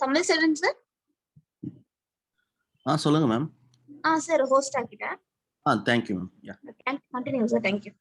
Tamil Selvan sir. சொல்லுங்க ma'am. Sir, host ஆகிட்டேன். Thank you ma'am. Yeah. Continue sir. Thank you.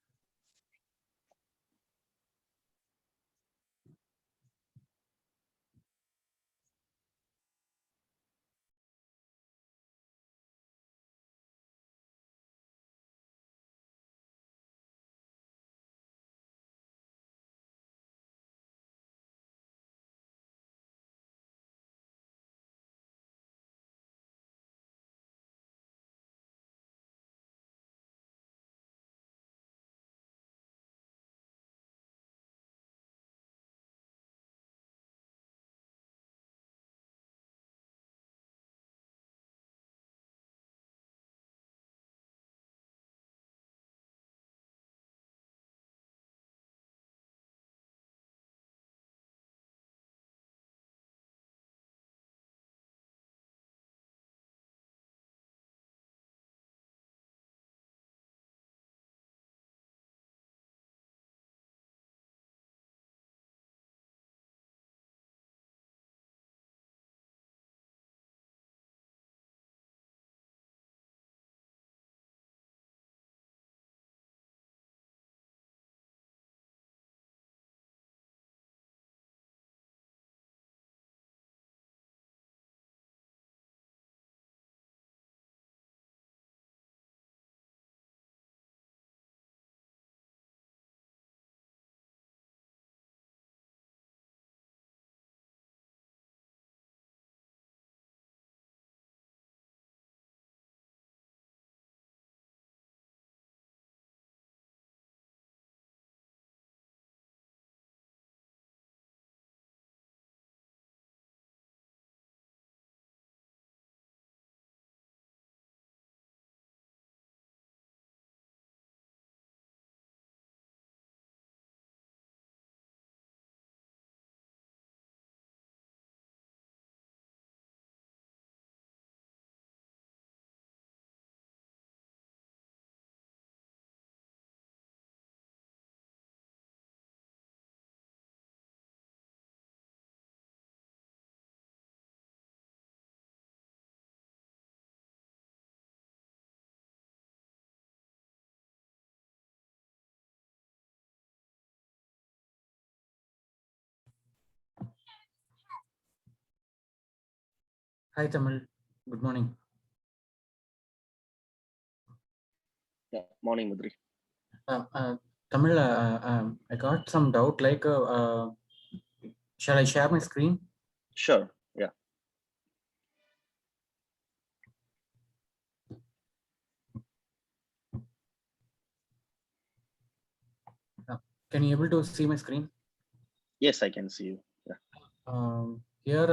Hi Tamil, good morning. Yeah, morning Mudri. Tamil, I got some doubt. Like, shall I share my screen? Sure. Yeah. Can you able to see my screen? Yes, I can see you. Yeah. Here,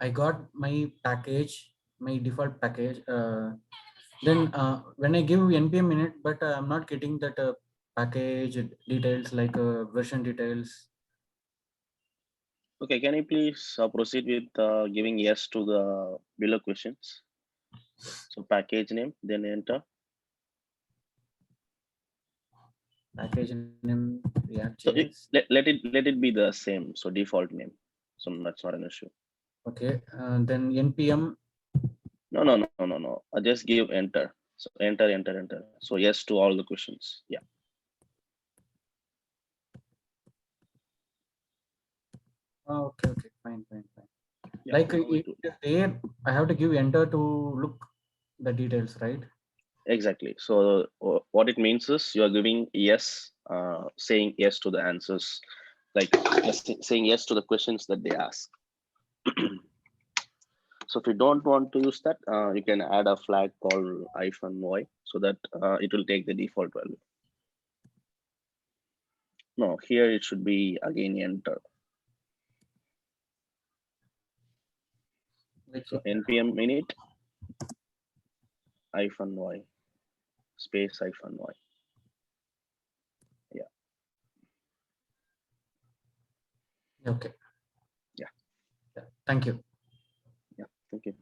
I got my package, my default package. Then when I give npm in it, but I'm not getting that package details, like version details. Okay, can you please proceed with giving yes to the below questions? So package name, then enter. Package name React. So let it be the same. So default name. So that's not an issue. Okay, then npm. No. Just give enter. So enter. So yes to all the questions. Yeah. Okay, fine. Yeah, like there, I have to give enter to look the details, right? Exactly. So what it means is you are giving yes, saying yes to the answers, like saying yes to the questions that they ask. So if you don't want to use that, you can add a flag called -y so that it will take the default value. No, here it should be again enter. So npm init -y space -y. Yeah. Okay. Yeah. Thank you. Yeah. Thank you.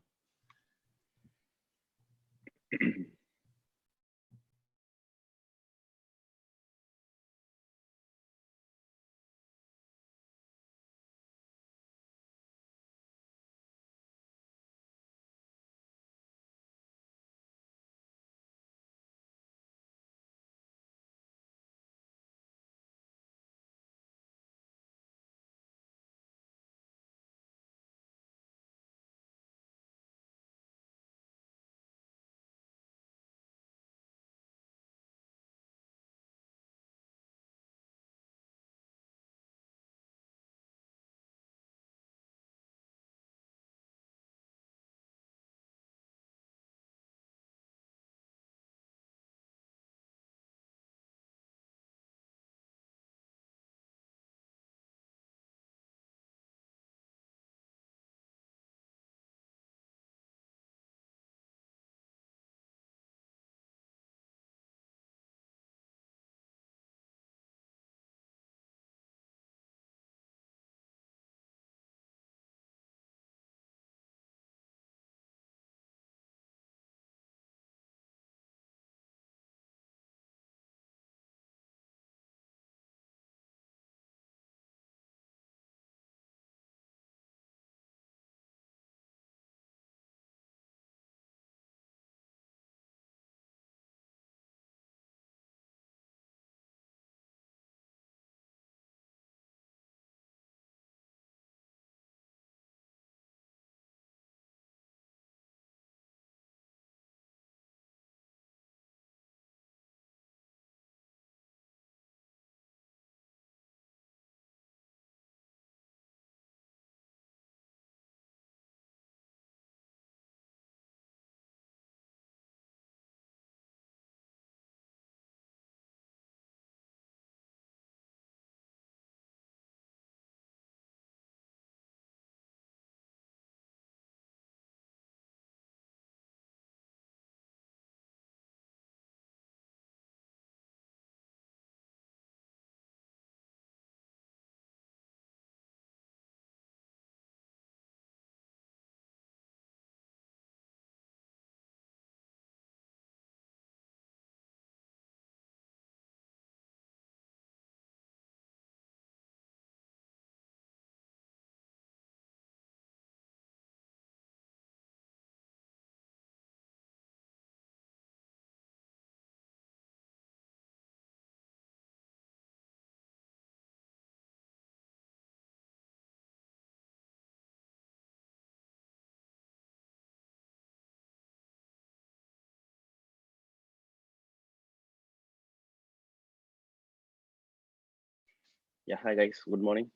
Yeah, hi guys. Good morning.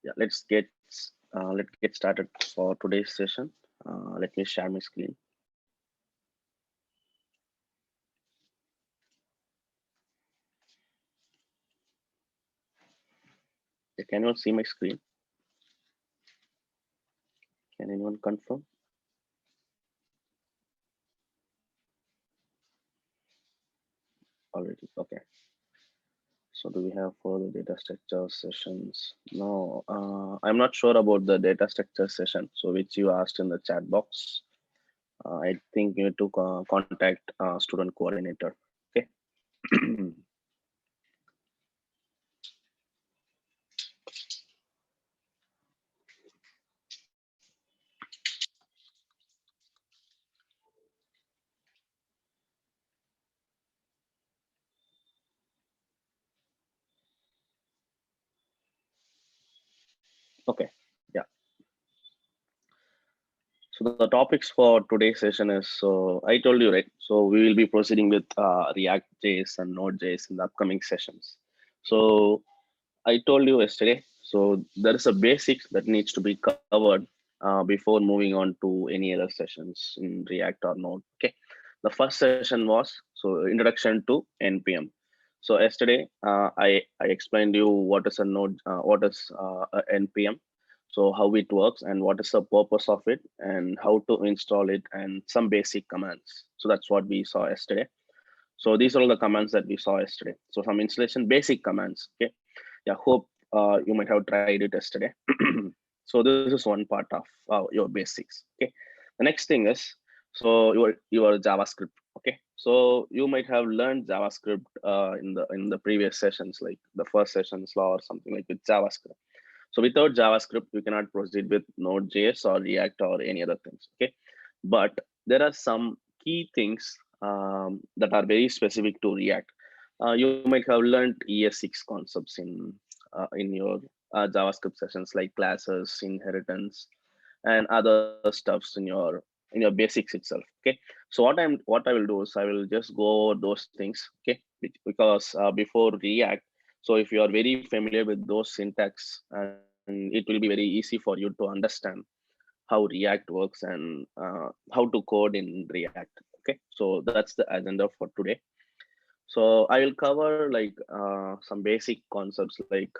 Yeah, let's get started for today's session. Let me share my screen. Yeah, can you all see my screen? Can anyone confirm? Already. Okay. So do we have further data structure sessions? No, I'm not sure about the data structure session. So which you asked in the chat box. I think you need to contact student coordinator. Okay. Okay. Yeah. So the topics for today's session is, so I told you, right? So we will be proceeding with React.js and Node.js in the upcoming sessions. So I told you yesterday, so there is a basics that needs to be covered before moving on to any other sessions in React or Node. Okay. The first session was so introduction to NPM. So yesterday I explained you what is a node, what is a NPM, so how it works and what is the purpose of it and how to install it and some basic commands. So that's what we saw yesterday. So these are all the commands that we saw yesterday. So some installation basic commands. Okay. Yeah. Hope you might have tried it yesterday. So this is one part of your basics. Okay. The next thing is so your JavaScript. Okay. So you might have learned JavaScript in the previous sessions, like the first sessions law or something like with JavaScript. So without JavaScript, you cannot proceed with Node.js or React or any other things. Okay, but there are some key things that are very specific to React. You might have learned ES6 concepts in your JavaScript sessions, like classes, inheritance, and other stuffs in your basics itself. Okay, so what I will do is I will just go over those things. Okay, because before React, so if you are very familiar with those syntax, and it will be very easy for you to understand how React works and how to code in React. Okay, so that's the agenda for today. So I will cover like some basic concepts, like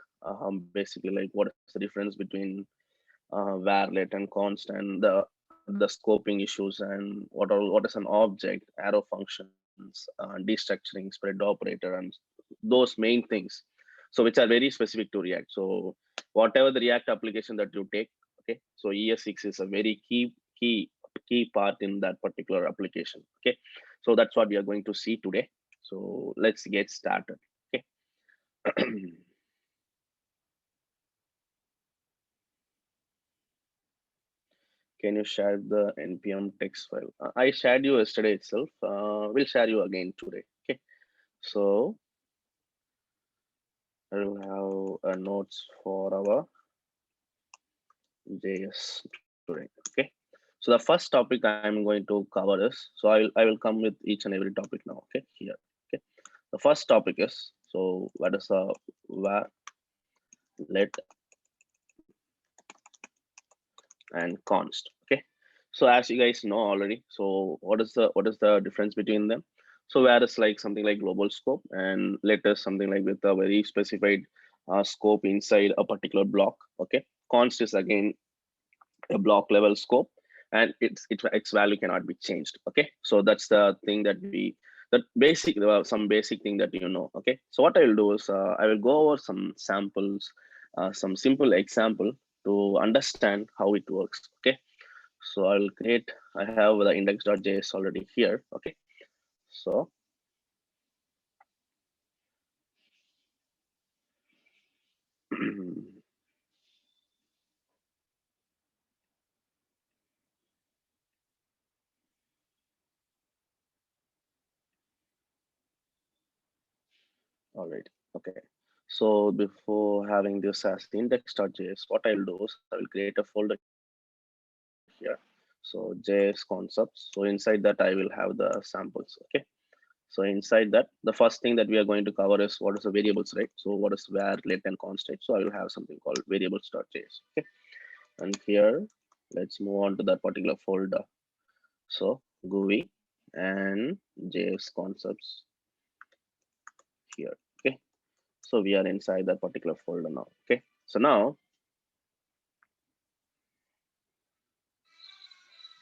basically like what is the difference between varlet and const and the scoping issues and what is an object, arrow functions, destructuring, spread operator, and those main things. So which are very specific to React. So whatever the React application that you take, okay. So ES6 is a very key part in that particular application. Okay. So that's what we are going to see today. So let's get started. Okay. Can you share the npm text file? I shared you yesterday itself. We'll share you again today. Okay. So I will have notes for our JS today. Okay. So the first topic I'm going to cover is, so I will come with each and every topic now. Okay. Here. Okay. The first topic is, so what is a let and const. Okay. So as you guys know already, so what is the difference between them? So where is like something like global scope, and let is something like with a very specified scope inside a particular block. Okay. Const is again a block level scope, and its value cannot be changed. Okay. So that's the thing that basic some basic thing that you know. Okay. So what I will do is I will go over some samples, some simple example to understand how it works. Okay. So I'll create, I have the index.js already here. Okay. So all right. Okay. So before having this as index.js, what I'll do is I will create a folder here. So JS concepts. So inside that I will have the samples. Okay. So inside that, the first thing that we are going to cover is what is the variables, right? So what is var, let, and const. So I will have something called variables.js. Okay, and here let's move on to that particular folder. So GUI and JS concepts here. Okay, so we are inside that particular folder now. Okay, so now,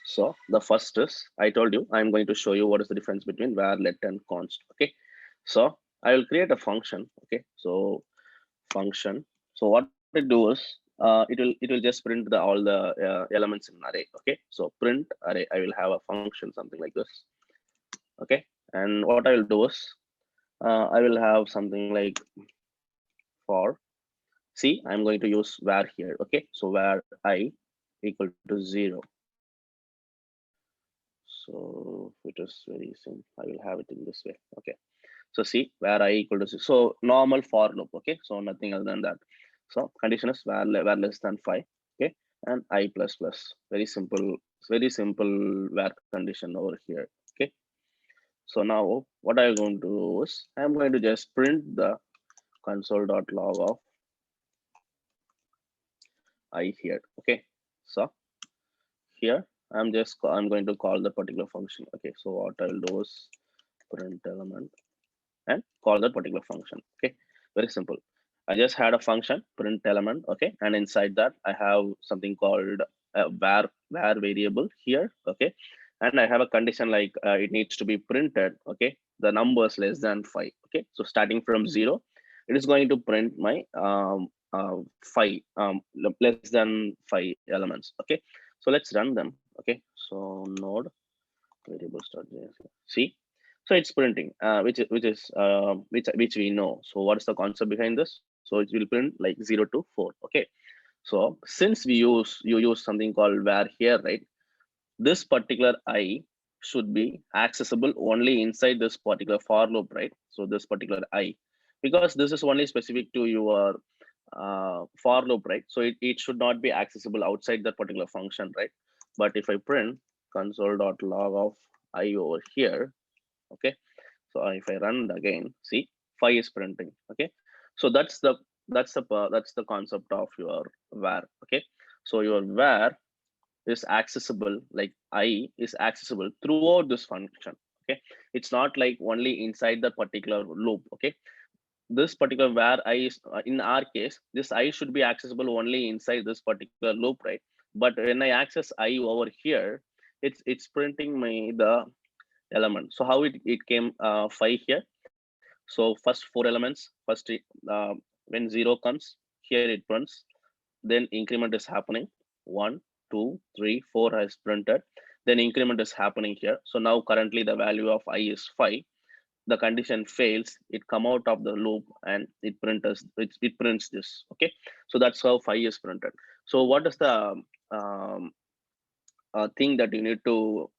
so the first is, I told you I'm going to show you what is the difference between var, let, and const. Okay, so I will create a function. Okay, so function. So what it do is, it will just print all the elements in array. Okay, so print array. I will have a function something like this. Okay, and what I will do is, I will have something like for. See, I'm going to use var here. Okay, so var I equal to 0. So it is very simple. I will have it in this way. Okay, so see, var I equal to 0. So normal for loop. Okay, so nothing other than that. So condition is var less than 5. Okay, and I plus plus. Very simple. Very simple var condition over here. Okay, so now what I'm going to do is, I'm going to just print the console.log of I here. Okay, so here I'm going to call the particular function. Okay, so what I'll do is print element and call that particular function. Okay, very simple. I just had a function print element. Okay, and inside that I have something called var variable here. Okay, and I have a condition like it needs to be printed. Okay, the numbers less than 5. Okay, so starting from 0, it is going to print my 5 less than 5 elements. Okay, so let's run them. Okay, so node variables.js. See, so it's printing, which we know. So what's the concept behind this? So it will print like 0 to 4. Okay, so since you use something called var here, right? This particular I should be accessible only inside this particular for loop, right? So this particular I, because this is only specific to your for loop, right? So it should not be accessible outside that particular function, right? But if I print console.log of I over here, okay, so if I run it again, see, 5 is printing. Okay, so that's the concept of your var. Okay, so your var is accessible, like I is accessible throughout this function. Okay, it's not like only inside the particular loop. Okay, this particular var I is, in our case, this I should be accessible only inside this particular loop, right? But when I access I over here, it's printing me the element. So how it came 5 here. So first 4 elements, first when 0 comes here, it prints, then increment is happening, 1 2 3 4 has printed, then increment is happening here. So now currently the value of I is 5. The condition fails, it come out of the loop and it prints this. Okay, so that's how 5 is printed. So what is the um, thing that you need to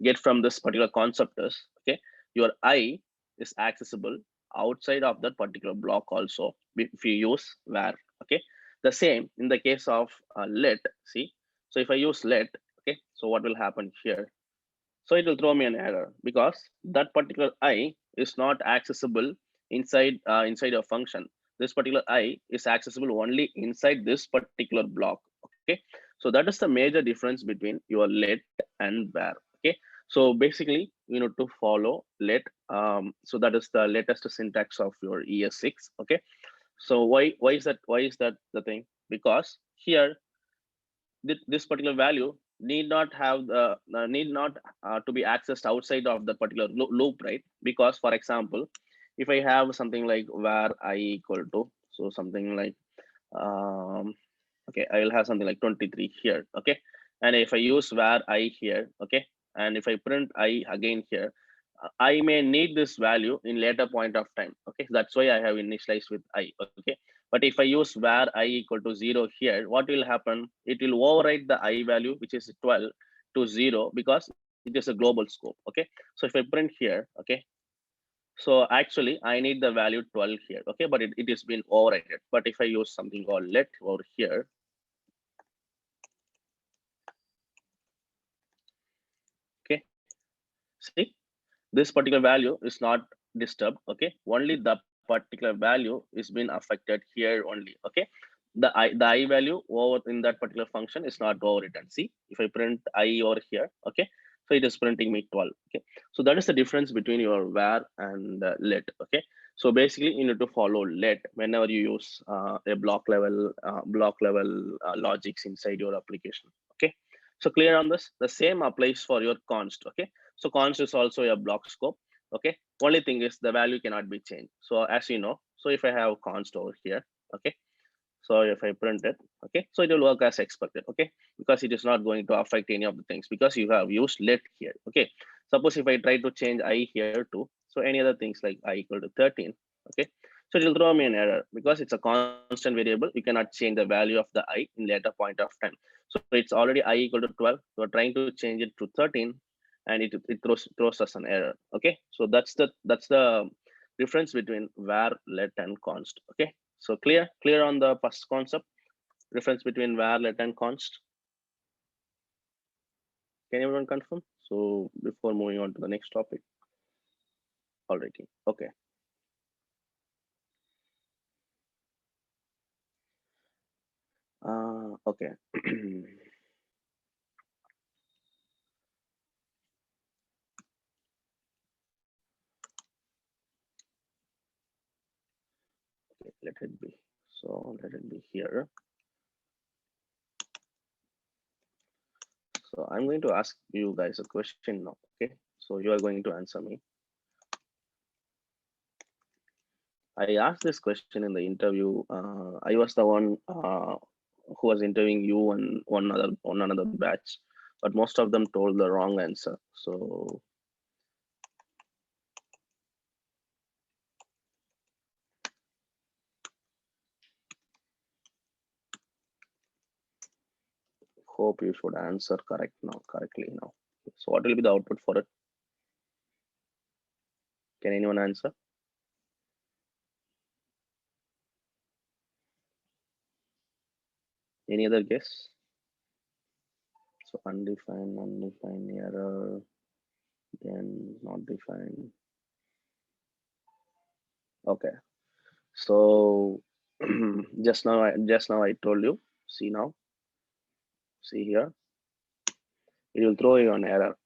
get from this particular concept is, okay, your I is accessible outside of that particular block also if you use var. Okay, the same in the case of let. See, so if I use let, okay, so what will happen here? So it will throw me an error because that particular I is not accessible inside a function. This particular I is accessible only inside this particular block. Okay, so that is the major difference between your let and var. Okay, so basically you need to follow let. So that is the latest syntax of your ES6. Okay, so why is that the thing? Because here this particular value need not have the need not to be accessed outside of the particular loop, right? Because for example, if I have something like var I equal to, so something like okay, I will have something like 23 here. Okay, and if I use var I here, okay, and if I print I again here, I may need this value in later point of time. Okay, that's why I have initialized with I. Okay, but if I use var I equal to 0 here, what will happen? It will overwrite the I value, which is 12, to 0 because it is a global scope. Okay, so if I print here, okay, so actually I need the value 12 here. Okay, but it is been overwritten. But if I use something called let over here, okay, see, this particular value is not disturbed. Okay, only the particular value is being affected here only. Okay, the I value over in that particular function is not overwritten. See, if I print I over here, okay, so it is printing me 12. Okay, so that is the difference between your var and let. Okay, so basically you need to follow let whenever you use a block level logics inside your application. Okay, so clear on this. The same applies for your const. Okay, so const is also a block scope. Okay, only thing is the value cannot be changed. So as you know, so if I have const over here, okay, so if I print it, okay, so it will work as expected. Okay, because it is not going to affect any of the things because you have used let here. Okay, suppose if I try to change I here too, so any other things like I equal to 13, okay, so it will throw me an error because it's a constant variable. You cannot change the value of the I in later point of time. So it's already I equal to 12. We're trying to change it to 13, and it throws us an error. Okay, so that's the difference between var, let, and const. Okay, so clear on the first concept, difference between var, let, and const. Can everyone confirm? So before moving on to the next topic. Alrighty, okay. Okay. Okay, let it be. So let it be here. So I'm going to ask you guys a question now. Okay, so you are going to answer me. I asked this question in the interview. I was the one who was interviewing you and one another batch, but most of them told the wrong answer. So hope you should answer correctly now. So what will be the output for it? Can anyone answer? Any other guess? So undefined error, then not defined. Okay. So just now I told you. See now. See here. It will throw you an error.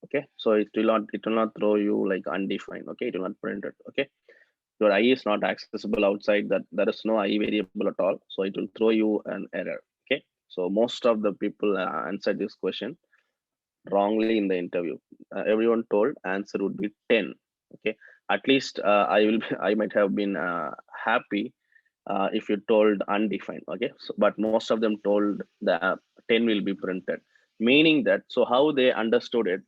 Okay. So it will not throw you like undefined. Okay. It will not print it. Okay. Your I is not accessible outside that. There is no I variable at all. So it will throw you an error. Okay. So most of the people answered this question wrongly in the interview. Everyone told answer would be 10. Okay, at least I might have been happy if you told undefined. Okay, so, but most of them told the 10 will be printed, meaning that, so how they understood it,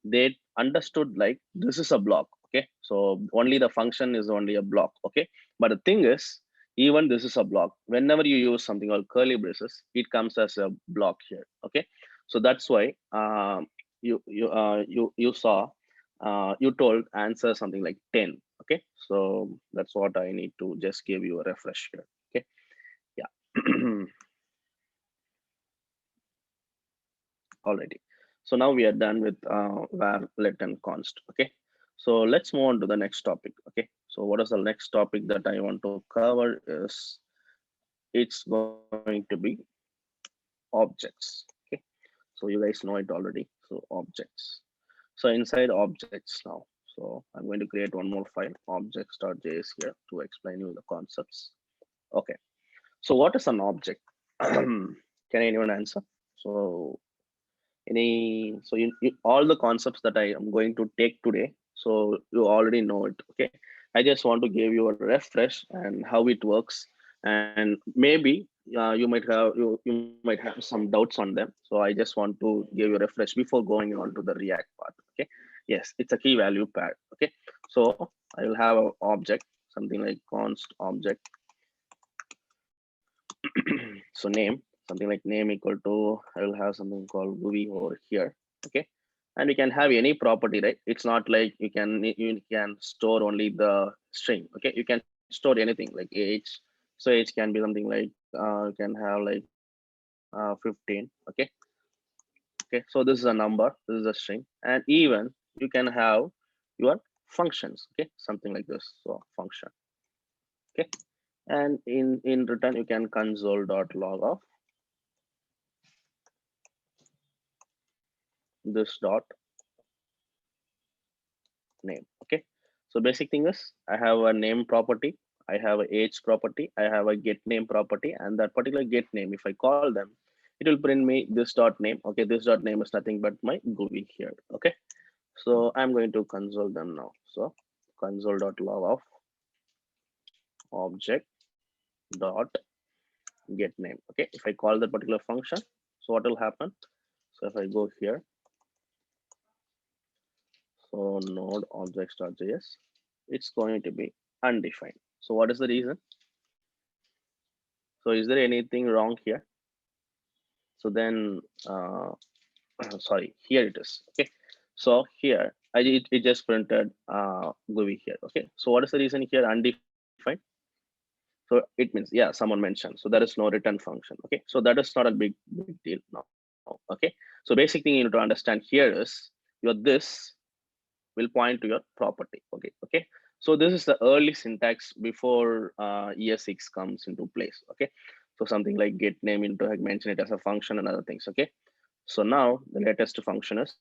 they understood like this is a block. Okay, so only the function is only a block. Okay, but the thing is, even this is a block. Whenever you use something called curly braces, it comes as a block here. Okay, so that's why you saw you told answer something like 10. Okay, so that's what I need to just give you a refresh here. Okay, yeah. Alrighty, so now we are done with var, let, and const. Okay, so let's move on to the next topic. Okay, so what is the next topic that I want to cover is, it's going to be objects. Okay, so you guys know it already. So objects. So inside objects now, so I'm going to create one more file, objects.js here, to explain you the concepts. Okay, so what is an object? Can anyone answer? So all the concepts that I am going to take today, so you already know it. Okay, I just want to give you a refresh and how it works, and maybe you might have some doubts on them. So I just want to give you a refresh before going on to the React part. Okay, yes, it's a key value pair. Okay, so I will have an object, something like const object. So name, something like name equal to, I will have something called Ruby over here. Okay, and you can have any property, right? It's not like you can store only the string. Okay, you can store anything like age. So age can be something like you can have like 15. Okay, okay, so this is a number, this is a string, and even you can have your functions. Okay, something like this. So function. Okay, and in return you can console.log of this dot name. Okay, so basic thing is I have a name property, I have a age property, I have a get name property, and that particular get name, if I call them, it will print me this dot name. Okay, this dot name is nothing but my GUI here. Okay, so I'm going to console them now. So console.log of object dot get name. Okay, if I call that particular function, so what will happen? So if I go here, so node objects.js, it's going to be undefined. So what is the reason? So is there anything wrong here? So then, sorry, here it is. Okay, so here it just printed GUI here. Okay, so what is the reason here undefined? So it means, yeah, someone mentioned, so there is no return function. Okay, so that is not a big deal now. Okay, so basic thing you need to understand here is your this will point to your property. Okay, so this is the early syntax before ES6 comes into place. Okay, so something like get name into mention it as a function and other things. Okay, so now the latest function is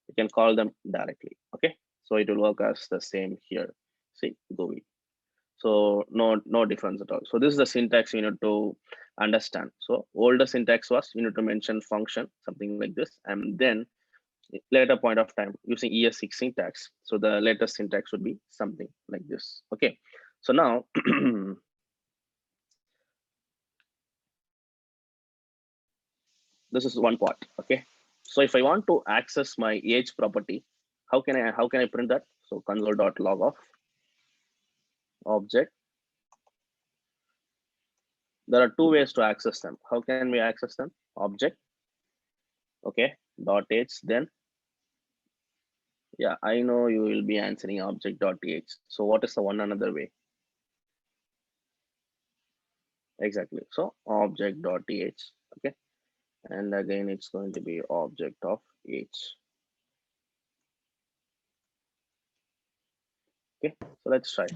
you can call them directly. Okay, so it will work as the same here. See, GUI. So no difference at all. So this is the syntax you need to understand. So older syntax was you need to mention function, something like this, and then later point of time using ES6 syntax. So the latest syntax would be something like this. Okay, so now this is one part. Okay, so if I want to access my age property, how can I print that? So console.log of object. There are two ways to access them. How can we access them? Object. Okay, dot age. Then yeah, I know you will be answering object.th. So what is the one another way? Exactly. So object.th. Okay, and again it's going to be object of age. Okay, so let's try.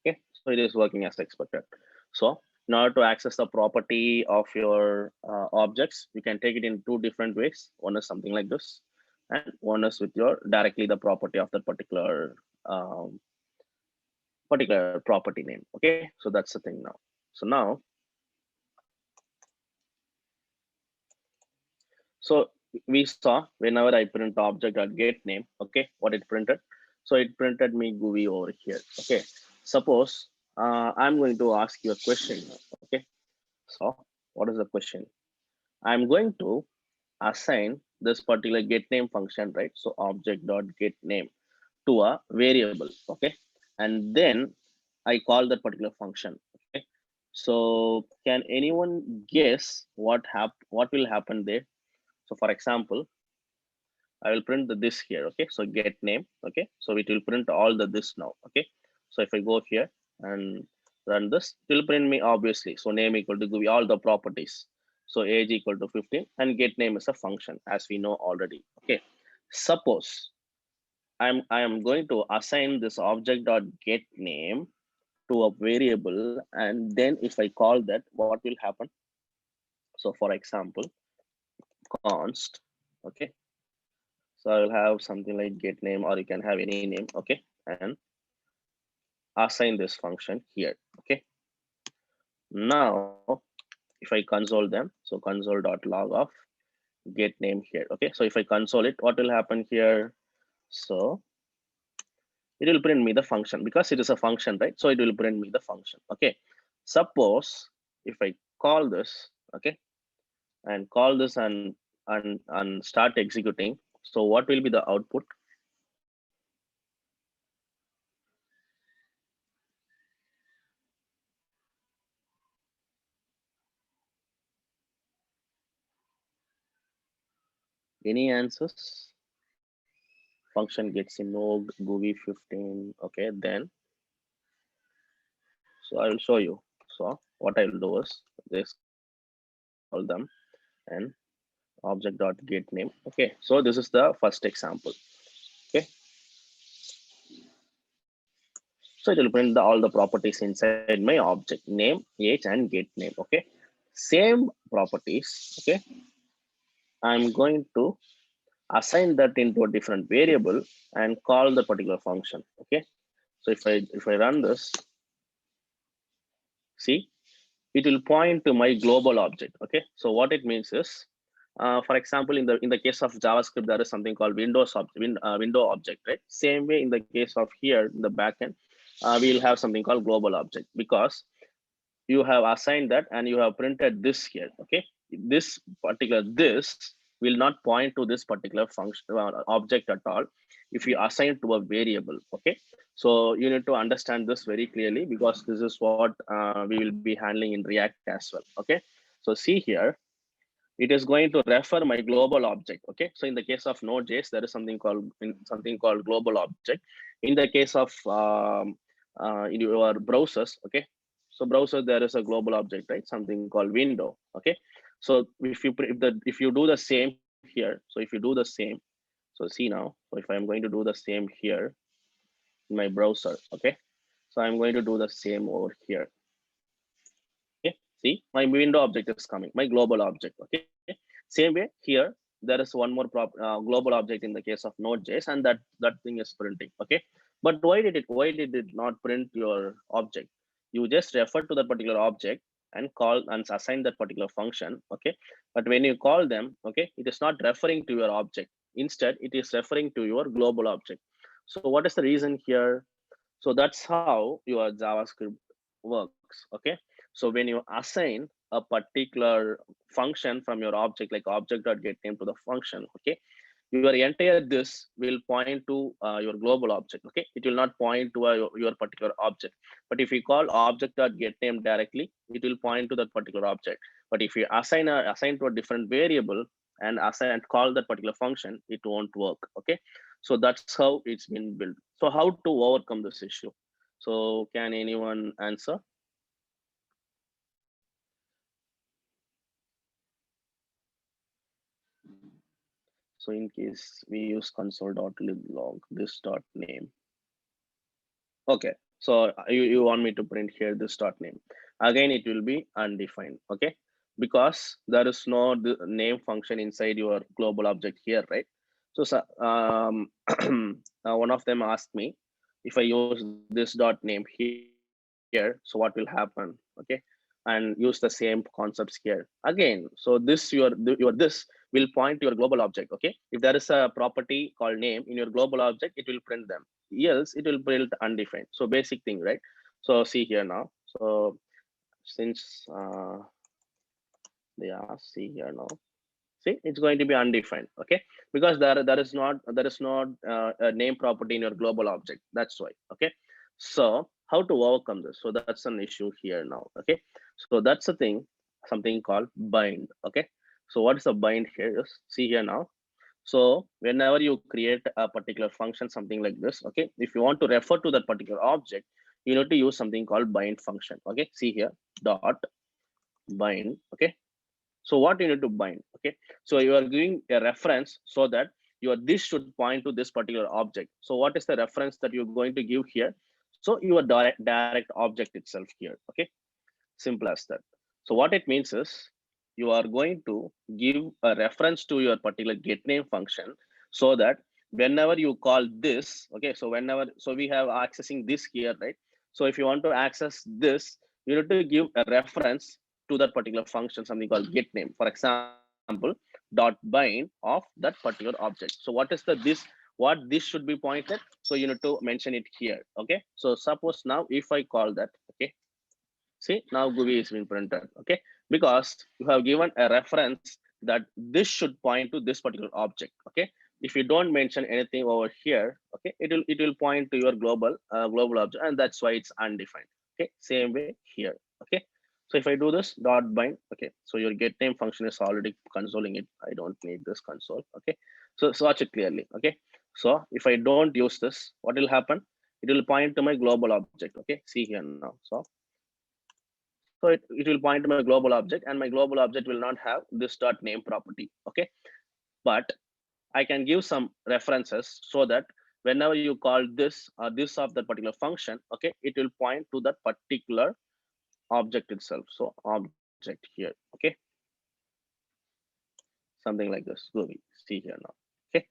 Okay, so it is working as expected. So in order to access the property of your objects, you can take it in two different ways. One is something like this, and one is with your directly the property of that particular property name. Okay, so that's the thing now. So now, so we saw whenever I print object at get name, okay, what it printed. So it printed me GUI over here. Okay, suppose I'm going to ask you a question. Okay, so what is the question? I'm going to assign this particular get name function, right? So object dot get name to a variable. Okay, and then I call that particular function. Okay, so can anyone guess what will happen there? So for example, I will print the this here. Okay, so get name. Okay, so it will print all the this now. Okay, so if I go here and run this, it will print me obviously. So name equal to give me all the properties. So age equal to 15 and get name is a function as we know already. Okay, suppose I am going to assign this object dot get name to a variable, and then if I call that, what will happen? So for example, const. Okay, so I will have something like get name, or you can have any name. Okay, and assign this function here. Okay, now if I console them, so console.log of get name here. Okay, so if I console it, what will happen here? So it will print me the function because it is a function, right? So it will print me the function. Okay, suppose if I call this, okay, and call this and start executing, so what will be the output? Any answers? Function gets invoked, GUI 15. Okay, then so I will show you. So what I will do is this call them and object dot get name. Okay, so this is the first example. Okay, so it will print all the properties inside my object, name, age, and get name. Okay, same properties. Okay, I'm going to assign that into a different variable and call the particular function. Okay, so if I run this, see, it will point to my global object. Okay, so what it means is, for example, in the case of JavaScript, there is something called window object, right? Same way in the case of here in the backend, we'll have something called global object, because you have assigned that and you have printed this here. Okay, this will not point to this particular function object at all if you assign to a variable. Okay, so you need to understand this very clearly, because this is what we will be handling in React as well. Okay, so see here, it is going to refer my global object. Okay, so in the case of Node.js, there is something called global object. In the case of in your browsers, okay, so browser, there is a global object, right? Something called window. Okay, so if you do the same here, so if you do the same, so see now, so if I'm going to do the same here in my browser, okay, so I'm going to do the same over here. Okay, see, my window object is coming, my global object. Okay, same way here, there is one more global object in the case of Node.js, and that thing is printing. Okay, but why did it not print your object? You just refer to that particular object and call and assign that particular function. Okay, but when you call them, okay, it is not referring to your object. Instead, it is referring to your global object. So what is the reason here? So that's how your JavaScript works. Okay, so when you assign a particular function from your object, like object.getName to the function, okay, your entire this will point to your global object. Okay, it will not point to your particular object. But if you call object.getName directly, it will point to that particular object. But if you assign to a different variable and assign and call that particular function, it won't work. Okay, so that's how it's been built. So how to overcome this issue? So can anyone answer? So in case we use console.liblog this dot name. Okay, so you want me to print here this dot name. Again, it will be undefined. Okay, because there is no name function inside your global object here, right? So one of them asked me, if I use this dot name here, so what will happen? Okay, and use the same concepts here again. So your this will point to your global object. Okay, if there is a property called name in your global object, it will print them, else it will print undefined. So basic thing, right? So see here now, so since they are, see here now, see, it's going to be undefined. Okay, because there is not a name property in your global object. That's why. Okay, so how to overcome this? So that's an issue here now. Okay, so that's the thing, something called bind. Okay, so what's the bind here is, see here now, so whenever you create a particular function, something like this, okay, if you want to refer to that particular object, you need to use something called bind function. Okay, see here, dot bind. Okay, so what you need to bind? Okay, so you are giving a reference so that your this should point to this particular object. So what is the reference that you're going to give here? So your direct object itself here. Okay, simple as that. So what it means is, you are going to give a reference to your particular get name function, so that whenever you call this, okay, so so we have accessing this here, right? So if you want to access this, you need to give a reference to that particular function, something called get name. For example, dot bind of that particular object. So what is the what this should be pointed? So you need to mention it here. Okay, so suppose now if I call that, okay, see, now GUI is being printed. Okay, because you have given a reference that this should point to this particular object. Okay, if you don't mention anything over here, okay, it will point to your global object, and that's why it's undefined. Okay, same way here. Okay, so if I do this dot bind, okay, so your get name function is already consoling it. I don't need this console. Okay, so watch it clearly. Okay, so if I don't use this, what will happen? It will point to my global object. Okay, see here now. So So it will point to my global object, and my global object will not have this dot name property. Okay, but I can give some references so that whenever you call this or this of that particular function, okay, it will point to that particular object itself. So object here, okay, something like this. Go see here now. Okay,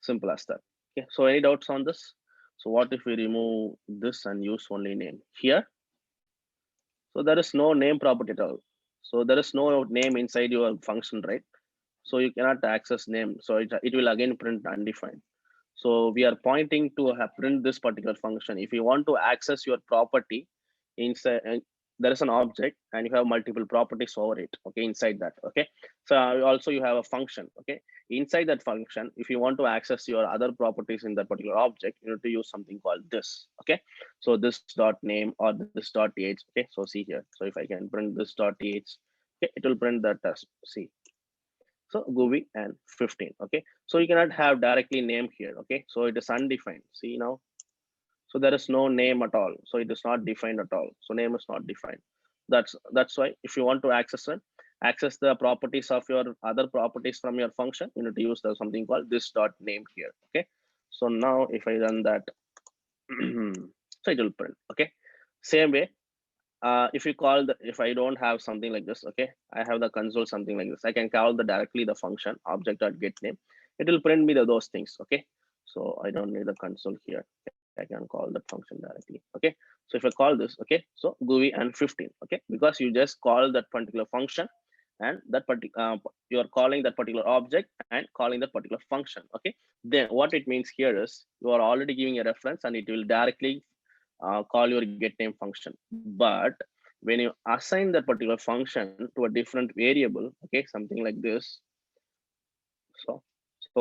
simple as that. Okay, so any doubts on this? So what if we remove this and use only name here? So there is no name property at all. So there is no name inside your function, right? So you cannot access name. So it will again print undefined. So we are pointing to print this particular function. If you want to access your property inside, there is an object and you have multiple properties over it. Okay, inside that. Okay, so also you have a function. Okay, inside that function, if you want to access your other properties in that particular object, you need to use something called this. Okay, so this dot name or this dot age. Okay, so see here. So if I can print this dot age, okay, it will print that as see. So GUI and 15. Okay, so you cannot have directly name here. Okay, so it is undefined. See now, so there is no name at all. So it is not defined at all. So name is not defined. That's why if you want to access it, access the properties of your other properties from your function, you need to use something called this dot name here. Okay, so now if I run that, so it will print. Okay, same way. If you call the, if I don't have something like this, okay, I have the console something like this. I can call the directly the function object.get name. It will print me those things. Okay, so I don't need the console here. I can call that function directly. Okay, so if I call this, okay, so GUI and 15. Okay, because you just call that particular function and that particular you are calling that particular object and calling that particular function. Okay, then what it means here is you are already giving a reference and it will directly call your get name function. But when you assign that particular function to a different variable, okay, something like this, so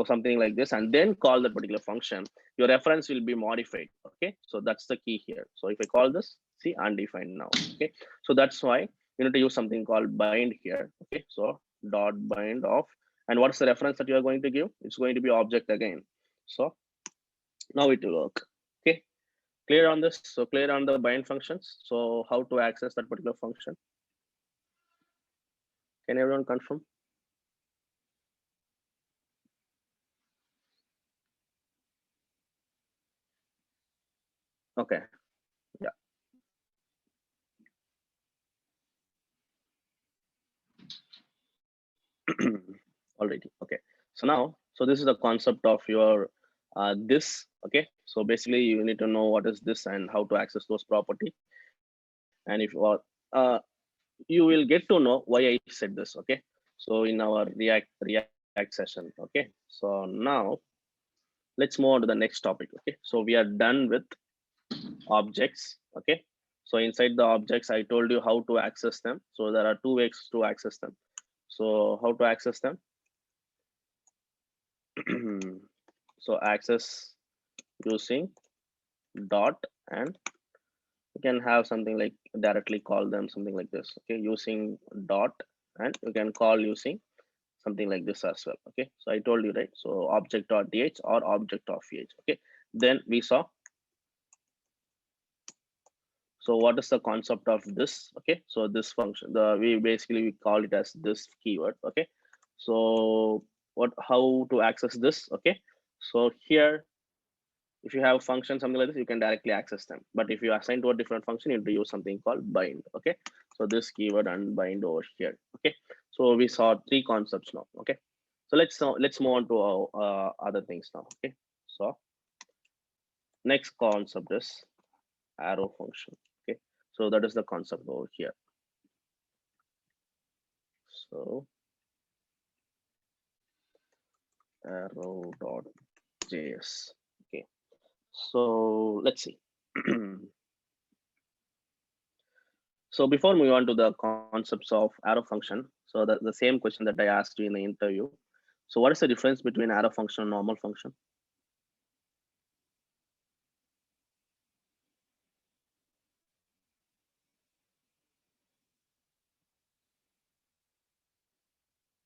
something like this, and then call that particular function, your reference will be modified. Okay, so that's the key here. So if I call this, see, undefined now. Okay, so that's why you need to use something called bind here. Okay, so dot bind of, and what's the reference that you are going to give? It's going to be object again. So now it will work. Okay, clear on this? So clear on the bind functions. So how to access that particular function? Can everyone confirm? Okay, yeah. Already. Okay, so now, so this is the concept of your this. Okay, so basically you need to know what is this and how to access those property. And if you are you will get to know why I said this. Okay, so in our react session. Okay, so now let's move on to the next topic. Okay, so we are done with objects. Okay, so inside the objects I told you how to access them. So there are two ways to access them. So how to access them? So access using dot, and you can have something like directly call them something like this. Okay, using dot, and you can call using something like this as well. Okay, so I told you, right? So object dot th or object of th. Okay, then we saw, so what is the concept of this? Okay, so this function, we basically call it as this keyword. Okay, so how to access this? Okay, so here if you have a function something like this, you can directly access them. But if you assign to a different function, you need to use something called bind. Okay, so this keyword and bind over here. Okay, so we saw three concepts now. Okay, so let's move on to our, other things now. Okay, so next concept is arrow function. Okay, so that is the concept over here. So arrow.js. Okay, so let's see. So before moving on to the concepts of arrow function, so the same question that I asked you in the interview. So what is the difference between arrow function and normal function?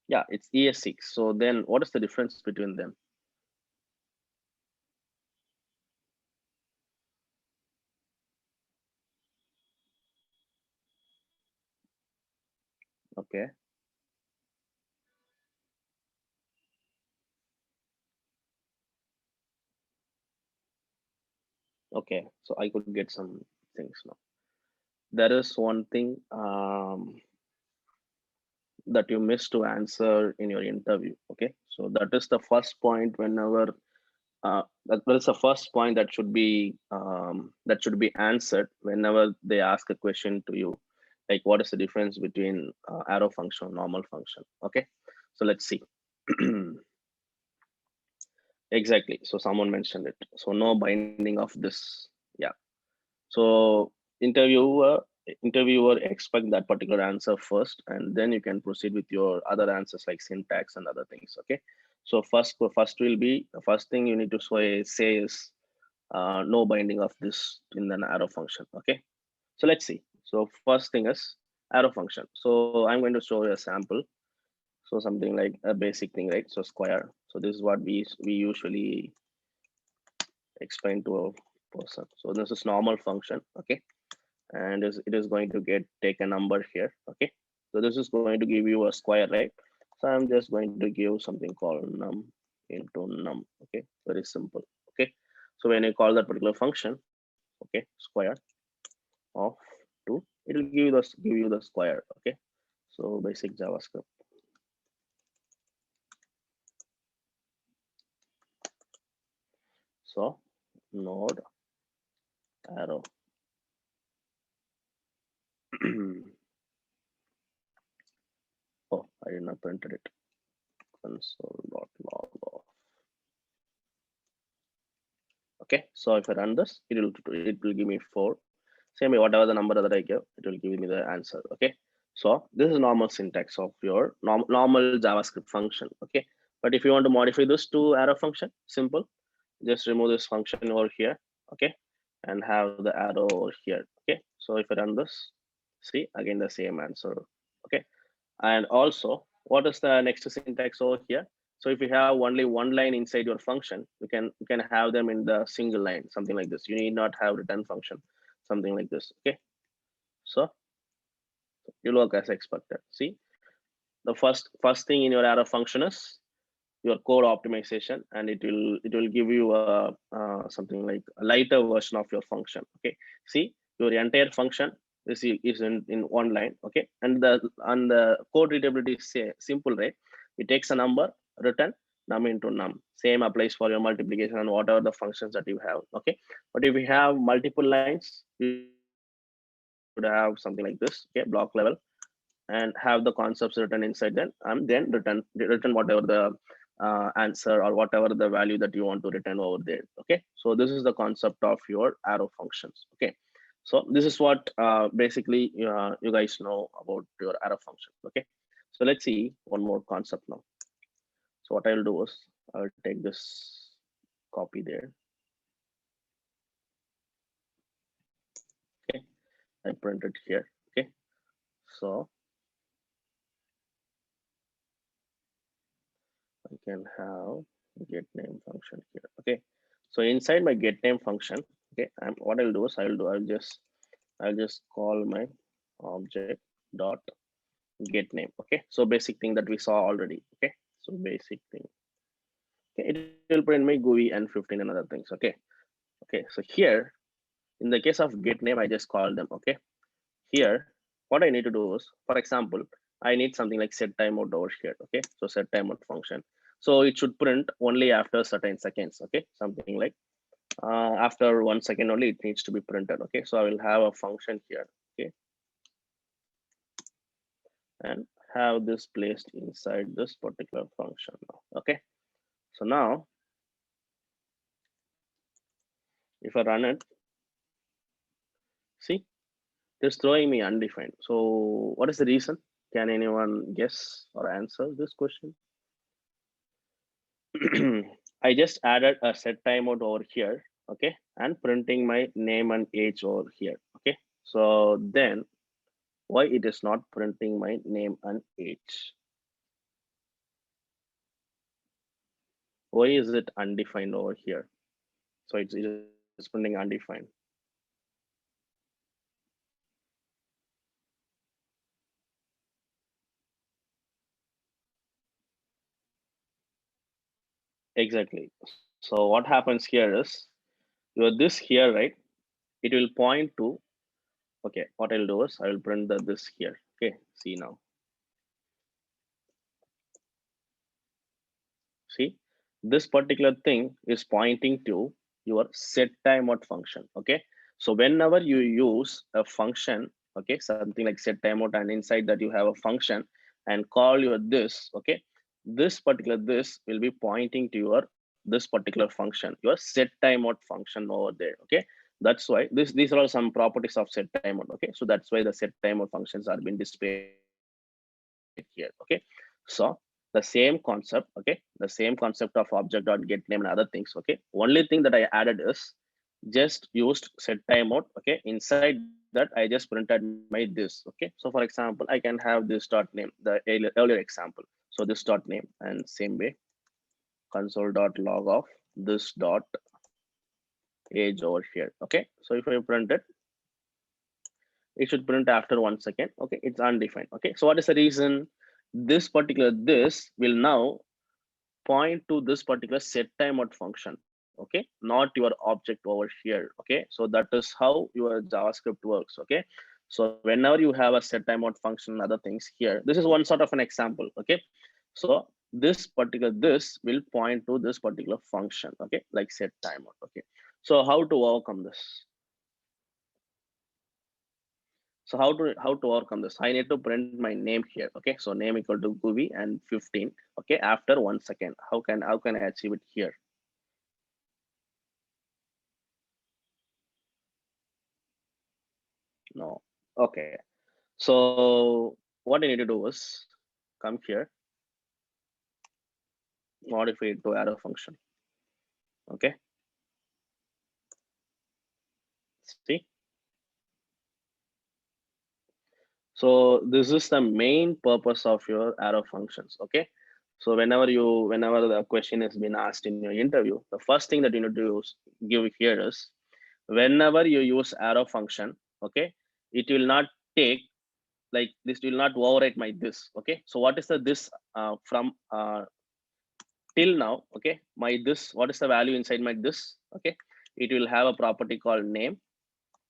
Yeah, it's ES6. So then what is the difference between them? Okay. Okay, so I could get some things now. There is one thing that you missed to answer in your interview. Okay, so that is the first point. Whenever that is the first point that should be answered whenever they ask a question to you, like what is the difference between arrow function and normal function. Okay, so let's see. Exactly, so someone mentioned it, so no binding of this. Yeah, so interviewer expect that particular answer first, and then you can proceed with your other answers like syntax and other things. Okay, so first thing you need to say is no binding of this in an arrow function. Okay, so let's see. So first thing is arrow function. So I'm going to show you a sample. So something like a basic thing, right? So square. So this is what we usually explain to a person. So this is normal function. Okay, and it is going to take a number here. Okay, so this is going to give you a square, right? So I'm just going to give something called num into num. Okay, very simple. Okay, so when you call that particular function, okay, square of 2, it will give you the square. Okay, so basic JavaScript. So node arrow. Oh, I did not printed it. Console.log off. Okay, so if I run this, it will give me 4. Same way, whatever the number that I give, it will give me the answer. Okay, so this is normal syntax of your normal JavaScript function. Okay, but if you want to modify this to arrow function, simple, just remove this function over here. Okay, and have the arrow over here. Okay, so if I run this, see again the same answer. Okay, and also what is the next syntax over here? So if you have only one line inside your function, you can have them in the single line, something like this. You need not have return function, something like this. Okay, so you look as expected. See, the first thing in your arrow function is your code optimization, and it will give you a something like a lighter version of your function. Okay, see, your entire function is in one line. Okay, and the code readability is simple, right? It takes a number, return num into num. Same applies for your multiplication and whatever the functions that you have. Okay, but if you have multiple lines, you would have something like this. Okay, block level, and have the concepts written inside them, and then return whatever the answer or whatever the value that you want to return over there. Okay, so this is the concept of your arrow functions. Okay, so this is what basically you guys know about your arrow function. Okay, so let's see one more concept now. So what I'll do is I'll take this, copy there. Okay, I print it here. Okay, so I can have get name function here. Okay, so inside my get name function, okay, what I'll do is I'll just call my object dot get name. Okay, so basic thing that we saw already. Okay, so basic thing. Okay, it will print my GUI and 15 and other things. Okay, okay, so here in the case of get name, I just call them. Okay, here what I need to do is, for example, I need something like set timeout over here. Okay, so set timeout function, so it should print only after certain seconds. Okay, something like after 1 second only it needs to be printed. Okay, so I will have a function here. Okay, and have this placed inside this particular function now. Okay, so now if I run it, see, it's throwing me undefined. So what is the reason? Can anyone guess or answer this question? I just added a set timeout over here. Okay, and printing my name and age over here. Okay, so then why it is not printing my name and age? Why is it undefined over here? So it is printing undefined. Exactly. So what happens here is your this here, right? It will point to, okay, what I'll do is I will print this here. Okay, see now. See, this particular thing is pointing to your set timeout function. Okay, so whenever you use a function, okay, something like set timeout, and inside that you have a function and call your this, okay, this particular this will be pointing to your this particular function, your set timeout function over there. Okay, that's why these are all some properties of set timeout. Okay, so that's why the set timeout functions are being displayed here. Okay, so the same concept, okay, the same concept of object.getName and other things. Okay, only thing that I added is just used set timeout. Okay, inside that I just printed my this. Okay, so for example, I can have this dot name, the earlier example. So this dot name, and same way console.log of this dot age over here. Okay, so if I print it, it should print after 1 second. Okay, it's undefined. Okay, so what is the reason? This particular this will now point to this particular set timeout function. Okay, not your object over here. Okay, so that is how your JavaScript works. Okay, so whenever you have a set timeout function and other things here, this is one sort of an example. Okay, so this particular this will point to this particular function. Okay, like set timeout. Okay, so how to overcome this? So how to overcome this? I need to print my name here. Okay, so name equal to Guvi and 15. Okay, after 1 second. How can I achieve it here? No. Okay. So what I need to do is come here, modify it to arrow function. Okay. See. So this is the main purpose of your arrow functions. Okay. So whenever the question has been asked in your interview, the first thing that you need to give here is whenever you use arrow function, okay, it will not take, like, this will not overwrite my this. Okay, so what is the this from till now? Okay, my this, what is the value inside my this? Okay, it will have a property called name,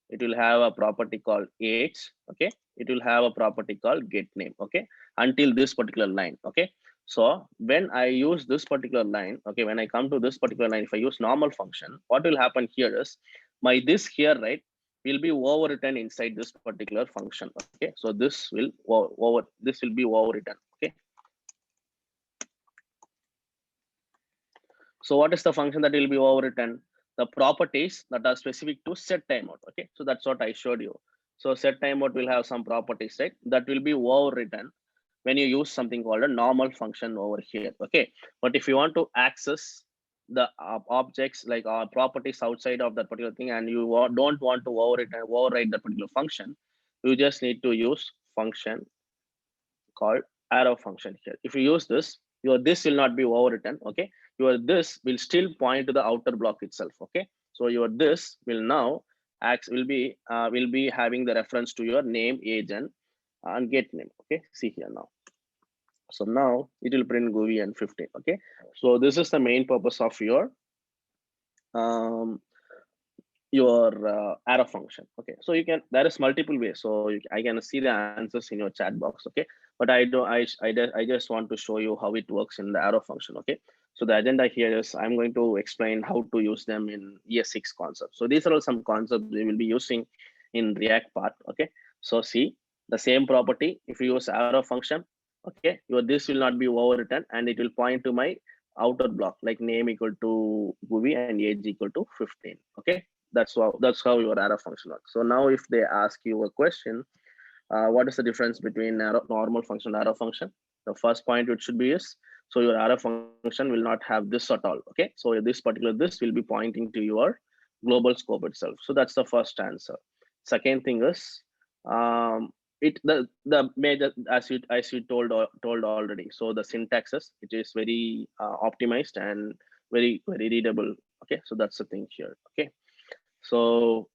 it will have a property called age. Okay, it will have a property called get name. Okay, until this particular line. Okay, so when I use this particular line, okay, when I come to this particular line, if I use normal function, what will happen here is my this here, right, will be overwritten inside this particular function. Okay, so this will be overwritten. Okay, so what is the function that will be overwritten? The properties that are specific to set timeout. Okay, so that's what I showed you. So set timeout will have some properties, right? That will be overwritten when you use something called a normal function over here. Okay, but if you want to access the objects, like properties outside of that particular thing, and you don't want to override that particular function, you just need to use function called arrow function here. If you use this, your this will not be overwritten. Okay, your this will still point to the outer block itself. Okay, so your this will now acts will be having the reference to your name, age, and get name. Okay, see here now. So now it will print Guvi and 15. Okay, so this is the main purpose of um, your arrow function. Okay, so you can, there is multiple ways, so I can see the answers in your chat box. Okay, but I don't I just want to show you how it works in the arrow function. Okay, so the agenda here is I'm going to explain how to use them in ES6 concepts. So these are all some concepts we will be using in React part. Okay, so see the same property, if you use arrow function, okay, your this will not be overwritten and it will point to my outer block, like name equal to Guvi and age equal to 15. Okay, that's how your arrow function works. So now if they ask you a question, what is the difference between normal function and arrow function? The first point it should be is, so your arrow function will not have this at all. Okay, so this particular this will be pointing to your global scope itself. So that's the first answer. Second thing is, it the major, as you told already. So the syntaxes, it is very optimized and very readable. Okay, so that's the thing here. Okay, so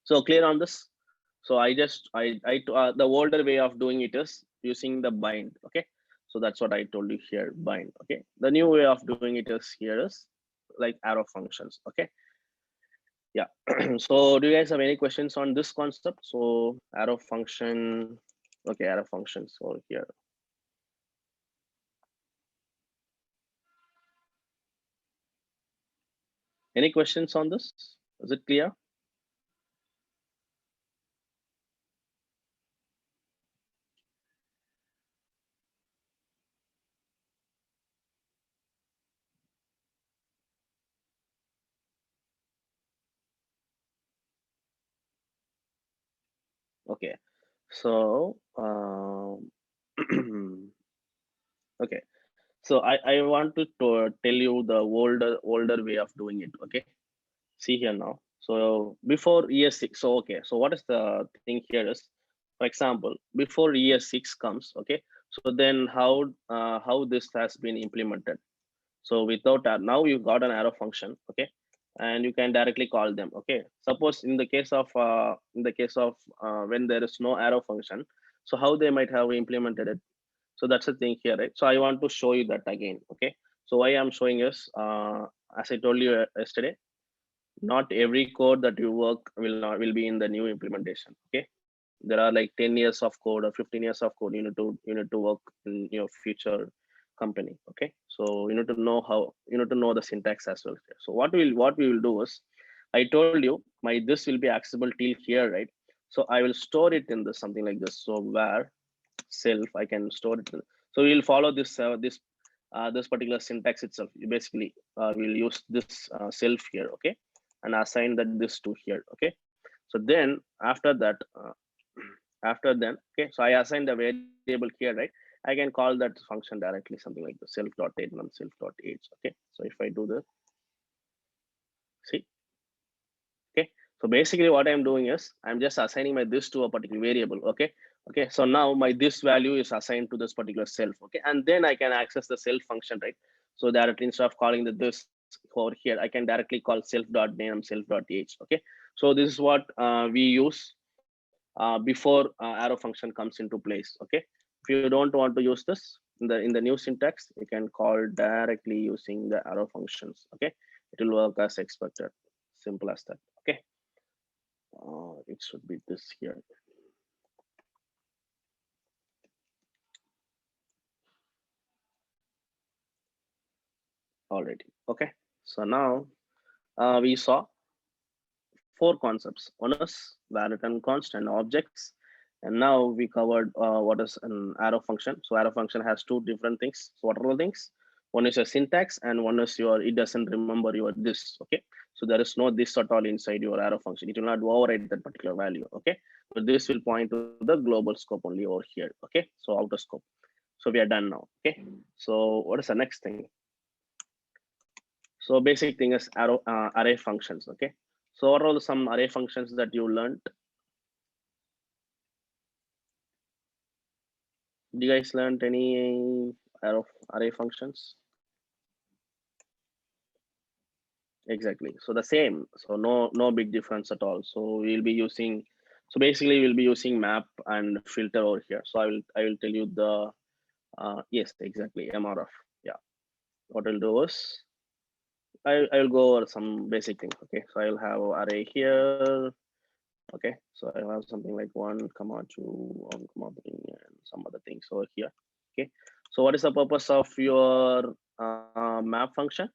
so clear on this? So I just the older way of doing it is using the bind. Okay, So that's what I told you here, bind. Okay. The new way of doing it is here is like arrow functions. Okay. Yeah. So do you guys have any questions on this concept? So arrow function. Okay, arrow functions over here. Any questions on this? Is it clear? Okay. So okay. So I want to tell you the older way of doing it. Okay. See here now. So before ES6. So okay. So what is the thing here is, for example, before ES6 comes. Okay. So then how this has been implemented. So without that, now you got an arrow function. Okay. And you can directly call them. Okay. Suppose in the case of when there is no arrow function, so how they might have implemented it. So that's the thing here, right? So I want to show you that again. Okay. So why I'm showing is, as I told you yesterday, not every code that you work will be in the new implementation. Okay. There are like 10 years of code or 15 years of code you need to work in your future company. Okay. So you need to know the syntax as well. So what we will do is, I told you my this will be accessible till here, right? So I will store it in this something like this. So where self I can store it. So we'll follow this particular syntax itself. You basically we'll use this self here. Okay. And assign that this to here. Okay. So then after that, after then, okay, so I assign the variable here, right? I can call that function directly, something like the self.age num self.age. Okay. So if I do this, see, okay. So basically what I'm doing is I'm just assigning my this to a particular variable. Okay. Okay. So now my this value is assigned to this particular self. Okay. And then I can access the self function, right? So directly instead of calling the this over here, I can directly call self.name self.age. Okay. So this is what we use before arrow function comes into place. Okay. If you don't want to use this in the new syntax, you can call directly using the arrow functions. Okay. It will work as expected. Simple as that. Okay. It should be this here. Already. Okay. So now we saw four concepts. One is valid and constant objects. And now we covered what is an arrow function. So arrow function has two different things. So what are the things? One is a syntax and one is it doesn't remember your this. Okay. So there is no this at all inside your arrow function. It will not override that particular value. Okay. So this will point to the global scope only over here. Okay. So outer scope. So we are done now. Okay. So what is the next thing? So basic thing is array functions. Okay. So what are some array functions that you learned? Do you guys learned any array functions? Exactly. So the same. So no big difference at all. So we'll be using. So basically, we'll be using map and filter over here. So I will tell you the yes, exactly, MRF. Yeah. What I'll do is I will go over some basic things. Okay. So I'll have array here. Okay. So I have something like 1, comma 2, 1, comma 3, and some other things over here. Okay. So what is the purpose of your map function?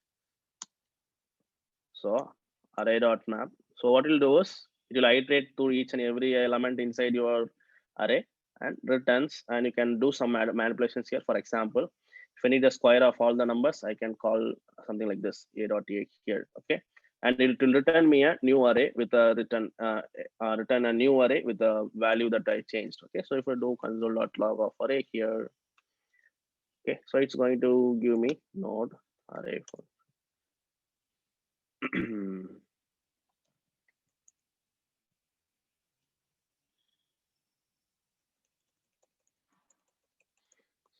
So array.map. So what it'll do is it will iterate through each and every element inside your array and returns, and you can do some manipulations here. For example, if I need the square of all the numbers, I can call something like this a.a here. Okay. And it will return me a new array with a return a new array with the value that I changed. Okay. So if I do console.log of array here, okay, so it's going to give me node array for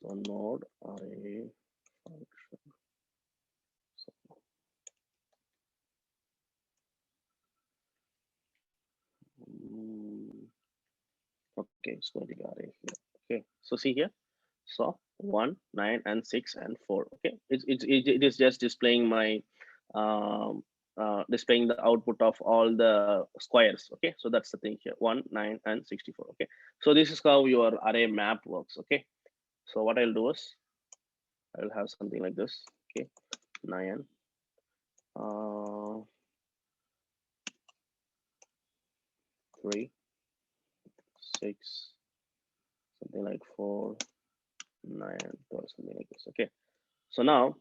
so node array function. So, okay, it's going to be array here. Okay, so see here. So 1, 9, and 6 and 4. Okay, it is just displaying my displaying the output of all the squares. Okay, so that's the thing here, 1, 9, and 64. Okay, so this is how your array map works. Okay, so what I'll do is I'll have something like this. Okay, 9, 3, 6, something like 4, 9, 12, something like this. Okay, so now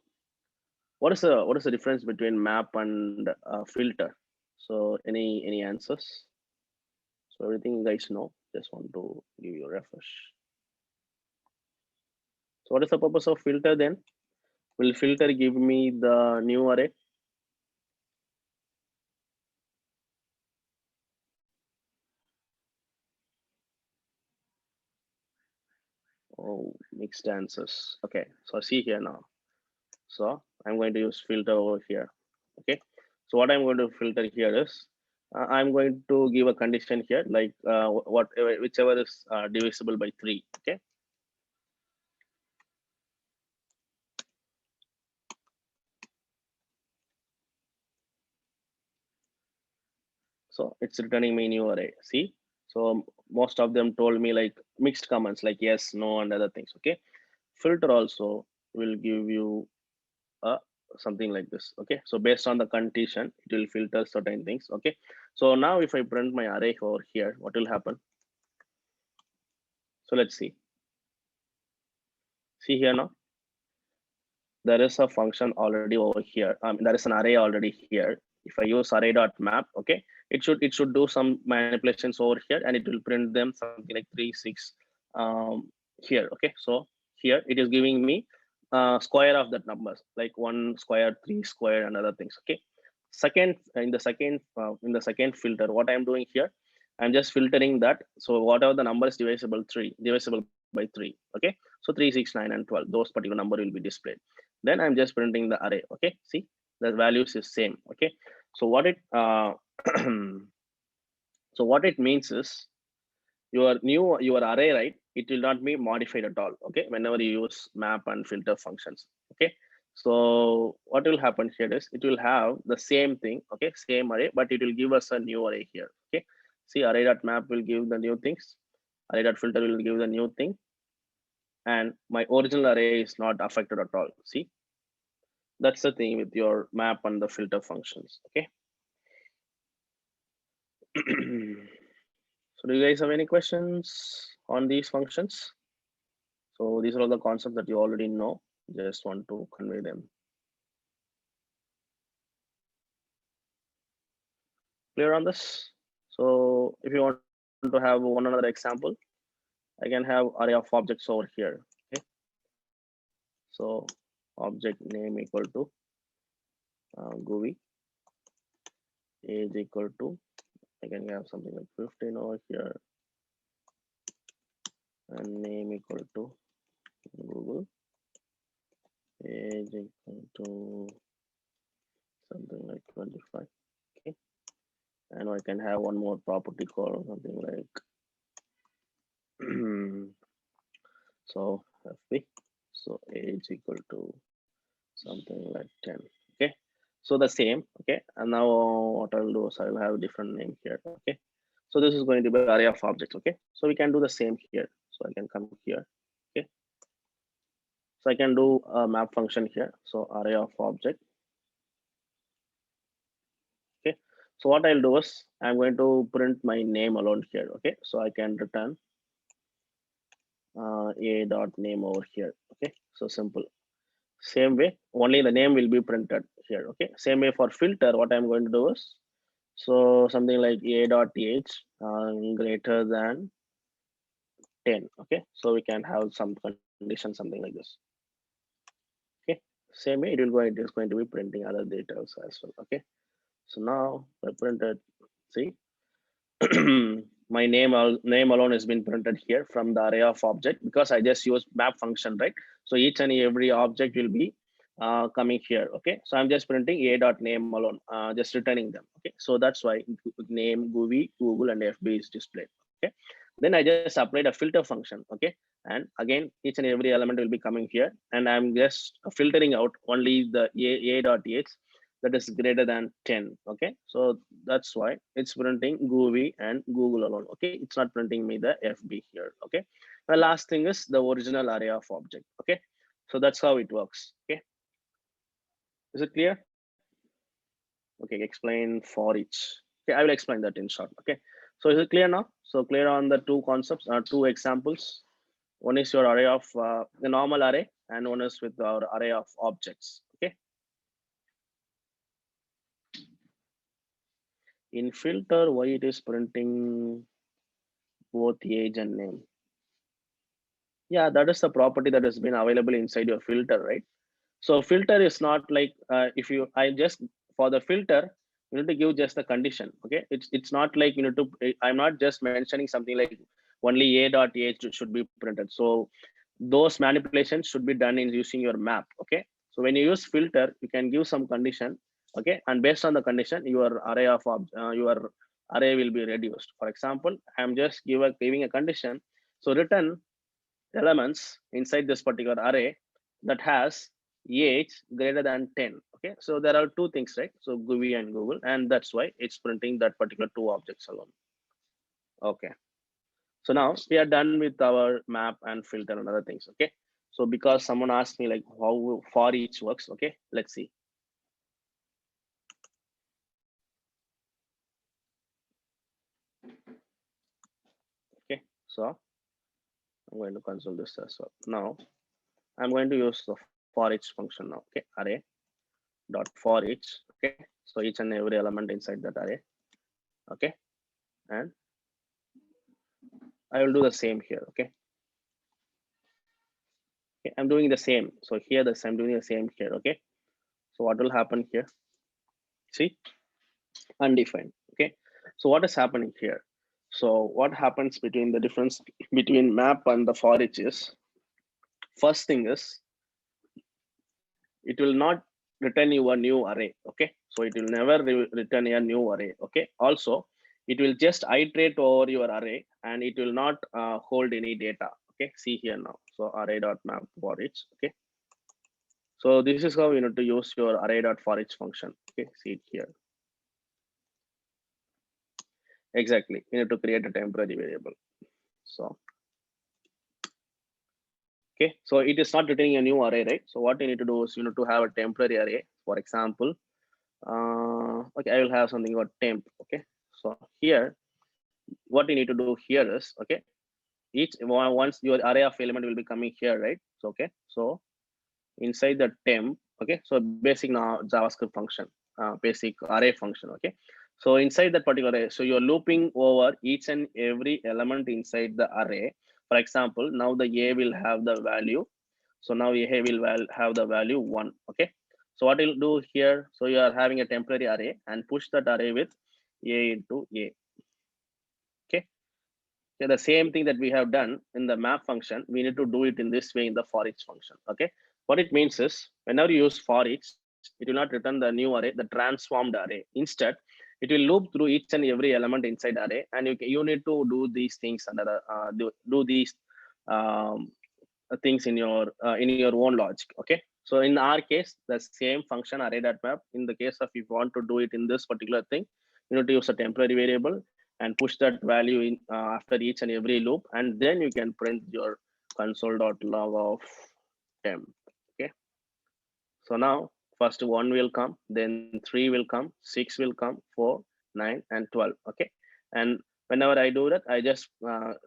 what is the difference between map and filter? So any answers? So everything you guys know. Just want to give you a refresh. So what is the purpose of filter then? Will filter give me the new array? Oh, mixed answers. Okay, so see here now. So I'm going to use filter over here. Okay, so what I'm going to filter here is I'm going to give a condition here, like whichever is divisible by 3. Okay, so it's returning me new array. See, so most of them told me like mixed comments like yes, no, and other things. Okay, filter also will give you something like this. Okay, so based on the condition, it will filter certain things. Okay, so now if I print my array over here, what will happen? So let's see here now, there is a function already over here. There is an array already here. If I use array dot map, okay, it should do some manipulations over here, and it will print them something like 3, 6 here. Okay, so here it is giving me square of that numbers, like 1 square, 3 square, and other things. Okay, in the second filter, what I'm doing here, I'm just filtering that. So whatever the numbers divisible by 3. Okay, so 3, 6, 9, and 12, those particular number will be displayed. Then I'm just printing the array. Okay, see, the values is same. Okay, so what it so what it means is your array, right, it will not be modified at all. Okay, whenever you use map and filter functions. Okay, so what will happen here is it will have the same thing. Okay, same array, but it will give us a new array here. Okay, see, array dot map will give the new things, array dot filter will give the new thing, and my original array is not affected at all. See, that's the thing with your map and the filter functions. Okay. So do you guys have any questions on these functions? So these are all the concepts that you already know. Just want to convey them. Clear on this? So if you want to have one another example, I can have array of objects over here. Okay. So object name equal to GUI, age equal to, I can have something like 15 over here, and name equal to Google, age equal to something like 25. Okay, and I can have one more property called something like so fp, so age equal to something like 10. Okay, so the same. Okay, and now what I'll do is I'll have a different name here. Okay, so this is going to be array of objects. Okay, so we can do the same here. So I can come here. Okay, so I can do a map function here. So array of object. Okay, so what I'll do is I'm going to print my name alone here. Okay, so I can return a dot name over here. Okay, so simple. Same way, only the name will be printed here. Okay, same way for filter, what I'm going to do is, so something like a dot age greater than 10. Okay, so we can have some condition, something like this. Okay, same way it is going to be printing other details as well. Okay, so now I printed, see, my name alone has been printed here from the array of object, because I just use map function, right? So each and every object will be coming here. Okay, so I'm just printing a dot name alone, just returning them. Okay, so that's why name, GUI, Google, and FB is displayed. Okay, Then I just applied a filter function. Okay. And again, each and every element will be coming here. And I'm just filtering out only the a.h that is greater than 10. Okay. So that's why it's printing GUI and Google alone. Okay. It's not printing me the FB here. Okay. The last thing is the original array of object. Okay. So that's how it works. Okay. Is it clear? Okay, explain for each. Okay, I will explain that in short. Okay, so is it clear now? So clear on the two concepts, two examples. One is your array of the normal array, and one is with our array of objects. Okay. In filter, why it is printing both age and name? Yeah, that is the property that has been available inside your filter, right? So filter is not like if you I just for the filter you need to give just the condition. Okay, it's not like you need to. I'm not just mentioning something like only a dot age should be printed. So those manipulations should be done in using your map. Okay, so when you use filter, you can give some condition. Okay, and based on the condition, your array of your array will be reduced. For example, I'm just giving a condition. So return elements inside this particular array that has age greater than 10. Okay, so there are two things, right? So GUI and Google, and that's why it's printing that particular two objects alone. Okay, so now we are done with our map and filter and other things. Okay, so because someone asked me like how for each works. Okay, let's see. Okay, so I'm going to console this as well. Now I'm going to use the for each function now. Okay, array dot for each. Okay, so each and every element inside that array. Okay, and I will do the same here. Okay, I'm doing the same. So here this I'm doing the same here. Okay, so what will happen here? See, undefined. Okay, so what is happening here? So what happens between the difference between map and the for each is, first thing is it will not return you a new array. Okay, so it will never return a new array. Okay, also it will just iterate over your array and it will not hold any data. Okay, see here now. So array dot map for each. Okay, so this is how you need to use your array dot for each function. Okay, see it here. Exactly, you need to create a temporary variable. So okay, so it is not returning a new array, right? So what you need to do is you need to have a temporary array. For example, okay, I will have something called temp. Okay, so here what you need to do here is, okay, each once your array of element will be coming here, right? So okay, so inside the temp, okay, so basic now JavaScript function, basic array function. Okay, so inside that particular array, so you're looping over each and every element inside the array. For example, now the a will have the value, so now a will have the value 1. Okay, so what you'll do here, so you are having a temporary array and push that array with a into a. Okay, so the same thing that we have done in the map function, we need to do it in this way in the for each function. Okay, what it means is whenever you use for each, it will not return the new array, the transformed array. Instead, it will loop through each and every element inside array, and you need to do these things under do these um, things in your own logic. Okay, so in our case, the same function array.map. In the case of if you want to do it in this particular thing, you need to use a temporary variable and push that value in after each and every loop, and then you can print your console.log of temp. Okay, so now first 1 will come, then 3 will come, 6 will come, 4, 9 and 12. Okay, and whenever I do that, I just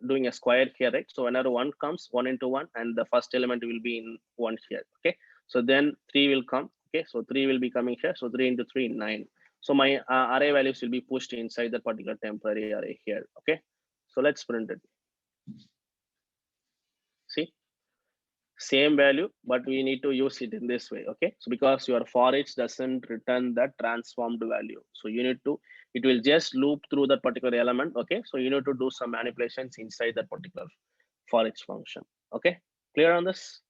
doing a square here, right? So whenever 1 comes, 1 into 1, and the first element will be in 1 here. Okay, so then 3 will come. Okay, so 3 will be coming here, so 3 into 3, 9. So my array values will be pushed inside that particular temporary array here. Okay, so let's print it. See, same value, but we need to use it in this way. Okay, so because your for each doesn't return that transformed value, so you need to, it will just loop through that particular element. Okay, so you need to do some manipulations inside that particular for each function. Okay, clear on this?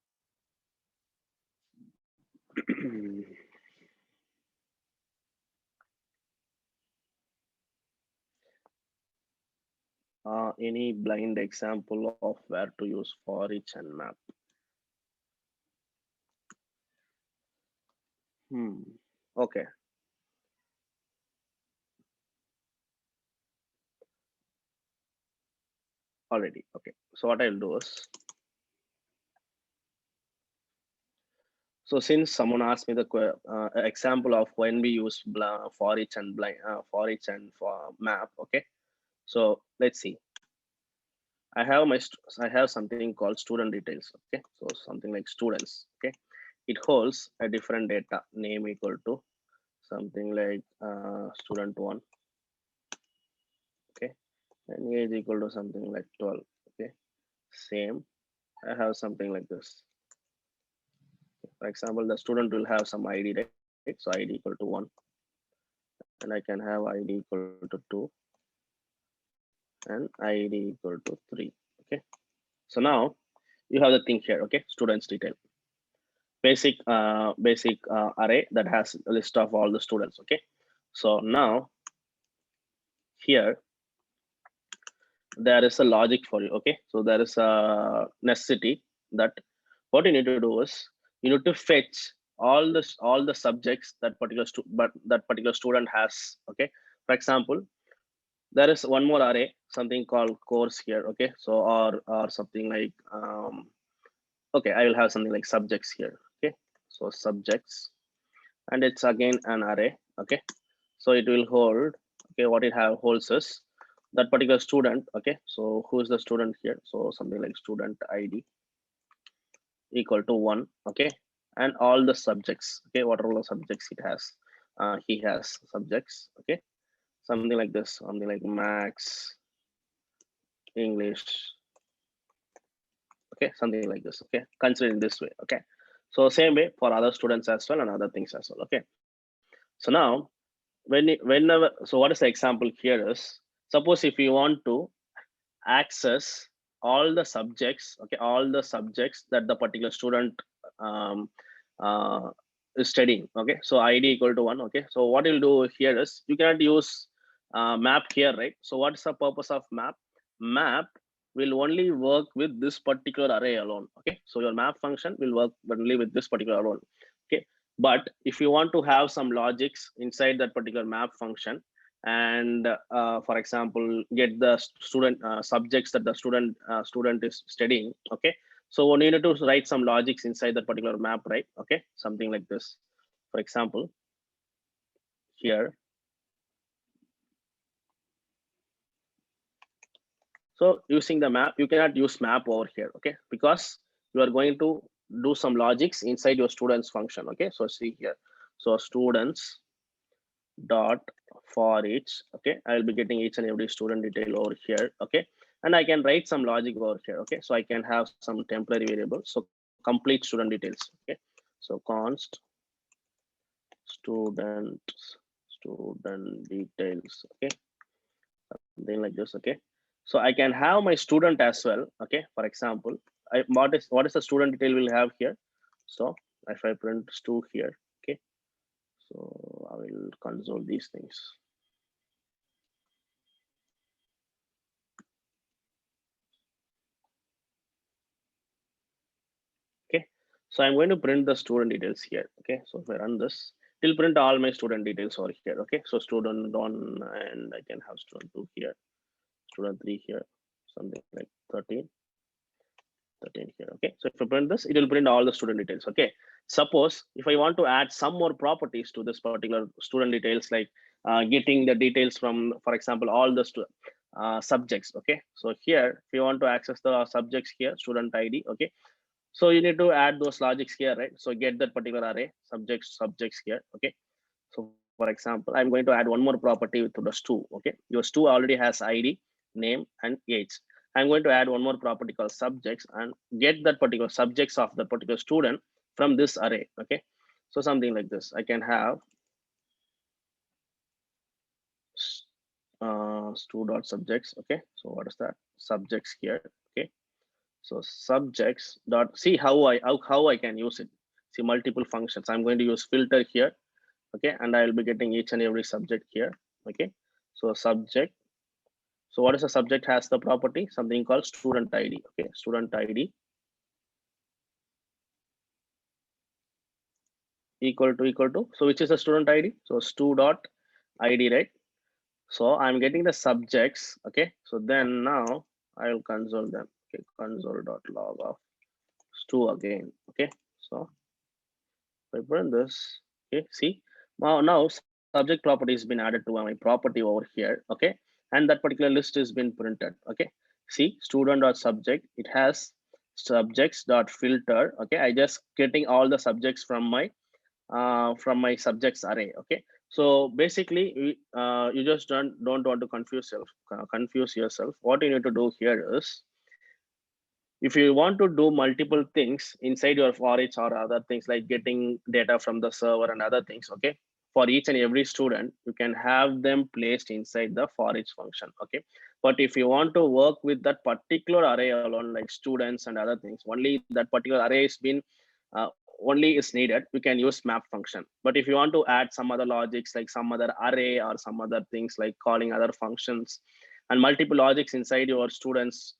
any blind example of where to use for each and map? Okay. Already. Okay. So what I'll do is, so since someone asked me the example of when we use for each and for each and for map. Okay. So let's see. I have something called student details. Okay. So something like students. Okay. It holds a different data, name equal to something like student 1. Okay. And age equal to something like 12. Okay. Same. I have something like this. For example, the student will have some ID, right? So ID equal to 1. And I can have ID equal to 2 and ID equal to 3. Okay. So now you have the thing here. Okay. Students detail. Basic array that has a list of all the students. Okay. So now here there is a logic for you. Okay. So there is a necessity that what you need to do is you need to fetch all the subjects that particular student has. Okay. For example, there is one more array, something called course here. Okay. So or something like okay, I will have something like subjects here. Okay. So subjects, and it's again an array. Okay. So it will hold, okay, what it holds is that particular student. Okay. So who is the student here? So something like student ID equal to 1. Okay. And all the subjects. Okay. What are all the subjects it has? He has subjects. Okay. Something like this, something like Max, English. Okay. Something like this. Okay. Consider in this way. Okay. So same way for other students as well and other things as well. Okay. So now whenever, so what is the example here is, suppose if you want to access all the subjects, okay, all the subjects that the particular student um, uh, is studying. Okay. So ID equal to 1. Okay. So what you'll do here is you cannot use map here, right? So what's the purpose of map? Map will only work with this particular array alone. Okay. So your map function will work only with this particular alone. Okay. But if you want to have some logics inside that particular map function, and for example, get the student subjects that the student is studying. Okay. So we need to write some logics inside that particular map, right? Okay. Something like this. For example, here. So using the map, you cannot use map over here. Okay. Because you are going to do some logics inside your students function. Okay. So see here. So students dot for each. Okay. I will be getting each and every student detail over here. Okay. And I can write some logic over here. Okay. So I can have some temporary variables. So complete student details. Okay. So const student details. Okay. Something like this. Okay. So I can have my student as well. Okay. For example, what is the student detail we'll have here? So if I print stu here. Okay. So I will console these things. Okay. So I'm going to print the student details here. Okay. So if I run this, it will print all my student details over here. Okay. So student 1, and I can have student 2 here, student 3 here, something like 13 here. Okay. So if I print this, it will print all the student details. Okay. Suppose if I want to add some more properties to this particular student details, like getting the details from, for example, all the subjects. Okay. So here, if you want to access the subjects here, student ID. Okay. So you need to add those logics here, right? So get that particular array subjects here. Okay. So for example, I'm going to add one more property to the stu. Okay. Your stu already has ID, name, and age. I'm going to add one more property called subjects and get that particular subjects of the particular student from this array. Okay. So something like this. I can have stu.subjects. Okay. So what is that? Subjects here. Okay. So subjects dot, see how I can use it. See multiple functions. I'm going to use filter here. Okay. And I'll be getting each and every subject here. Okay. So subject So what is the subject has the property? Something called student ID. Okay, student ID equal to. So which is a student ID? So stu dot ID, right? So I'm getting the subjects. Okay, so then now I will console them. Okay, console dot log of stu again. Okay, so if I run this, okay, see now subject property has been added to my property over here. Okay, and that particular list has been printed. Okay, see student dot subject, it has subjects dot filter. Okay, I just getting all the subjects from my subjects array. Okay, so basically you just don't want to confuse yourself. What you need to do here is, if you want to do multiple things inside your for each or other things like getting data from the server and other things, okay, for each and every student you can have them placed inside the for each function. Okay, but if you want to work with that particular array alone, like students and other things, only that particular array has been only is needed, we can use map function. But if you want to add some other logics like some other array or some other things like calling other functions and multiple logics inside your students,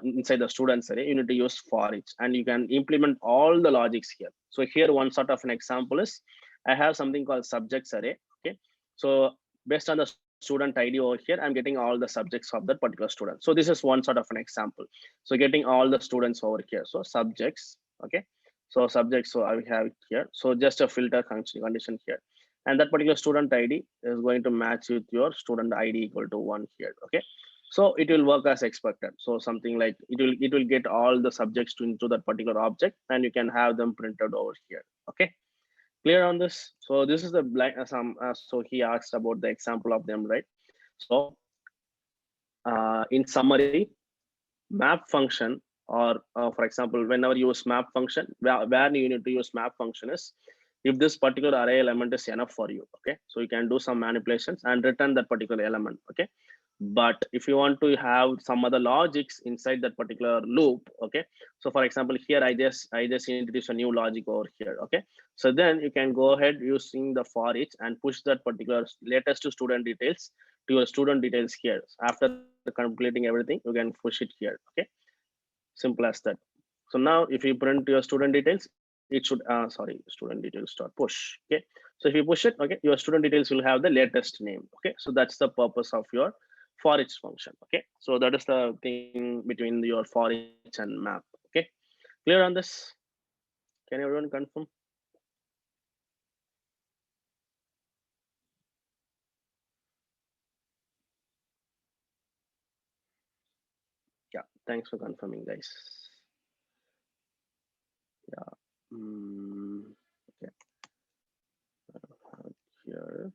inside the students array, you need to use for each, and you can implement all the logics here. So here one sort of an example is, I have something called subjects array. Okay, so based on the student ID over here, I'm getting all the subjects of that particular student. So this is one sort of an example. So getting all the students over here. So subjects. Okay, so subjects, so I have it here. So just a filter condition here, and that particular student ID is going to match with your student ID equal to 1 here. Okay, so it will work as expected. So something like it will get all the subjects into that particular object, and you can have them printed over here. Okay, clear on this? So this is the so he asked about the example of them, right? So in summary, map function, or for example, whenever you use map function, where you need to use map function is if this particular array element is enough for you. Okay, so you can do some manipulations and return that particular element. Okay, but if you want to have some other logics inside that particular loop, okay, so for example here I just introduce a new logic over here. Okay, so then you can go ahead using the for each and push that particular latest student details to your student details here. After completing everything, you can push it here. Okay, simple as that. So now if you print your student details, it should student details dot push. Okay, so if you push it, okay, your student details will have the latest name. Okay, so that's the purpose of your for each function. Okay, so that is the thing between your for each and map. Okay, clear on this? Can everyone confirm? Yeah, thanks for confirming, guys. Yeah. Okay, here.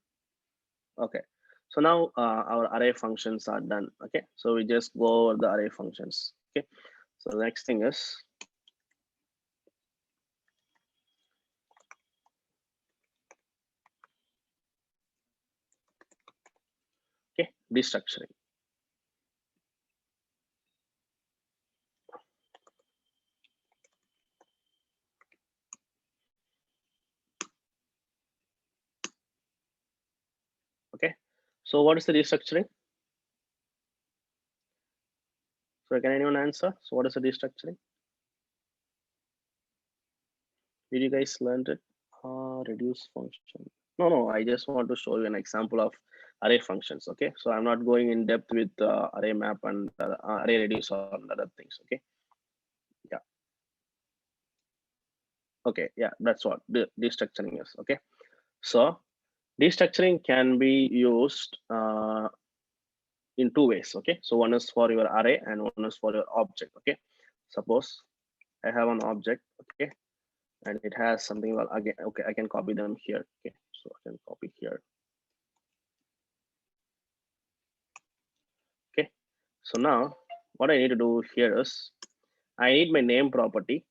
Okay, so now our array functions are done. Okay, so we just go over the array functions. Okay, so the next thing is, okay, destructuring. Okay, so what is the destructuring? So can anyone answer? So what is the destructuring? Did you guys learn it? Reduce function. No, I just want to show you an example of array functions. Okay, so I'm not going in depth with array map and array reduce or other things. Okay, yeah. Okay, yeah, that's what the destructuring is. Okay, so destructuring can be used in two ways. Okay, so one is for your array and one is for your object. Okay, suppose I have an object. Okay, and it has something, well, again, okay, I can copy them here. Okay, so I can copy here. Okay, so now what I need to do here is I need my name property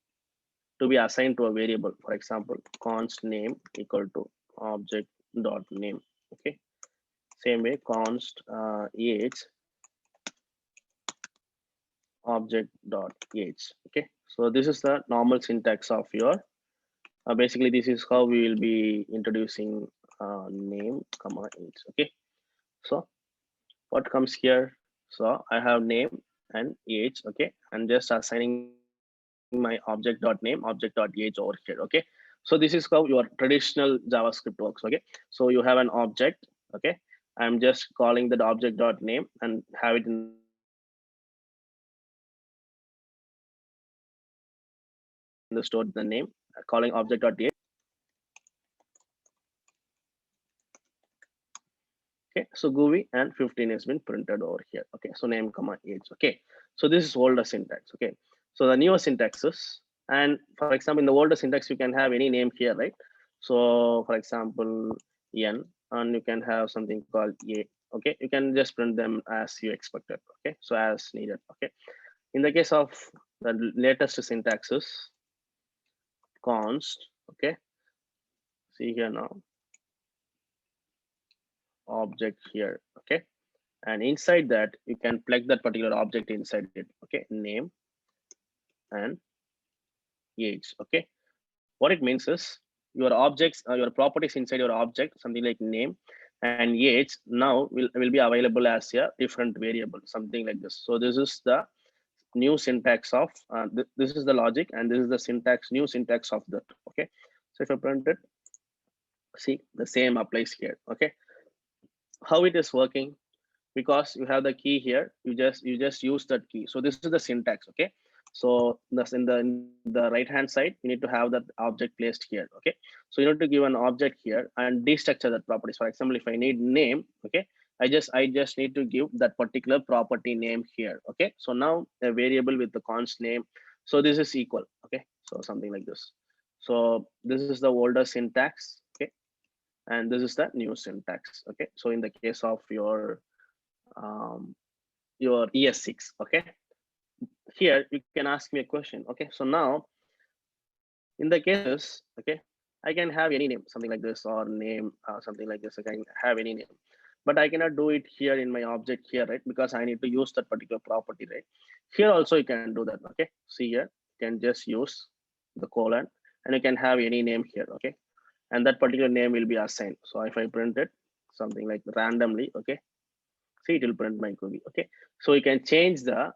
to be assigned to a variable. For example, const name equal to object dot name. Okay, same way const age object dot age. Okay, so this is the normal syntax of your basically this is how we will be introducing name comma age. Okay, so what comes here? So I have name and age, okay, and just assigning my object.name, object.age over here, okay. So this is how your traditional JavaScript works, okay. So you have an object, okay. I'm just calling that object.name and have it in the store the name, calling object.age, okay. So GUI and 15 has been printed over here, okay. So name comma age, okay. So this is older syntax, okay. So the newer syntaxes, and for example in the older syntax you can have any name here, right? So for example n, and you can have something called a, okay. You can just print them as you expected, okay. So as needed, okay. In the case of the latest syntaxes, const, okay, see here now, object here, okay, and inside that you can plug that particular object inside it, okay, name and age, okay. What it means is your objects, your properties inside your object, something like name and age now will be available as a different variable, something like this. So this is the new syntax of this is the logic, and this is the syntax, new syntax of that, okay. So if I print it, see the same applies here, okay. How it is working, because you have the key here, you just use that key. So this is the syntax, okay. So that's in the right hand side, you need to have that object placed here, okay. So you need to give an object here and destructure that properties. For example, if I need name, okay, I just need to give that particular property name here, okay. So now a variable with the const name, so this is equal, okay. So something like this. So this is the older syntax, okay, and this is the new syntax, okay. So in the case of um, your ES6, okay. Here you can ask me a question, okay. So now in the cases, okay, I can have any name, something like this, or name something like this. I can have any name, but I cannot do it here in my object here, right? Because I need to use that particular property, right? Here also you can do that, okay. See here, you can just use the colon and you can have any name here, okay, and that particular name will be assigned. So if I print it something like randomly, okay, see it will print my cookie, okay. So you can change the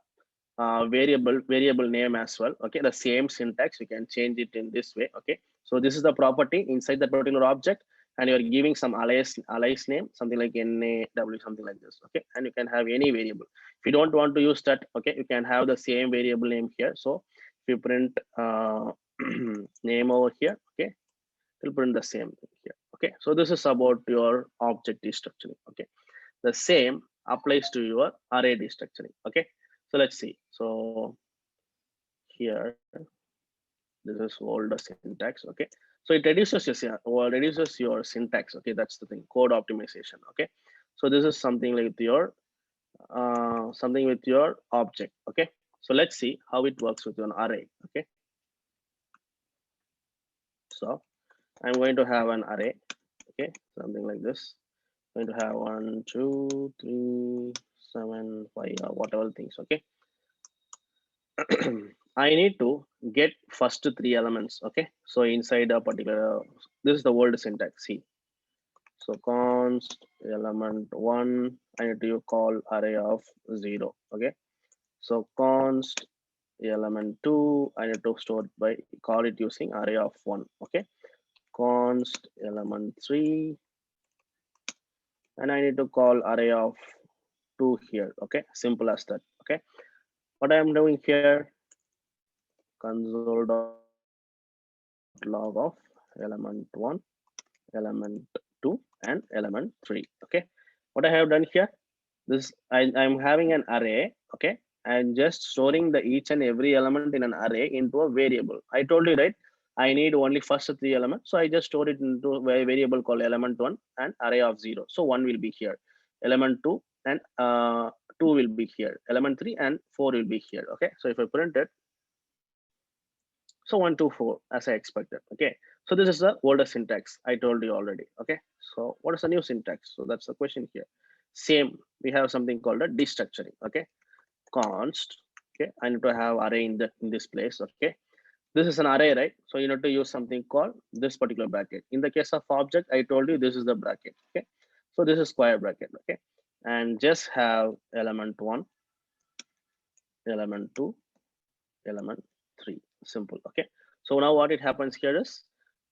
variable name as well, okay. The same syntax you can change it in this way, okay. So this is the property inside that particular object, and you're giving some alias name, something like NAW, something like this, okay. And you can have any variable. If you don't want to use that, okay, you can have the same variable name here. So if you print name over here, okay, it will print the same thing here, okay. So this is about your object destructuring, okay. The same applies to your array destructuring, okay. So let's see. So here, this is older syntax, okay. So it reduces your syntax, okay. That's the thing, code optimization, okay. So this is something like something with your object, okay. So let's see how it works with an array, okay. So I'm going to have an array, okay, something like this. I'm going to have 1 2 3 7 5 or whatever things, okay. I need to get first 3 elements, okay. So inside a particular, this is the word syntax, see. So const element 1, I need to call array of 0, okay. So const element 2, I need to store by call it using array of 1, okay. Const element 3, and I need to call array of 2 here, okay. Simple as that, okay. What I am doing here, console.log of element 1, element 2, and element 3, okay. What I have done here, this I'm having an array, okay, and just storing the each and every element in an array into a variable. I told you, right, I need only first 3 elements, so I just store it into a variable called element 1 and array of 0. So 1 will be here, element 2 and 2 will be here, element 3 and 4 will be here, okay. So if I print it, so 1 2 4 as I expected, okay. So this is the older syntax I told you already, okay. So what is the new syntax? So that's the question here. Same, we have something called a destructuring, okay. Const, okay, I need to have array in this place, okay. This is an array, right? So you need to use something called this particular bracket. In the case of object, I told you this is the bracket, okay. So this is square bracket, okay. and just have element 1, element 2, element 3. Simple. Okay. So now what it happens here is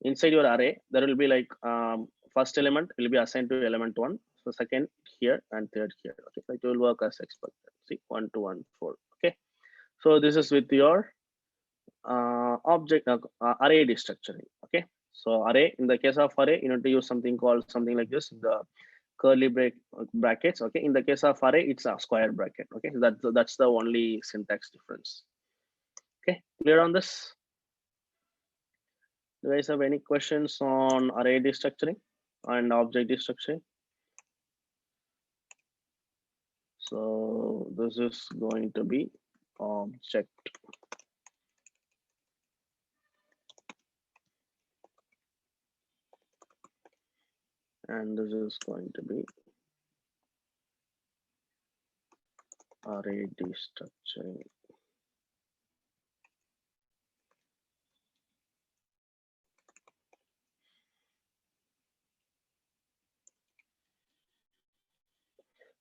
inside your array, there will be like first element will be assigned to element 1. So second here and third here. Okay. So it will work as expected. See 1, 2, 1, 4. Okay. So this is with your object array destructuring. Okay. So array, in the case of array, you need to use something called something like this, the curly brackets. Okay. In the case of array, it's a square bracket. Okay. So that's the only syntax difference. Okay, clear on this? Do you guys have any questions on array destructuring and object destructuring? So this is going to be object. And this is going to be array destructuring.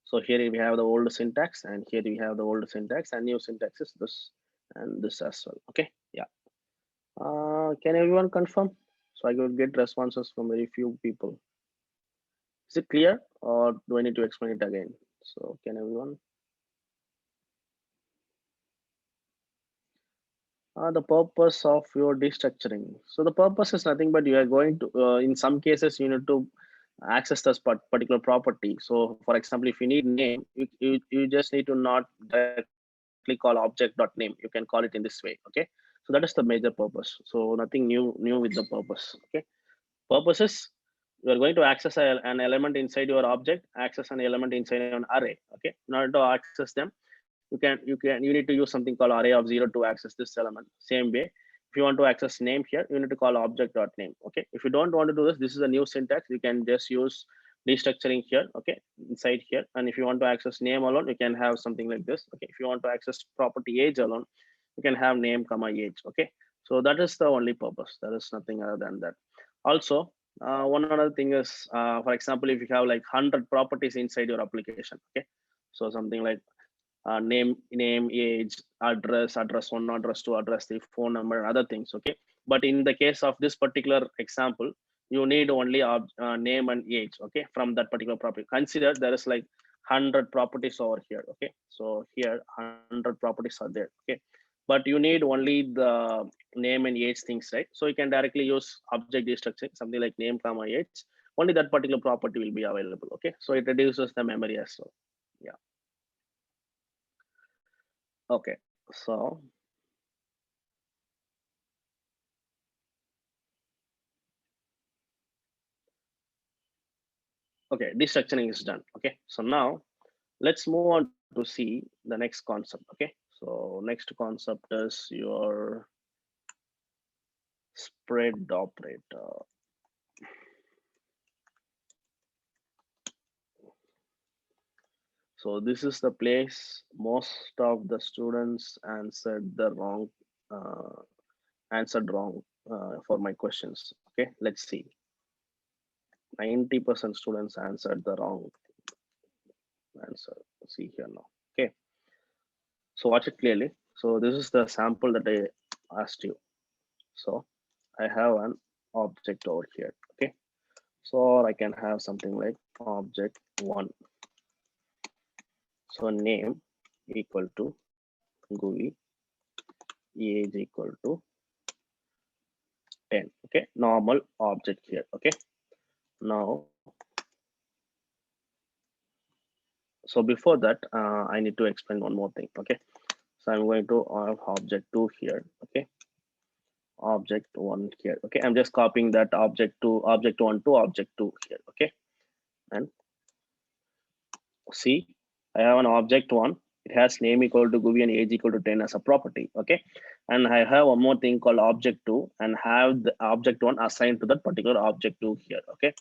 So here we have the old syntax, and here we have the old syntax, and new syntax is this and this as well. Okay, yeah. Can everyone confirm? So I could get responses from very few people. Is it clear, or do I need to explain it again? So can everyone? The purpose of your destructuring. So the purpose is nothing but you are going to, in some cases, you need to access this particular property. So for example, if you need name, you just need to not directly call object.name. You can call it in this way. Okay. So that is the major purpose. So nothing new with the purpose. Okay. Purpose is you are going to access an element inside your object, access an element inside an array. Okay. In order to access them, you need to use something called array of 0 to access this element. Same way, if you want to access name here, you need to call object.name. Okay. If you don't want to do this is a new syntax. You can just use destructuring here. Okay. Inside here. And if you want to access name alone, you can have something like this. Okay. If you want to access property age alone, you can have name comma age. Okay. So that is the only purpose. There is nothing other than that. Also, one other thing is, for example, if you have like 100 properties inside your application. Okay. So something like name, age, address 1, address 2, address 3, phone number, and other things. Okay. But in the case of this particular example, you need only name and age. Okay. From that particular property. Consider there is like 100 properties over here. Okay. So here 100 properties are there. Okay. But you need only the name and age things, right? So you can directly use object destructuring, something like name comma age. Only that particular property will be available. Okay. So it reduces the memory as well. Yeah. Okay, so okay, destructuring is done. Okay, so now let's move on to see the next concept. Okay, so next concept is your spread operator. So this is the place most of the students answered wrong for my questions. Okay, let's see. 90% students answered the wrong answer. See here now. Okay, so watch it clearly. So this is the sample that I asked you. So I have an object over here. Okay, so I can have something like object 1. So name equal to GUI, age equal to 10. Okay, normal object here. Okay, now so before that I need to explain one more thing. Okay, so I'm going to have object 2 here. Okay, object 1 here. Okay, I'm just copying that object 1 to object 2 here. Okay, and see, I have an object 1. It has name equal to GUI and age equal to 10 as a property. Okay, and I have one more thing called object 2 and have the object 1 assigned to that particular object 2 here. Okay,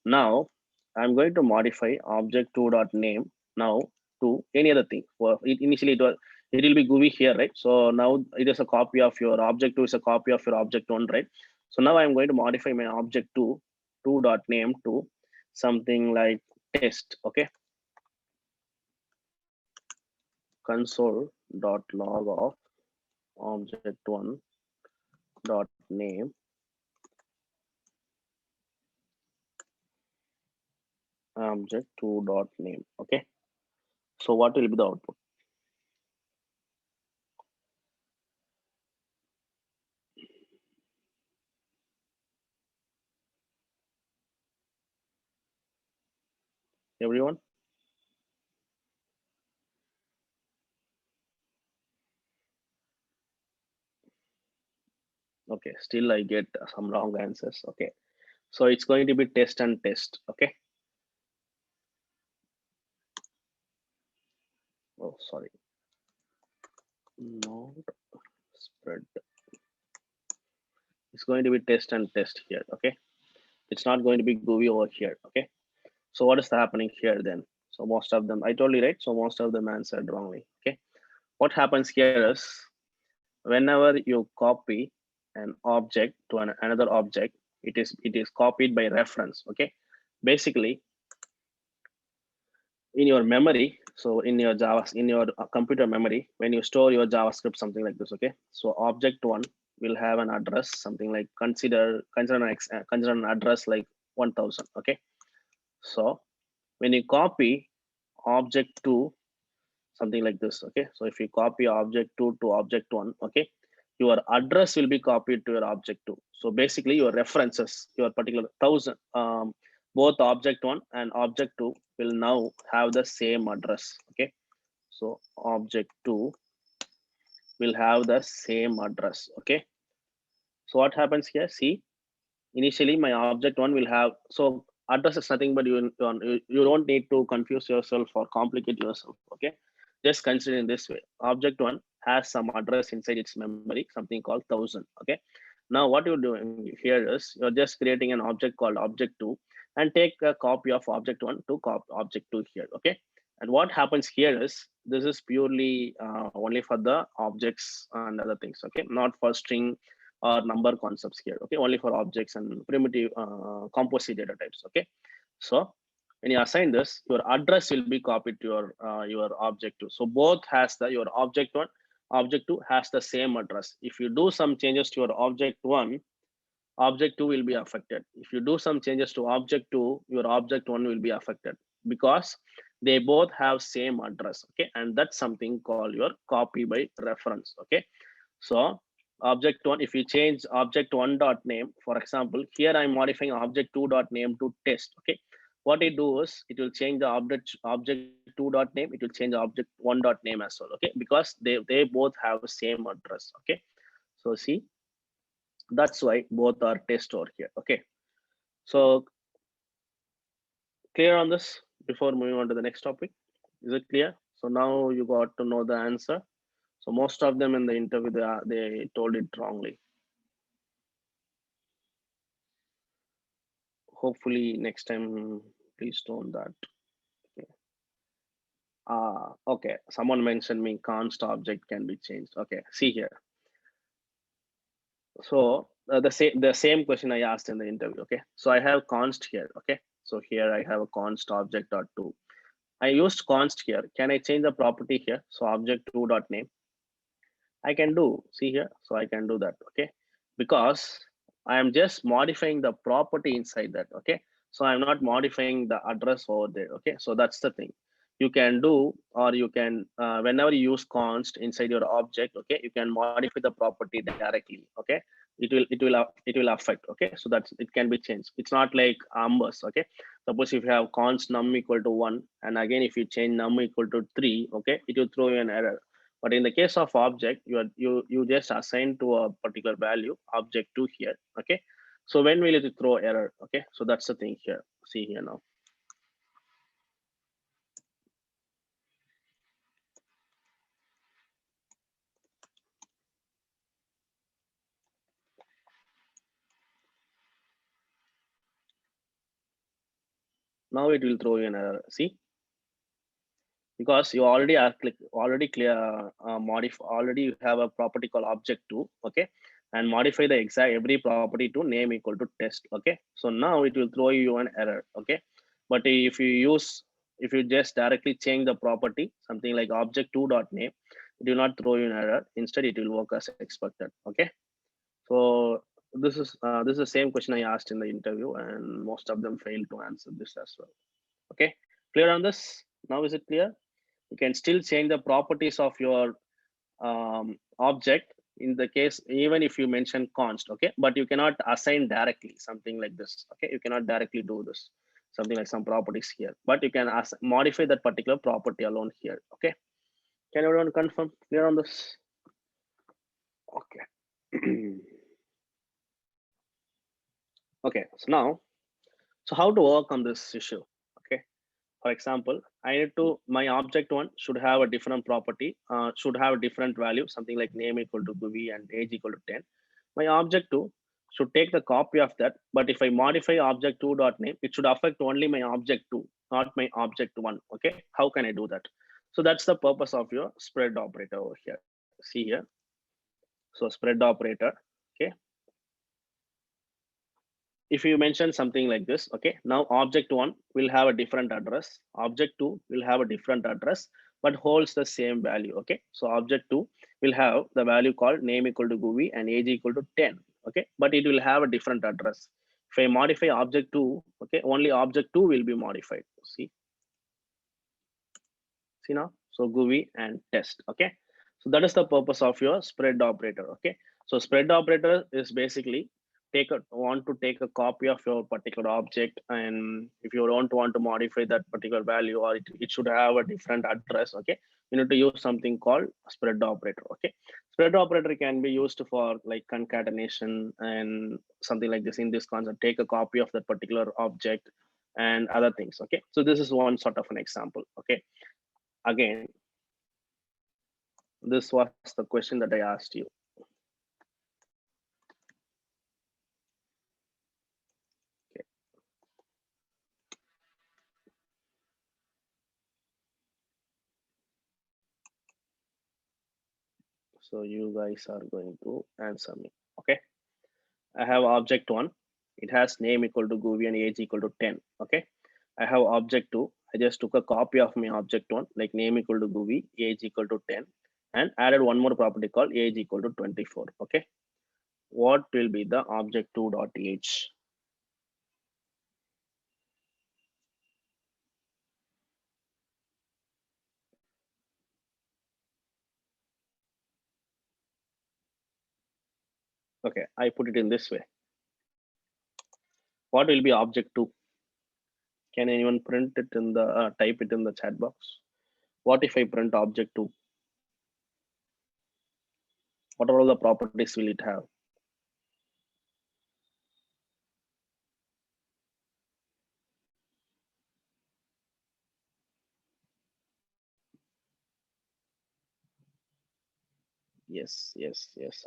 now I'm going to modify object 2 dot name now to any other thing. For initially it will be GUI here, right? So now it is a copy of your object 2 is a copy of your object 1, right? So now I'm going to modify my object 2 dot name to something like test. Okay, console.log of object1 dot name object2 dot name. Okay, so what will be the output? Everyone? Okay, still I get some wrong answers. Okay, so it's going to be test and test. Okay. Oh, sorry. Not spread. It's going to be test and test here. Okay. It's not going to be GUI over here. Okay. So what is happening here then? So most of them, I told you, right? So most of them answered wrongly. Okay. What happens here is whenever you copy an object to another object, it is copied by reference. Okay. Basically, in your memory, so in your computer memory, when you store your JavaScript, something like this. Okay. So object one will have an address, something like consider an address like 1000. Okay. So when you copy object two, something like this. Okay. So if you copy object two to object one, okay, your address will be copied to your object two. So basically your references, your particular 1000, both object one and object two will now have the same address. Okay. So object two will have the same address. Okay. So what happens here? See, initially my object one will have, so address is nothing but you don't need to confuse yourself or complicate yourself. Okay, just consider in this way. Object one has some address inside its memory, something called 1000. Okay, now what you're doing here is you're just creating an object called object two and take a copy of object one to object two here. Okay, and what happens here is this is purely only for the objects and other things. Okay, not for string or number concepts here. Okay, only for objects and primitive composite data types. Okay, so when you assign this, your address will be copied to your object two. So both has the your object one, object two has the same address. If you do some changes to your object one, object two will be affected. If you do some changes to object two, your object one will be affected because they both have same address. Okay, and that's something called your copy by reference. Okay, so object one, if you change object one dot name, for example, here I'm modifying object two dot name to test. Okay, what it do is it will change the object two dot name, it will change the object one dot name as well. Okay, because they both have the same address. Okay, so see, that's why both are test over here. Okay, so clear on this before moving on to the next topic? Is it clear? So now you got to know the answer. So most of them in the interview they told it wrongly. Hopefully next time please don't that. Okay. Okay, someone mentioned me const object can be changed. Okay, see here. So the same question I asked in the interview. Okay, so I have const here. Okay, so here I have a const object dot two. I used const here. Can I change the property here? So object two dot name I can do. See here, so I can do that. Okay, because I am just modifying the property inside that. Okay, so I'm not modifying the address over there. Okay, so that's the thing you can do, or you can whenever you use const inside your object. Okay, you can modify the property directly. Okay, it will affect. Okay, so that's it can be changed. It's not like ambers. Okay, suppose if you have const num equal to 1 and again if you change num equal to 3, okay, it will throw you an error. But in the case of object, you just assign to a particular value object two here. Okay, so when will it throw error? Okay, so that's the thing here. See here now. Now it will throw you an error. See, because you already are already clear already you have a property called object two. Okay, and modify the exact every property to name equal to test. Okay, so now it will throw you an error. Okay, but if you use if you just directly change the property, something like object2.name, it will not throw you an error. Instead, it will work as expected. Okay. So this is the same question I asked in the interview, and most of them failed to answer this as well. Okay, clear on this? Now is it clear? You can still change the properties of your object in the case, even if you mention const. Okay, but you cannot assign directly something like this. Okay, you cannot directly do this, something like some properties here, but you can modify that particular property alone here. Okay, can everyone confirm? Clear on this? Okay. Okay, so how to work on this issue? Okay, for example, I need to, my object one should have a different property, should have a different value, something like name equal to v and age equal to 10. My object two should take the copy of that, but if I modify object two dot name, it should affect only my object two, not my object one. Okay, how can I do that? So that's the purpose of your spread operator over here. See here. So spread operator. Okay, if you mention something like this, okay, now object one will have a different address, object two will have a different address, but holds the same value. Okay, so object two will have the value called name equal to gooey and age equal to 10. Okay, but it will have a different address. If I modify object two, okay, only object two will be modified. See now, so gooey and test. Okay, so that is the purpose of your spread operator. Okay, so spread operator is basically want to take a copy of your particular object, and if you don't want to modify that particular value, or it should have a different address. Okay, you need to use something called spread operator. Okay, spread operator can be used for like concatenation and something like this. In this concept, take a copy of that particular object and other things. Okay, so this is one sort of an example. Okay, again, this was the question that I asked you. Okay. So you guys are going to answer me. Okay, I have object one, it has name equal to gooey and age equal to 10. Okay, I have object two, I just took a copy of my object one, like name equal to gooey, age equal to 10, and added one more property called age equal to 24. Okay, what will be the object two dot age? Okay, I put it in this way. What will be object two? Can anyone print it in the type it in the chat box? What if I print object two? What are all the properties will it have? Yes,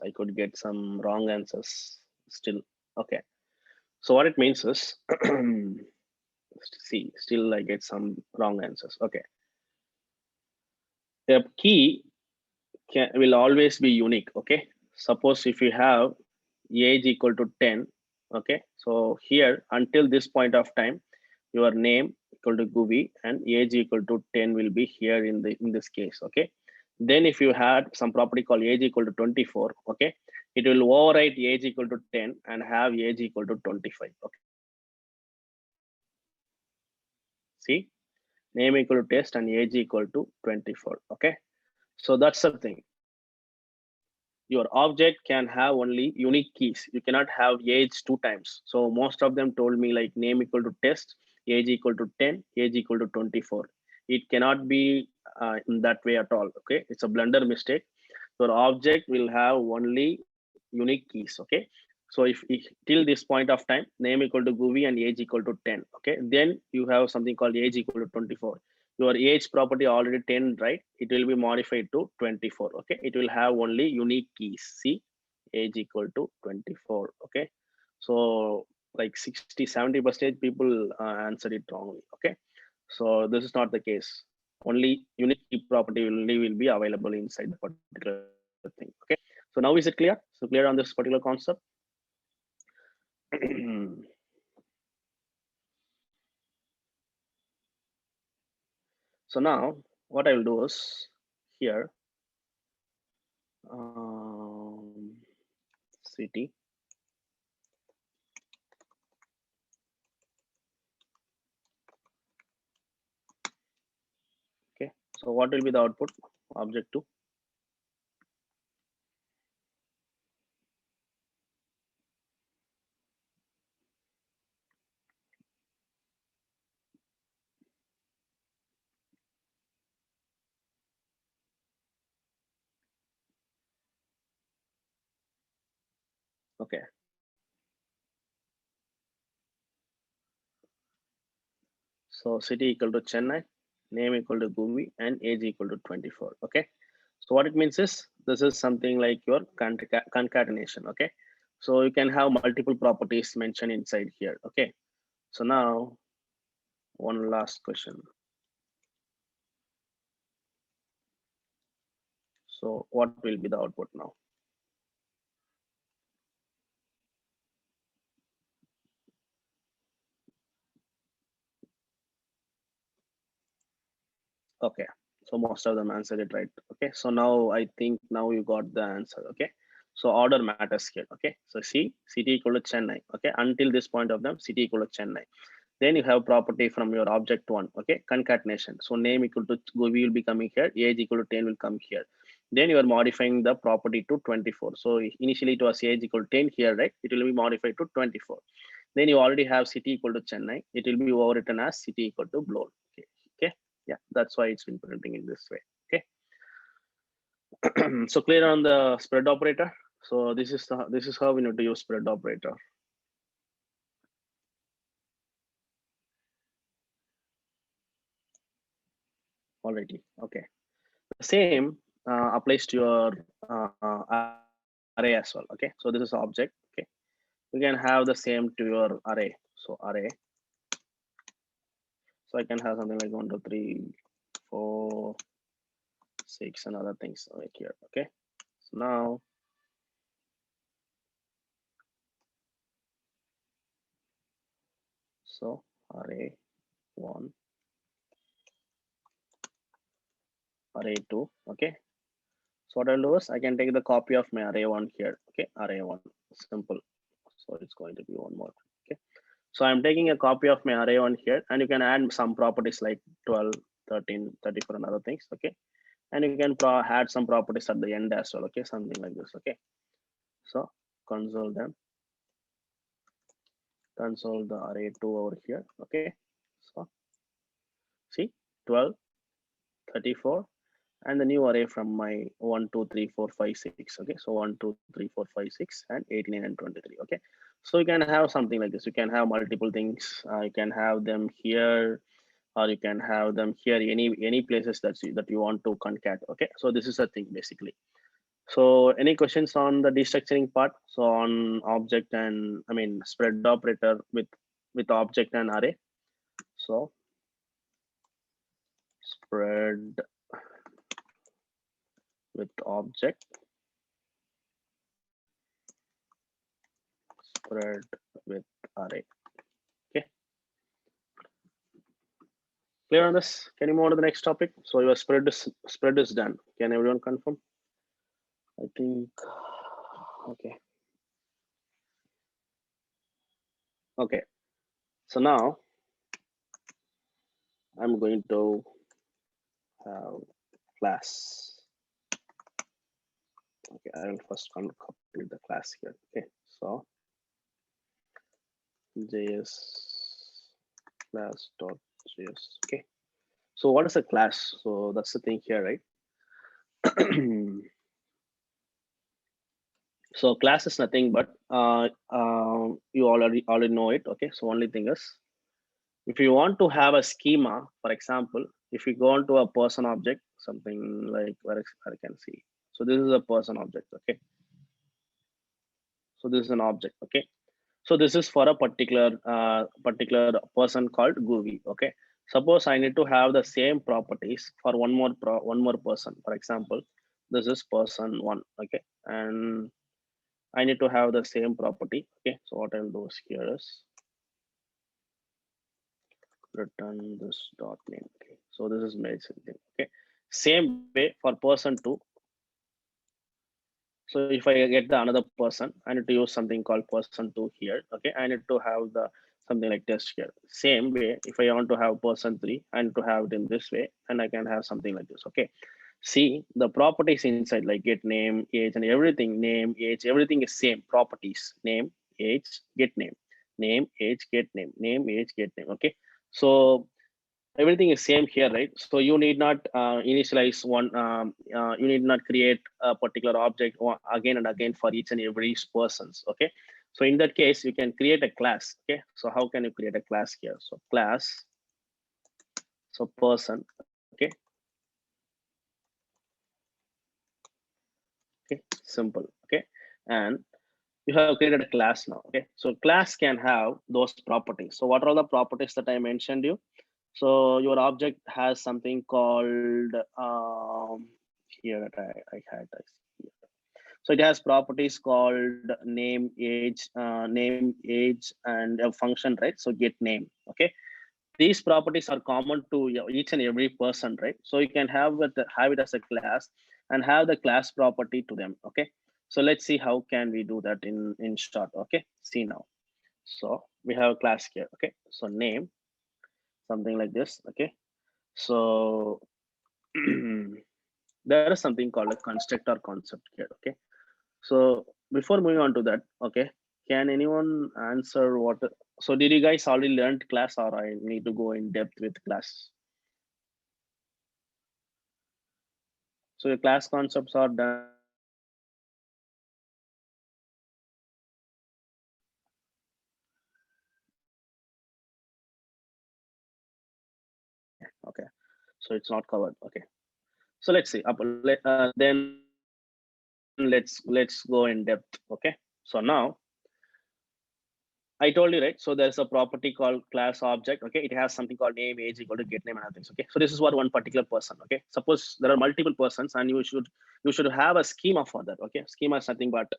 I could get some wrong answers still. Okay, so what it means is, see, still I get some wrong answers. Okay, the key will always be unique. Okay, suppose if you have age equal to 10. Okay, so here until this point of time, your name equal to gooey and age equal to 10 will be here in this case. Okay, then if you had some property called age equal to 24, okay, it will overwrite age equal to 10 and have age equal to 25. Okay, see, name equal to test and age equal to 24. Okay, so that's the thing. Your object can have only unique keys. You cannot have age two times. So most of them told me like name equal to test, age equal to 10, age equal to 24. It cannot be in that way at all. Okay, it's a blunder mistake. Your object will have only unique keys. Okay, so if till this point of time, name equal to gooey and age equal to 10. Okay, then you have something called age equal to 24. Your age property already 10, right? It will be modified to 24. Okay, it will have only unique keys. See, age equal to 24. Okay, so like 60-70% people answered it wrongly. Okay, so this is not the case. Only unique key property only will be available inside the particular thing. Okay, so now is it clear? So clear on this particular concept? So now what I will do is here, city. Okay, so what will be the output? Object 2. Okay. So city equal to Chennai, name equal to Guvi, and age equal to 24. Okay. So what it means is this is something like your concatenation. Okay. So you can have multiple properties mentioned inside here. Okay. So now one last question. So what will be the output now? Okay, so most of them answered it right. Okay, so now I think now you got the answer. Okay, so order matters here. Okay, so see city equal to Chennai. Okay, until this point of them city equal to Chennai. Then you have property from your object one. Okay, concatenation. So name equal to Govi will be coming here, age equal to 10 will come here. Then you are modifying the property to 24. So initially it was age equal to 10 here, right? It will be modified to 24. Then you already have city equal to Chennai. It will be overwritten as city equal to Bloor. Okay. Okay. Yeah, that's why it's been printing in this way. Okay. So clear on the spread operator. So this is how we need to use spread operator. Already. Okay. The same applies to your array as well. Okay. So this is object. Okay. You can have the same to your array. So array. So I can have something like 1, 2, 3, 4, 6, and other things like here. Okay. So now so array 1, array 2. Okay. So what I'll do is I can take the copy of my array 1 here. Okay, array 1, simple. So it's going to be one more. Okay, so I'm taking a copy of my array 1 here, and you can add some properties like 12, 13, 34, and other things. Okay, and you can add some properties at the end as well. Okay, something like this. Okay, so console them, console the array 2 over here. Okay, so see 12, 34, and the new array from my 1, 2, 3, 4, 5, 6. Okay, so 1, 2, 3, 4, 5, 6, and 89 and 23. Okay, so you can have something like this. You can have multiple things. You can have them here, or you can have them here. Any places that you want to concat. Okay, so this is a thing basically. So any questions on the destructuring part? So on object and spread operator with object and array. So spread with object, spread with array. Okay, clear on this? Can you move on to the next topic? So your spread is done. Can everyone confirm? I think okay. Okay, so now I'm going to have class. Okay, I will first copy the class here. Okay, so js class dot js. Okay, so what is a class? So that's the thing here, right? So class is nothing but you already know it. Okay, so only thing is if you want to have a schema, for example, if you go into a person object, something like where I can see. So this is a person object. Okay, so this is an object. Okay, so this is for a particular person called Guvi. Okay, suppose I need to have the same properties for one more person. For example, this is person 1. Okay, and I need to have the same property. Okay, so what I'll do is here is return this dot name. Okay, So this is made something. Okay. Same way for person 2. So if I get the another person, I need to use something called person 2 here. Okay. I need to have the something like test here. Same way, if I want to have person 3, I need to have it in this way, and I can have something like this. Okay. See the properties inside, like get name, age, and everything. Name, age, everything is same properties. Name, age, get name. Name, age, get name. Name, age, get name. Okay. So everything is same here, right? So you need not initialize one, you need not create a particular object again and again for each and every persons. Okay. So in that case, you can create a class. Okay. So how can you create a class here? So class, so person. Okay. Okay. Simple. Okay. And you have created a class now. Okay. So class can have those properties. So what are the properties that I mentioned you? So your object has something called here that I had here. So it has properties called name, age, and a function, right? So get name. Okay. These properties are common to each and every person, right? So you can have it as a class and have the class property to them. Okay. So let's see how can we do that in short. Okay. See now. So we have a class here. Okay. So name, something like this. Okay. So there is something called a constructor concept here. Okay. So before moving on to that, okay, can anyone answer what? So did you guys already learned class, or I need to go in depth with class? So your class concepts are done. Okay. So it's not covered. Okay. So let's see. Then let's go in depth. Okay. So now I told you, right? So there's a property called class object. Okay, it has something called name, age equal to get name and other things. Okay, so this is what one particular person. Okay, suppose there are multiple persons, and you should have a schema for that. Okay, schema is nothing but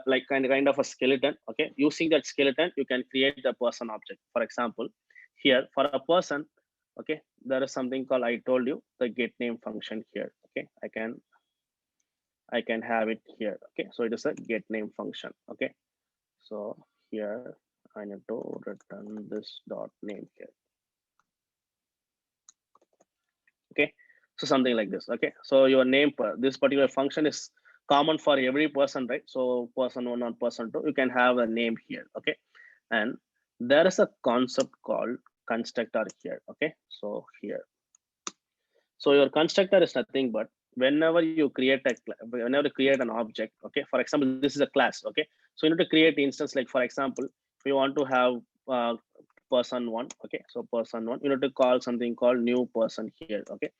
like kind of a skeleton. Okay, using that skeleton, you can create the person object. For example, here for a person, okay, there is something called, I told you, the get name function here. Okay, I can have it here. Okay, so it is a get name function. Okay. So here I need to return this dot name here. Okay. So something like this. Okay. So your name, this particular function is common for every person, right? So person 1 or person 2, you can have a name here. Okay. And there is a concept called constructor here. Okay. So here. So your constructor is nothing but whenever you create an object. Okay. For example, this is a class. Okay. So you need to create instance, like for example, if you want to have person 1. Okay. So person 1, you need to call something called new person here. Okay.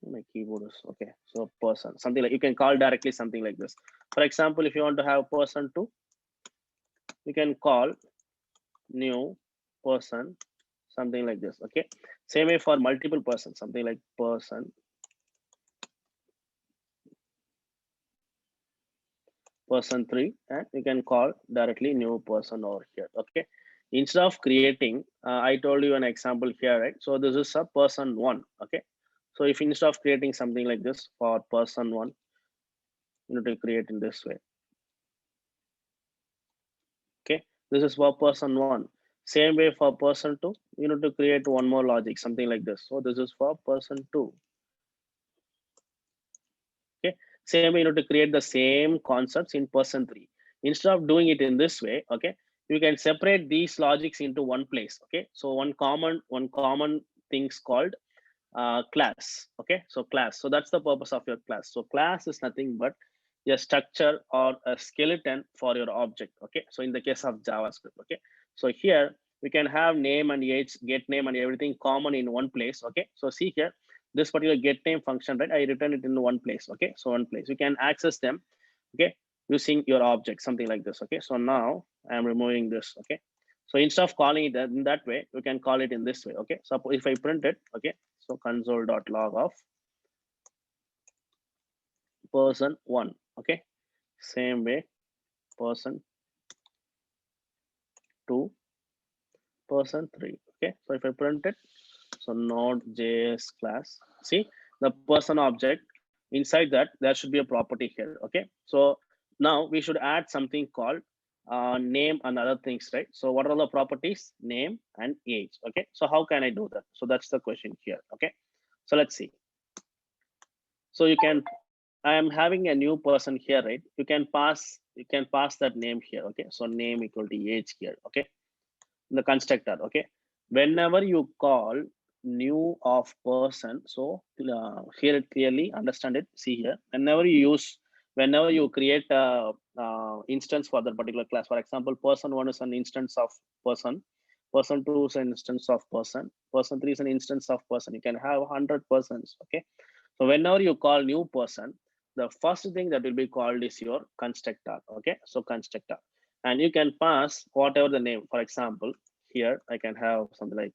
My keyboard is okay. So person, something like you can call directly something like this. For example, if you want to have person 2, you can call new person, something like this. Okay. Same way for multiple persons, something like person 3, and you can call directly new person over here. Okay. Instead of creating, I told you an example here, right? So this is a person 1. Okay. So if instead of creating something like this for person 1, you need to create in this way. Okay. This is for person 1. Same way for person 2, you need to create one more logic, something like this. So this is for person 2. Okay. Same way, you need to create the same concepts in person 3. Instead of doing it in this way, okay, you can separate these logics into one place. Okay. So one common things called class. Okay. So class. So that's the purpose of your class. So class is nothing but a structure or a skeleton for your object. Okay. So in the case of JavaScript. Okay. So here we can have name and age, get name and everything common in one place. Okay. So see here, this particular get name function, right? I return it in one place. Okay. So one place you can access them. Okay. Using your object, something like this. Okay. So now I'm removing this. Okay. So instead of calling it in that way, you can call it in this way. Okay. So if I print it, okay. So console.log of person 1. Okay. Same way person 2, person3. Okay, so if I print it, so node.js class, see the person object, inside that there should be a property here. Okay, so now we should add something called name and other things, right? So what are the properties? Name and age. Okay, so how can I do that? So that's the question here. Okay, so let's see. So you can, I am having a new person here, right? You can pass that name here. Okay, so name equal to age here. Okay, the constructor. Okay, whenever you call new of person, so here it clearly understand it. See here, whenever you create a instance for that particular class, for example, person1 is an instance of person, person2 is an instance of person3 is an instance of person. You can have 100 persons. Okay, so whenever you call new person, the first thing that will be called is your constructor. Okay, so constructor, and you can pass whatever the name. For example, here I can have something like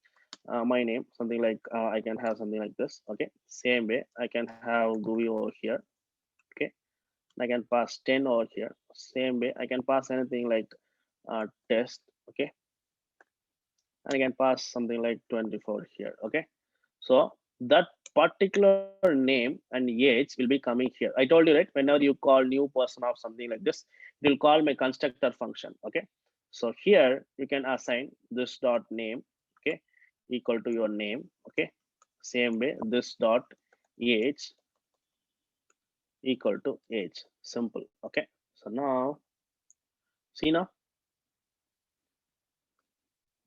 my name, something like I can have something like this. Okay, same way I can have GUI over here. Okay, I can pass 10 over here. Same way I can pass anything like test. Okay, and I can pass something like 24 here. Okay, so that particular name and age will be coming here. I told you, right? Whenever you call new person or something like this, it will call my constructor function. Okay, so here you can assign this dot name, okay, equal to your name. Okay, same way this dot age equal to age. Simple. Okay, so now see, now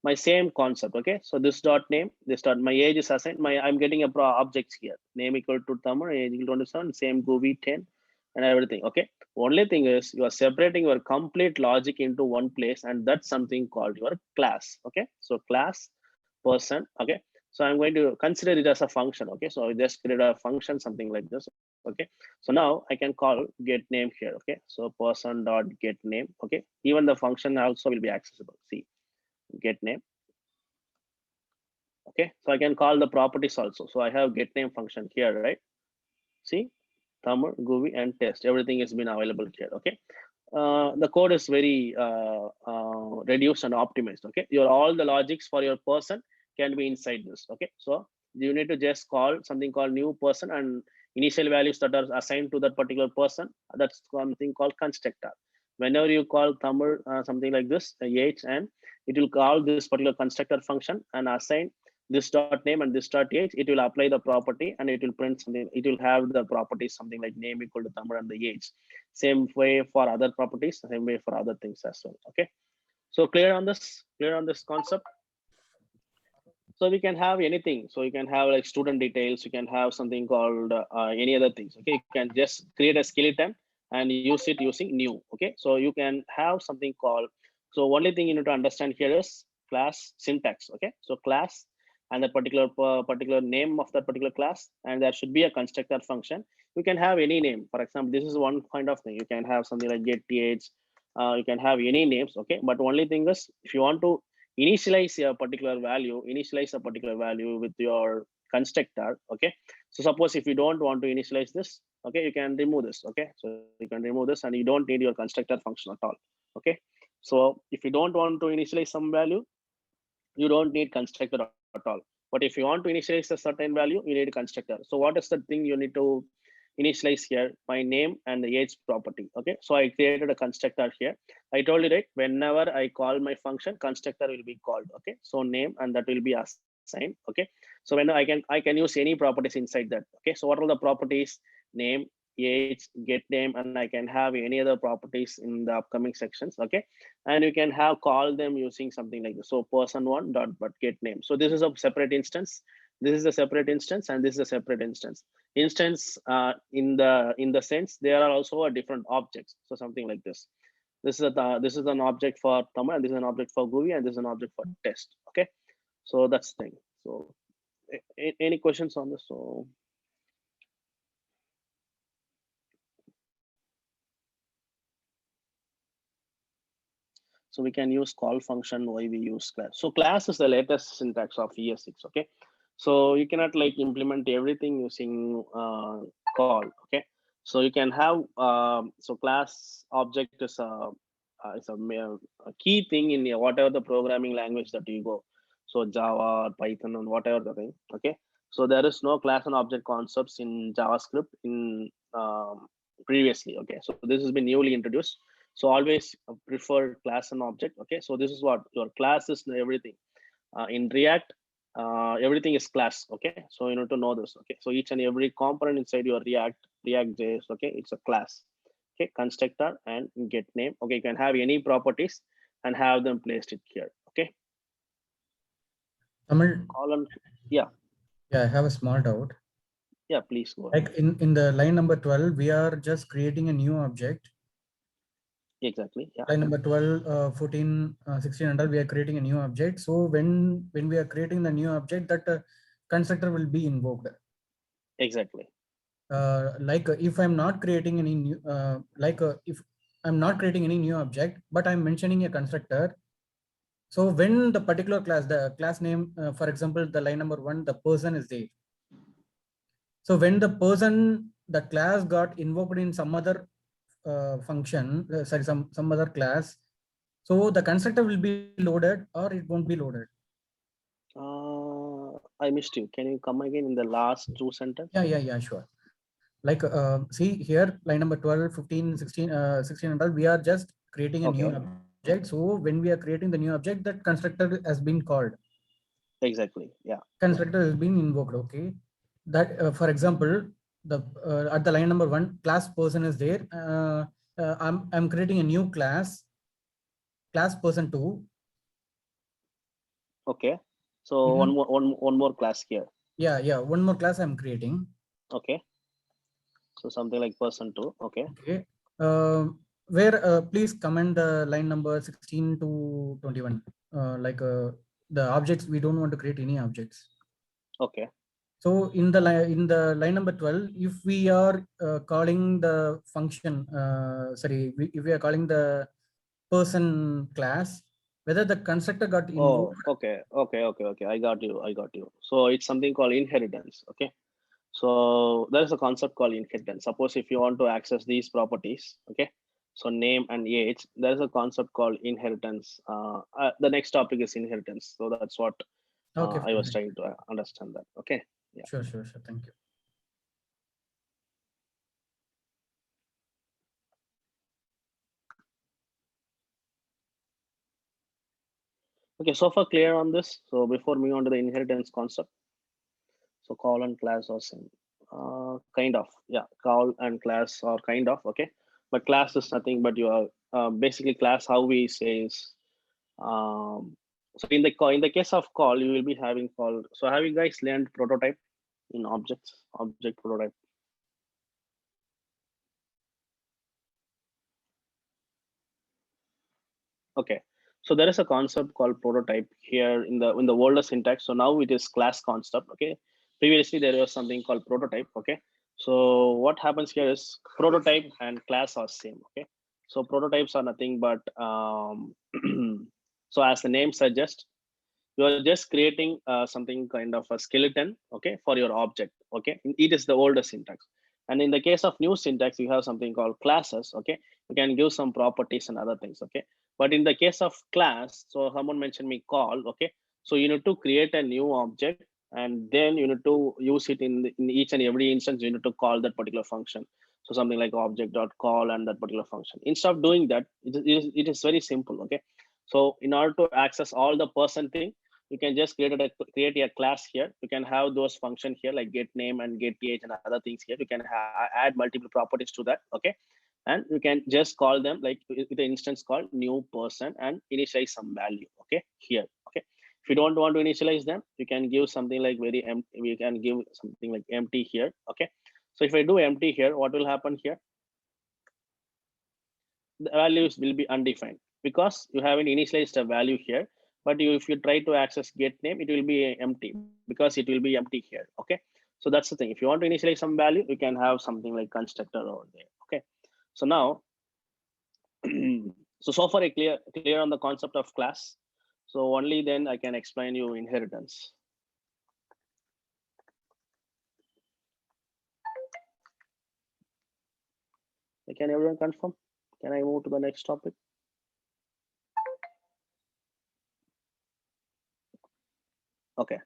my same concept. Okay, so this dot name, this dot my age is assigned, my I'm getting a objects here, name equal to Tamar, age equal to 27, same GUI 10 and everything. Okay, only thing is you are separating your complete logic into one place, and that's something called your class. Okay, so class person. Okay, so I'm going to consider it as a function. Okay, so I just create a function, something like this. Okay, so now I can call get name here. Okay, so person dot get name. Okay, even the function also will be accessible. See, get name. Okay, so I can call the properties also. So I have get name function here, right? See, Tamil, GUI, and test. Everything has been available here. Okay, the code is very reduced and optimized. Okay, your all the logics for your person can be inside this. Okay, so you need to just call something called new person, and initial values that are assigned to that particular person. That's something called constructor. Whenever you call Tamil something like this, age, and it will call this particular constructor function and assign this dot name and this dot age. It will apply the property and it will print something. It will have the properties something like name equal to Tamil and the age. Same way for other properties, same way for other things as well. Okay, so clear on this concept. So we can have anything. So you can have like student details. You can have something called any other things. Okay, you can just create a skeleton and use it using new. Okay, so you can have something called. So only thing you need to understand here is class syntax. Okay, so class and the particular name of that particular class, and there should be a constructor function. You can have any name. For example, this is one kind of thing. You can have something like get age. You can have any names. Okay, but only thing is if you want to initialize a particular value with your constructor. Okay, so suppose if you don't want to initialize this, okay, you can remove this. Okay, so you can remove this and you don't need your constructor function at all. Okay, so if you don't want to initialize some value, you don't need constructor at all. But if you want to initialize a certain value, you need a constructor. So what is the thing you need to initialize here? My name and the age property. Okay, so I created a constructor here. I told you, right, whenever I call my function, constructor will be called. Okay, so name, and that will be assigned. Okay, so when I can use any properties inside that. Okay, so what are the properties? Name, age, get name, and I can have any other properties in the upcoming sections. Okay, and you can have call them using something like this. So person1 dot but get name. So this is a separate instance. This is a separate instance, and this is a separate instance. In the sense there are also a different objects. So something like this. This is an object for Tamil, and this is an object for GUI, and this is an object for test. Okay, so that's the thing. So any questions on this? So we can use call function. Why we use class? So class is the latest syntax of ES6. Okay, so you cannot like implement everything using call. Okay, so you can have so class object is a key thing in whatever the programming language that you go. So Java, Python, and whatever the thing. Okay. So there is no class and object concepts in JavaScript in previously. Okay. So this has been newly introduced. So always prefer class and object. Okay. So this is what your class is everything. In React, everything is class. Okay. So you need to know this. Okay. So each and every component inside your React.js. Okay. It's a class. Okay. Constructor and get name. Okay. You can have any properties and have them placed it here. Okay. Tamil, Column. Yeah. yeah, I have a small doubt. Yeah. Please go ahead. Like in the line number 12, we are just creating a new object. Exactly. Yeah. Line number 12, 14, 16 and all, we are creating a new object. So when we are creating the new object, that constructor will be invoked. Exactly. Like if I'm not creating any new, if I'm not creating any new object, but I'm mentioning a constructor. So when the particular class, the class name, for example, the line number 1, the person is there. So when the person, the class got invoked in some other function, some other class, so the constructor will be loaded or it won't be loaded. I missed you. Can you come again in the last two sentences? Yeah, sure. Like, see here, line number 12, 15, 16, 16 and all, we are just creating a new object. So when we are creating the new object, that constructor has been called. Exactly. Yeah. Constructor has been invoked. Okay. That, for example, the at the line number 1, class person is there. I'm creating a new class person 2. Okay. So one more class here. Yeah, one more class I'm creating. Okay. So something like person 2. Okay. Okay. Where please comment the line number 16 to 21. The objects, we don't want to create any objects. Okay. So in the line number 12, if we are calling the function, if we are calling the person class, whether the constructor got invoked. Okay. I got you. So it's something called inheritance. Okay. So there is a concept called inheritance. Suppose if you want to access these properties, okay. So name and age, there is a concept called inheritance. The next topic is inheritance. So that's what Okay, I was trying to understand that. Okay. Yeah. Sure. Thank you. Okay, so far clear on this. So before moving on to the inheritance concept, so call and class are same. Kind of, yeah. Call and class are kind of okay, but class is nothing but your basically class. How we say is so in the case of call, you will be having call. So have you guys learned prototype in object prototype? Okay, so there is a concept called prototype here in the older syntax. So now it is class concept. Okay, previously there was something called prototype. Okay, so what happens here is prototype and class are same. Okay, so prototypes are nothing but so as the name suggests, you are just creating something kind of a skeleton, okay, for your object. Okay, it is the older syntax. And in the case of new syntax, you have something called classes. Okay, you can give some properties and other things. Okay, but in the case of class, so someone mentioned me call. Okay, so you need to create a new object and then you need to use it in each and every instance. You need to call that particular function. So something like object.call and that particular function. Instead of doing that, it is very simple. Okay, so in order to access all the person thing, you can just create a class here. You can have those function here like get name and get age and other things here. You can add multiple properties to that. Okay, and you can just call them like with the instance called new person and initialize some value. Okay, here. Okay, if you don't want to initialize them, you can give something like very empty. We can give something like empty here. Okay, so if I do empty here, what will happen here? The values will be undefined because you haven't initialized a value here. But if you try to access get name, it will be empty because it will be empty here. Okay, so that's the thing. If you want to initialize some value, you can have something like constructor over there. Okay, so now so far I clear on the concept of class. So only then I can explain you inheritance. Can everyone confirm? Can I move to the next topic? Okay.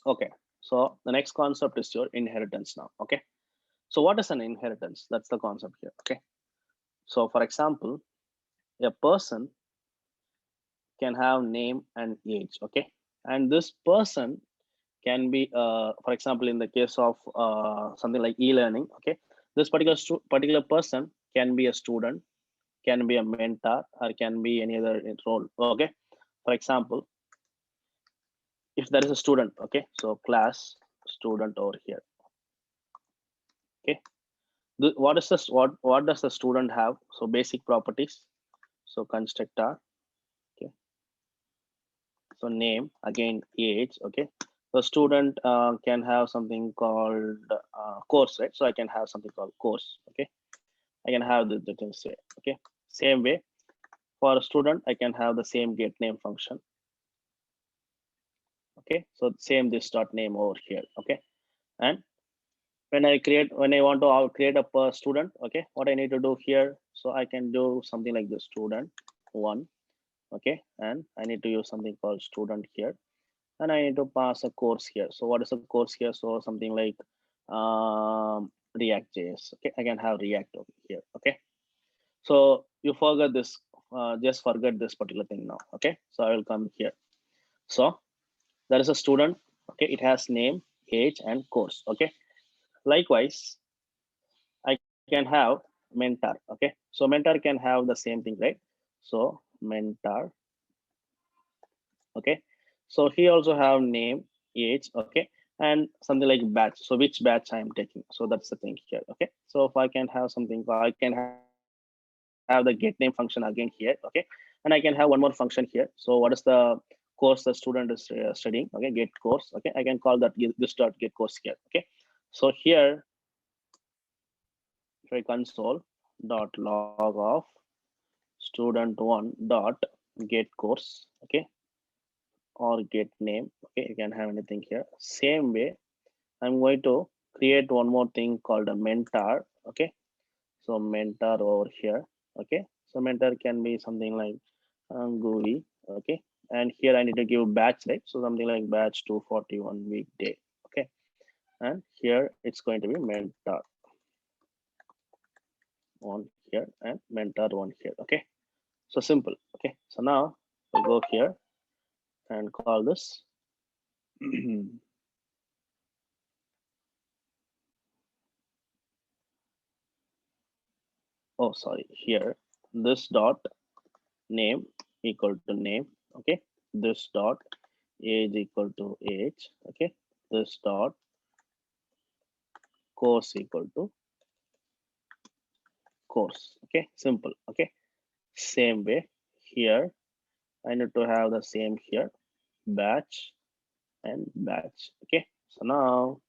Okay. So the next concept is your inheritance now. Okay. So what is an inheritance? That's the concept here. Okay. So for example, a person can have name and age. Okay. And this person can be, for example, in the case of something like e-learning. Okay. This particular person can be a student, can be a mentor, or can be any other role. Okay. For example, if there is a student, okay, so class student over here. Okay. What is this? What does the student have? So basic properties. So constructor. Okay. So name, again age. Okay. So student can have something called course, right? So I can have something called course. Okay. I can have the things here. Okay. Same way for a student, I can have the same get name function. Okay. So same this dot name over here. Okay. And when I want to create a per student, okay, what I need to do here, so I can do something like this, student one. Okay. And I need to use something called student here, and I need to pass a course here. So what is a course here? So something like React.js. Okay, I can have React over here. Okay, so you forget this, just forget this particular thing now. Okay, so I will come here. So there is a student. Okay, it has name, age, and course. Okay, likewise, I can have mentor. Okay, so mentor can have the same thing, right? So mentor. Okay, so he also have name, age, okay, and something like batch. So which batch I am taking. So that's the thing here. Okay, so if I can have something, I can have the get name function again here. Okay, and I can have one more function here. So what is the course the student is studying? Okay, get course. Okay, I can call that this dot get course here. Okay, so here try console dot log of student one dot get course. Okay, or get name. Okay, you can have anything here. Same way, I'm going to create one more thing called a mentor. Okay, so mentor over here. Okay, so mentor can be something like GUI. Okay, and here I need to give batch, right? So something like batch 241 weekday. Okay, and here it's going to be mentor one here and mentor one here. Okay, so simple. Okay, so now we'll go here and call this oh sorry, here this dot name equal to name. Okay, this dot age equal to age. Okay, this dot course equal to course. Okay, simple. Okay, same way here I need to have the same here, batch and batch. Okay, so now,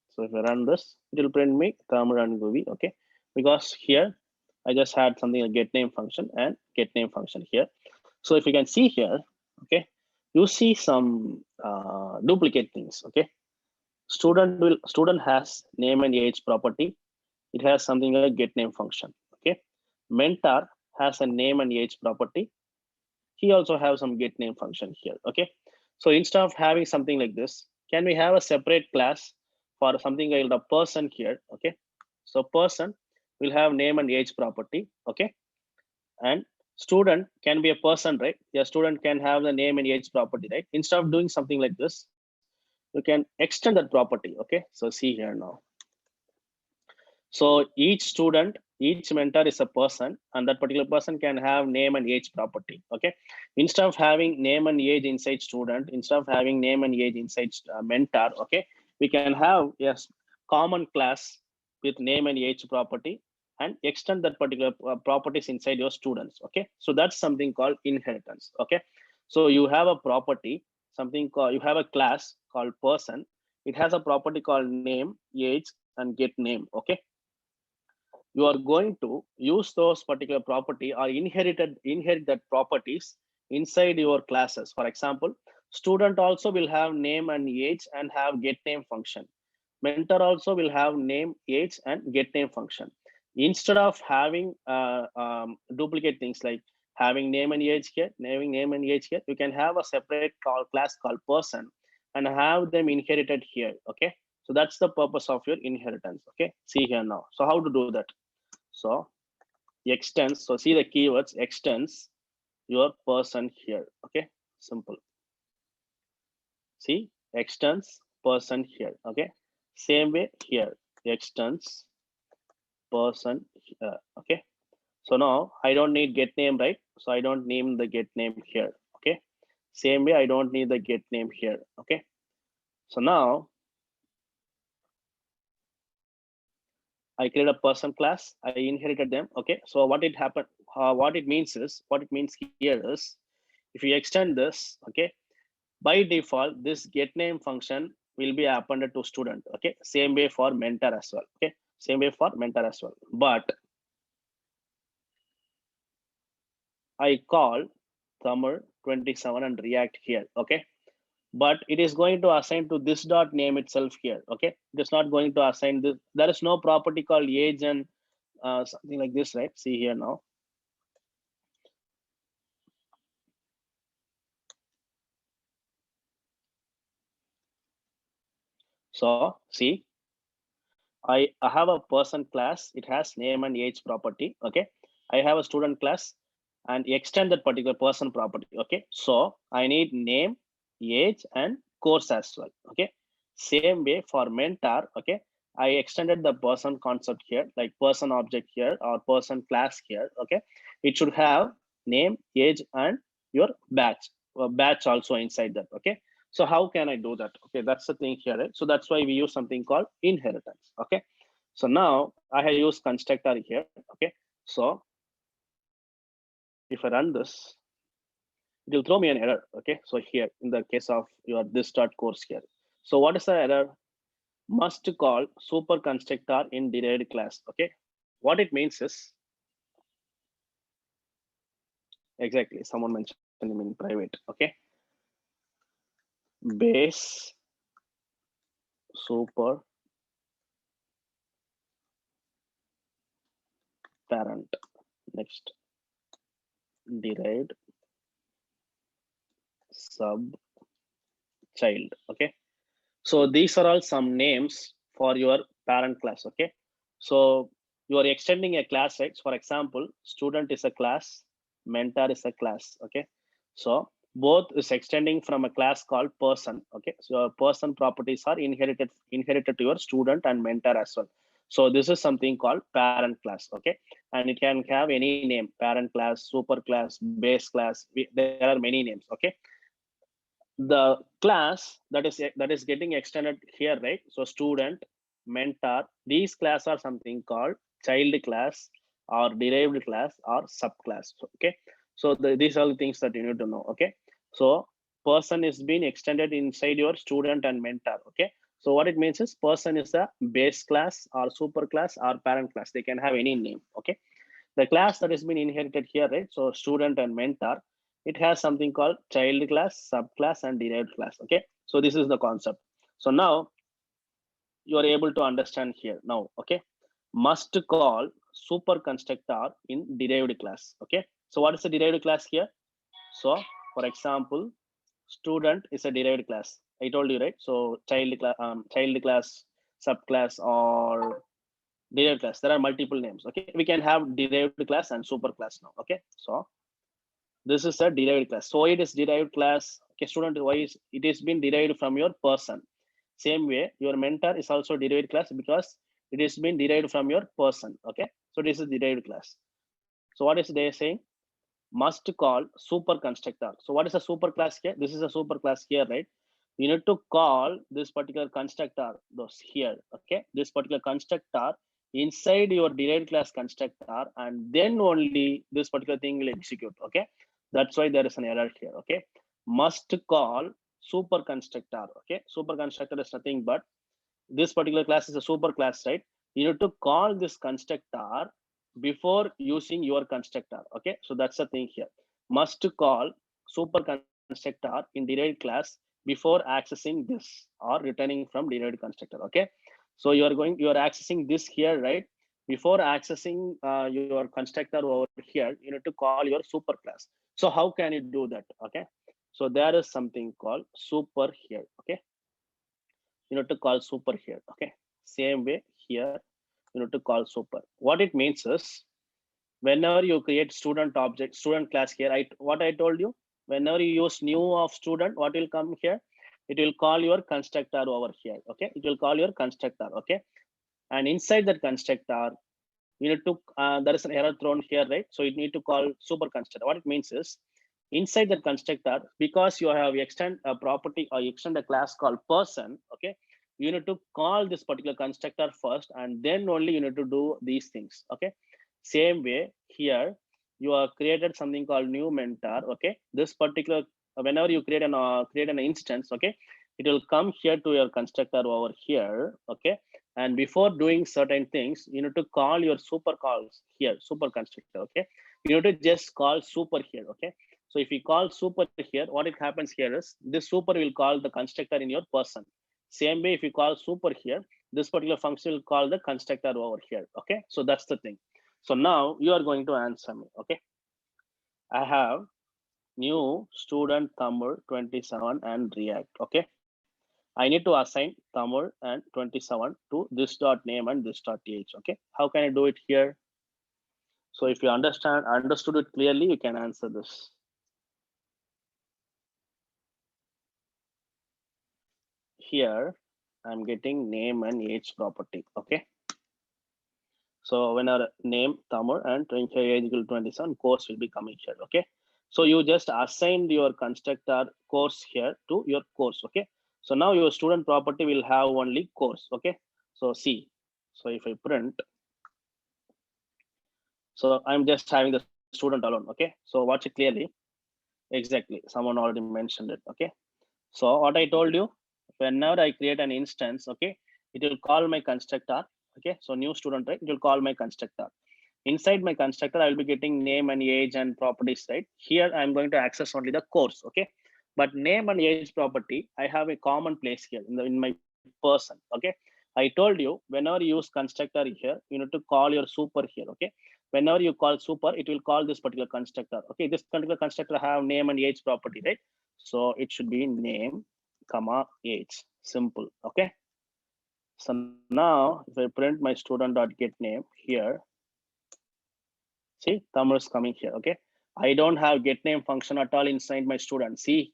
so if I run this, it will print me thermal and GUI. Okay, because here I just had something like get name function and get name function here. So if you can see here, okay, you see some duplicate things. Okay, student has name and age property. It has something like get name function. Okay, mentor has a name and age property. He also has some get name function here. Okay, so instead of having something like this, can we have a separate class for something like the person here? Okay, so person will have name and age property. Okay, and student can be a person, right? Yeah, student can have the name and age property, right? Instead of doing something like this, you can extend that property. Okay, so see here now. So each student, each mentor is a person, and that particular person can have name and age property. Okay, instead of having name and age inside student, instead of having name and age inside mentor, okay, we can have yes common class with name and age property and extend that particular properties inside your students. Okay, so that's something called inheritance. Okay, so you have a property, something called, you have a class called person. It has a property called name, age, and get name. Okay, you are going to use those particular property or inherit that properties inside your classes. For example, Student also will have name and age and have get name function. Mentor also will have name, age, and get name function. Instead of having duplicate things like having name and age here, you can have a separate class called person and have them inherited here. Okay, so that's the purpose of your inheritance. Okay, see here now. So how to do that? So extends. So see the keywords extends your person here. Okay, simple. See, extends person here. Okay, same way here, extends person here. Okay, so now I don't need get name, right? So I don't name the get name here. Okay, same way I don't need the get name here. Okay, so now I create a person class, I inherited them. Okay, so what it happened, what it means here is, if you extend this, okay, by default, this get name function will be appended to student. Okay, same way for mentor as well. Okay, same way for mentor as well. But I call Tamil 27 and React here. Okay, but it is going to assign to this dot name itself here. Okay, it is not going to assign this. There is no property called age and something like this, right? See here now. So see, I have a person class. It has name and age property. Okay, I have a student class and extend that particular person property. Okay, so I need name, age, and course as well. Okay, same way for mentor. Okay, I extended the person concept here, like person object here or person class here. Okay, it should have name, age, and your batch also inside that. Okay, so how can I do that? Okay, that's the thing here, right? So that's why we use something called inheritance. Okay, so now I have used constructor here. Okay, so if I run this, it will throw me an error. Okay, so here in the case of your this dot course here. So what is the error? Must call super constructor in derived class. Okay, what it means is exactly someone mentioned him in private. Okay, base super parent next derived sub child. Okay, so these are all some names for your parent class. Okay, so you are extending a class, right? For example, student is a class, mentor is a class. Okay, so both is extending from a class called person. Okay, so your person properties are inherited to your student and mentor as well. So this is something called parent class. Okay, and it can have any name: parent class, super class, base class. There are many names. Okay, the class that is getting extended here, right? So student, mentor, these class are something called child class or derived class or subclass. Okay, so these are the things that you need to know. Okay, so person is being extended inside your student and mentor. Okay, so what it means is person is a base class or super class or parent class. They can have any name. Okay, the class that has been inherited here, right? So student and mentor, it has something called child class, subclass, and derived class. Okay, so this is the concept. So now you are able to understand here now. Okay, must call super constructor in derived class. Okay, so what is the derived class here? So for example, student is a derived class. I told you, right? So child class, subclass, or derived class. There are multiple names. Okay, we can have derived class and super class now. Okay, so this is a derived class. So it is derived class. Okay, student, why is it is been derived from your person? Same way, your mentor is also derived class because it is been derived from your person. Okay, so this is derived class. So what is they saying? Must call super constructor. So what is a super class here? This is a super class here, right? You need to call this particular constructor those here. Okay, this particular constructor inside your derived class constructor, and then only this particular thing will execute. Okay, that's why there is an error here. Okay, must call super constructor. Okay, super constructor is nothing but this particular class is a super class, right? You need to call this constructor before using your constructor. Okay, so that's the thing here. Must call super constructor constructor in derived class before accessing this or returning from derived constructor. Okay, so you are accessing this here, right? Before accessing your constructor over here, you need to call your super class. So how can you do that? Okay, so there is something called super here. Okay, you need to call super here. Okay, same way here, you need to call super. What it means is, whenever you create student object, student class here, what I told you, whenever you use new of student, what will come here? It will call your constructor over here. Okay, it will call your constructor. Okay, and inside that constructor, you need to there is an error thrown here, right? So you need to call super constructor. What it means is, inside the constructor, because you have extend a property or extend a class called person. Okay, you need to call this particular constructor first, and then only you need to do these things. Okay, same way here, you have created something called new mentor. Okay, this particular, whenever you create an instance, okay, it will come here to your constructor over here. Okay, and before doing certain things, you need to call your super calls here, super constructor. Okay, you need to just call super here. Okay, so if you call super here, what it happens here is, this super will call the constructor in your person. Same way, if you call super here, this particular function will call the constructor over here. Okay, so that's the thing. So now you are going to answer me. Okay, I have new student Tamil 27 and React. Okay, I need to assign Tamil and 27 to this dot name and this dot th. Okay, how can I do it here? So if you understood it clearly, you can answer this. Here, I'm getting name and age property. Okay, so when our name Tamil and 25 age equal 27, course will be coming here. Okay, so you just assigned your constructor course here to your course. Okay, so now your student property will have only course. Okay, so see, so if I print, so I'm just having the student alone. Okay, so watch it clearly. Exactly, someone already mentioned it. Okay, so what I told you, whenever I create an instance, okay, it will call my constructor. Okay, so new student, right? It will call my constructor. Inside my constructor, I will be getting name and age and properties, right? Here, I'm going to access only the course. Okay, but name and age property, I have a common place here in my person. Okay, I told you, whenever you use constructor here, you need to call your super here. Okay, whenever you call super, it will call this particular constructor. Okay, this particular constructor have name and age property, right? So it should be name comma age, simple. Okay, so now if I print my student dot get name here, see, Tamil is coming here. Okay, I don't have get name function at all inside my student. See,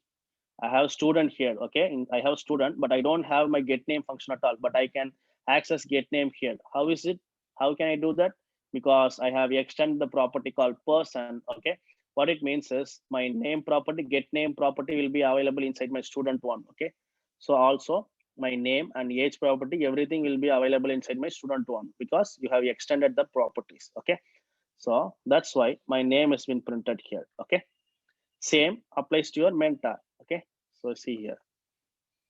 I have student here. Okay, I have student, but I don't have my get name function at all, but I can access get name here. How is it? How can I do that? Because I have extended the property called person. Okay, what it means is, my name property, get name property will be available inside my student one. Okay, so also my name and age property, everything will be available inside my student one, because you have extended the properties. Okay, so that's why my name has been printed here. Okay, same applies to your mentor. Okay, so see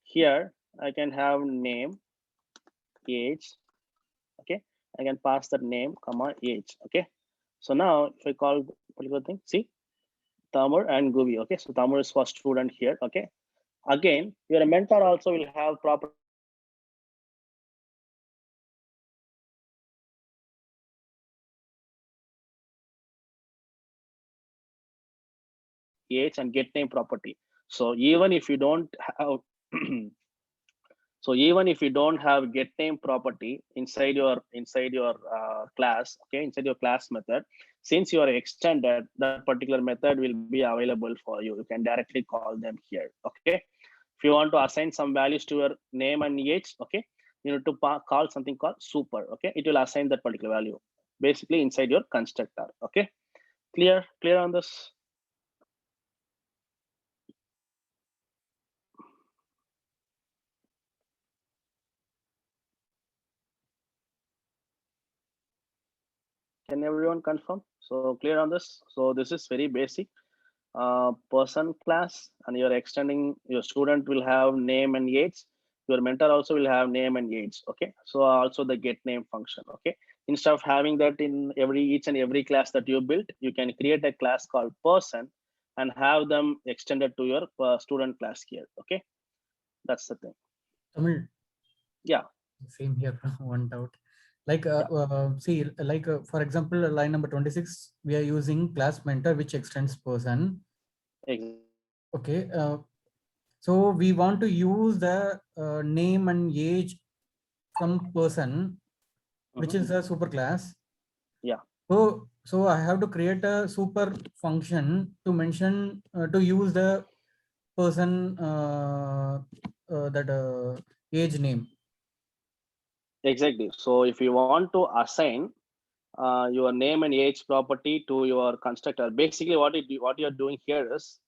here, I can have name, age. Okay, I can pass the name comma age. Okay, so now if I call particular thing, see, Tamar and Guvi. Okay, so Tamar is for student here. Okay, again, your mentor also will have proper age and get name property. So even if you don't have so even if you don't have get name property inside your class, okay, inside your class method, since you are extended, that particular method will be available for you. You can directly call them here. Okay, if you want to assign some values to your name and age, okay, you need to call something called super. Okay, it will assign that particular value basically inside your constructor. Okay, clear on this? Can everyone confirm? So clear on this? So this is very basic. Person class, and you're extending, your student will have name and age, your mentor also will have name and age. Okay, so also the get name function. Okay, instead of having that in each and every class that you built, you can create a class called person, and have them extended to your student class here. Okay, that's the thing. Tamil. Yeah. Same here. One doubt. Like, see, like, for example, line number 26, we are using class mentor, which extends person. Exactly. Okay. So we want to use the name and age from person, which is a super class. Yeah. So I have to create a super function to mention to use the person that age name. Exactly. So if you want to assign your name and age property to your constructor, basically what you're doing here is,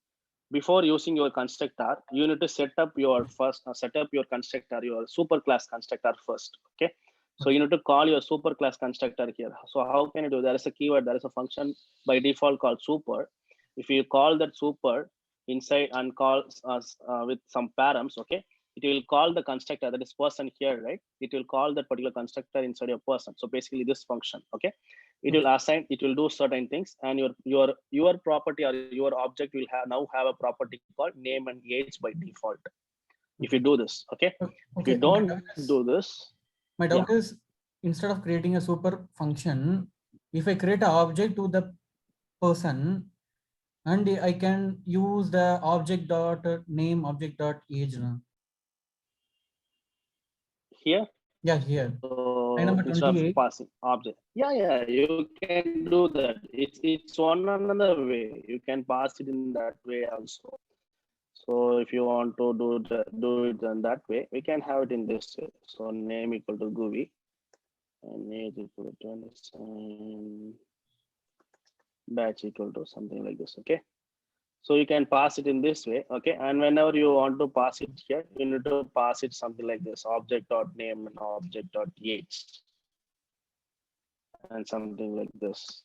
before using your constructor, you need to set up your constructor, your super class constructor first. Okay. So you need to call your super class constructor here. So how can you do? There is a keyword, there is a function by default called super. If you call that super inside and call with some params, okay, it will call the constructor, that is person here, right? It will call that particular constructor inside your person. So basically this function, okay, it will assign, it will do certain things, and your property or your object will have a property called name and age by default. If you do this, okay. If you don't do this, my doubt is, instead of creating a super function, if I create an object to the person, and I can use the object dot name, object dot age. here, Yeah, here. Line so number instead of 28. passing object, yeah, you can do that. It's one another way. You can pass it in that way also. So if you want to do it in that way, we can have it in this way. So name equal to GUI and age equal to 27, batch equal to something like this. Okay. So you can pass it in this way. Okay. And whenever you want to pass it here, you need to pass it something like this: object dot name and object dot age, and something like this.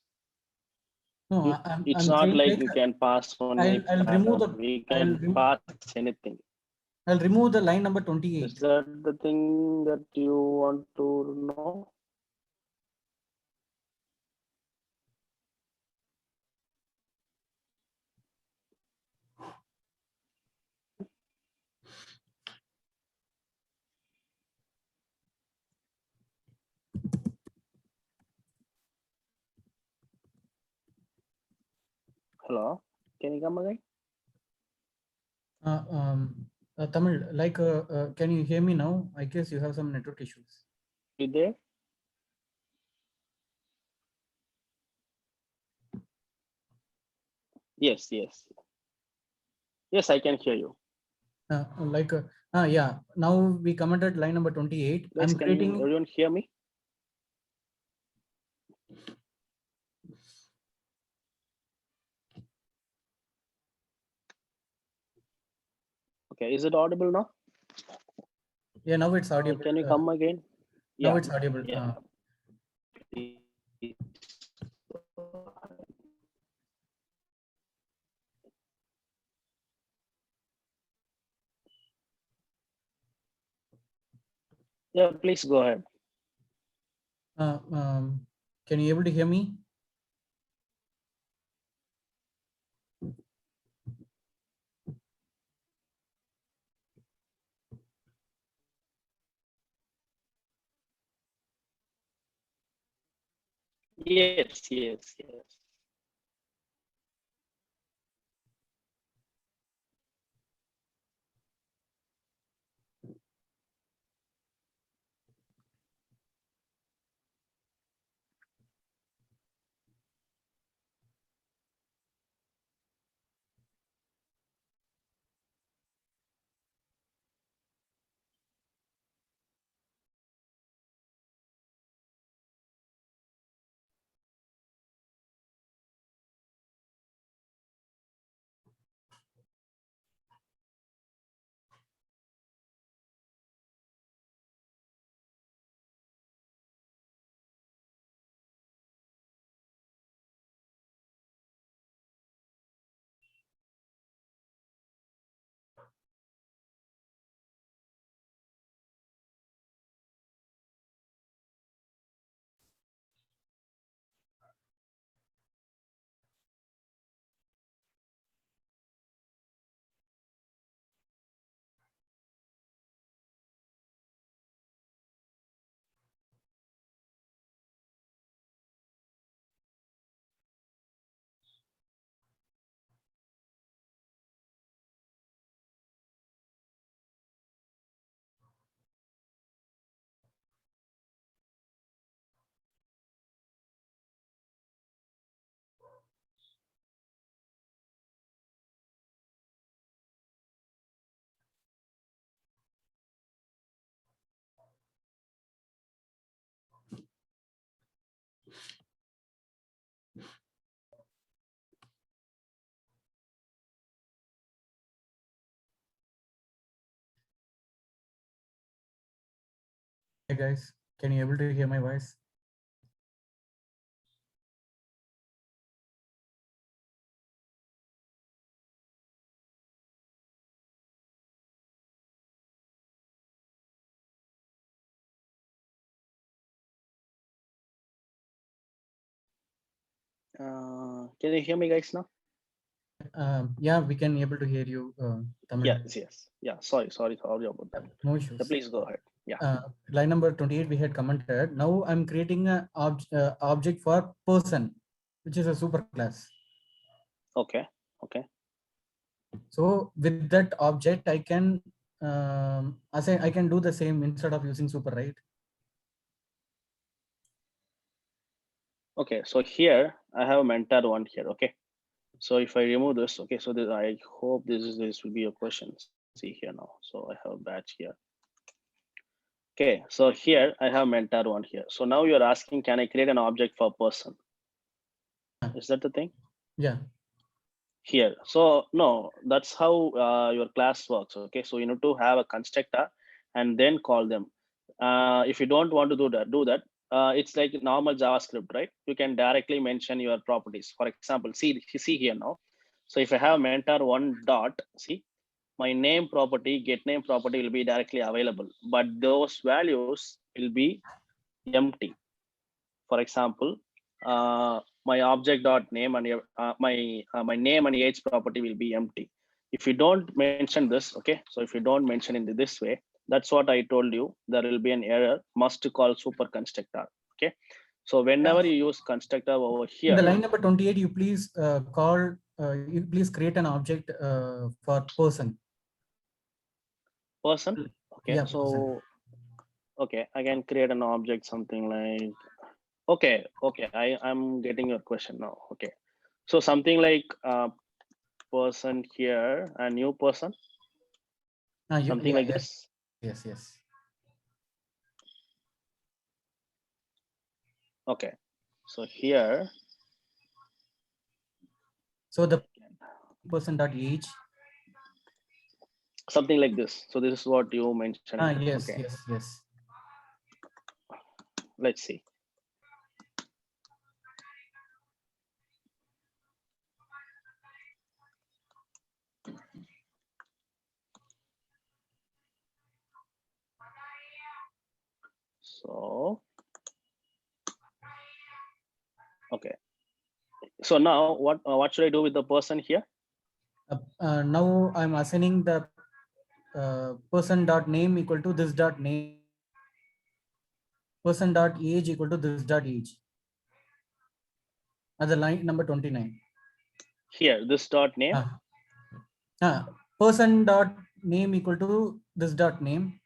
No, It's I'm not saying like like you can pass only I'll remove the we can pass anything. I'll remove the line number Is 28. that the thing that you want to know? Hello, can you come again? Tamil, like, can you hear me now? I guess you have some network issues. You there? Yes, I can hear you. Like, yeah. Now we commented line number 28. Guys, I'm can creating. everyone hear me? Okay, is it audible now? Yeah, now it's audible. Can you come again? Now it's audible. Yeah. Yeah, please go ahead. Can you able to hear me? Yes. Hey guys, can you able to hear my voice? Can you hear me guys now? Yeah, we can able to hear you, Tamil. Yes. Yeah, sorry about that. No Yeah, issues. please go ahead. Yeah. Line number 28 we had commented. Now I'm creating a object for person, which is a super class. Okay. So with that object, I can assign. I can do the same instead of using super, right? Okay, so here I have a mentor one here. Okay, so if I remove this, okay, so this, I hope this will be your question. See here now. So I have a batch here. Okay, so here I have mentor one here. So now you're asking, can I create an object for person? Is that the thing? Yeah. Here, so no, that's how your class works. Okay, so you need to have a constructor and then call them. If you don't want to do that, it's like normal JavaScript, right? You can directly mention your properties. For example, see here now. So if I have mentor one dot, see my name property, get name property will be directly available, but those values will be empty. For example, my object dot name and my name and age property will be empty if you don't mention this. Okay, so if you don't mention in this way, that's what I told you, there will be an error, must call super constructor. Okay, so whenever you use constructor over In the here, line number 28, you please you please create an object for person. person. Okay, Yeah, so person. okay, I can create an object something like, okay, I'm getting your question now. Okay, so something like person here, a new person, something like Yes, this. yes. Okay, so here, So the person dot age. something like this. So this is what you mentioned. Yes, Okay, yes. let's see. So, okay. So now what should I do with the person here? Now I'm assigning the person dot name equal to this dot name, person dot age equal to this dot age. At the line number 29. Here, this dot name. Person dot name equal to this dot name.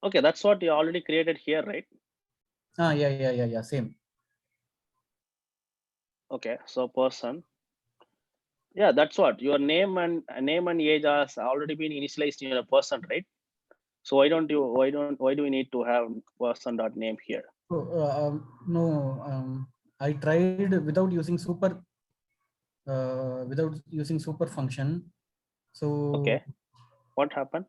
Okay, that's what you already created here, right? Yeah. Same. Okay, so person. Yeah, that's what your name and age has already been initialized in your person, right? So why do we need to have person dot name here? No, I tried without using super function. So Okay, what happened?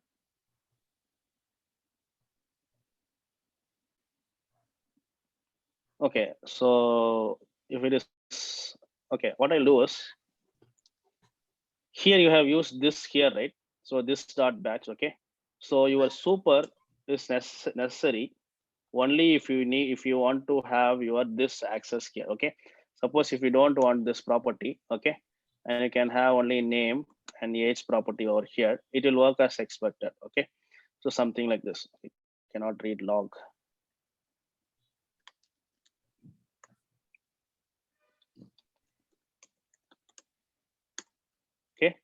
Okay, so if it is okay, what I'll do is here you have used this here, right? So this dot batch. Okay, so your super is necessary only if you want to have your this access here. Okay, suppose if you don't want this property, okay, and you can have only name and age property over here, it will work as expected. Okay, so something like this. You cannot read log. Okay,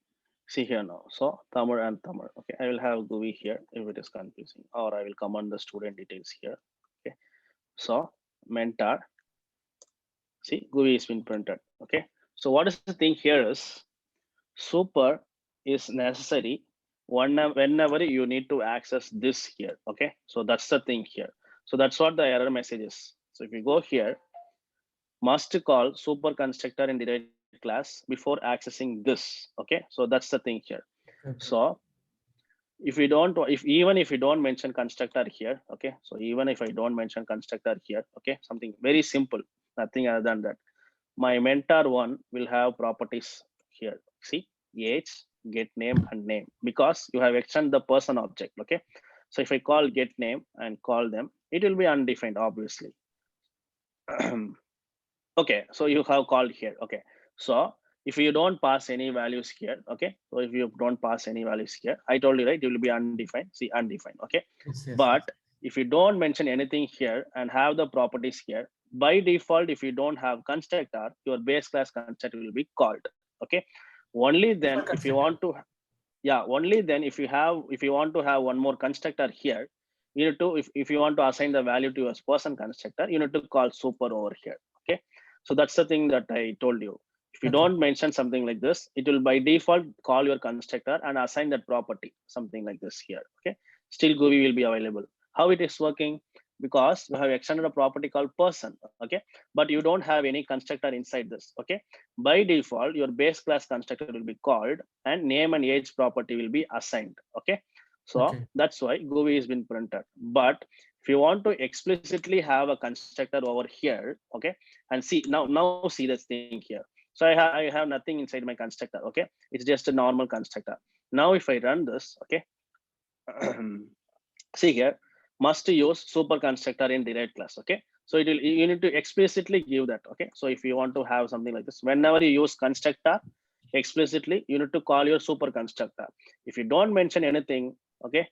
see here now. So Tamar and Tamar. Okay, I will have GUI here if it is confusing, or I will command the student details here. Okay, so mentor. See, GUI has been printed. Okay, so what is the thing here is super is necessary whenever you need to access this here. Okay, so that's the thing here. So that's what the error message is. So if you go here, must call super constructor in derived class before accessing this. Okay, so that's the thing here. okay. So if you don't, even if you don't mention constructor here, okay, so even if I don't mention constructor here, okay, something very simple, nothing other than that, my mentor one will have properties here. See, age, get name, and name, because you have extended the person object. Okay, so if I call get name and call them, it will be undefined, obviously. Okay, so you have called here. Okay, so if you don't pass any values here, okay, so if you don't pass any values here, I told you, right, it will be undefined. See, undefined. Okay, Yes, yes, but yes. if you don't mention anything here and have the properties here, by default, if you don't have constructor, your base class constructor will be called. Okay, only then Default if you constructor. want to, yeah, only then if you want to have one more constructor here, you need to, if you want to assign the value to your person constructor, you need to call super over here. Okay, so that's the thing that I told you. If you Okay. don't mention something like this, it will by default call your constructor and assign that property, something like this here. Okay, still GUI will be available. How it is working? Because you have extended a property called person. Okay, but you don't have any constructor inside this. Okay, by default, your base class constructor will be called and name and age property will be assigned. Okay, so Okay. that's why GUI has been printed. But if you want to explicitly have a constructor over here, okay, and see now see this thing here. So I have nothing inside my constructor. Okay, it's just a normal constructor. Now if I run this, okay, see here, must use super constructor in derived class. Okay, so it will, you need to explicitly give that. Okay, so if you want to have something like this, whenever you use constructor explicitly, you need to call your super constructor. If you don't mention anything, okay,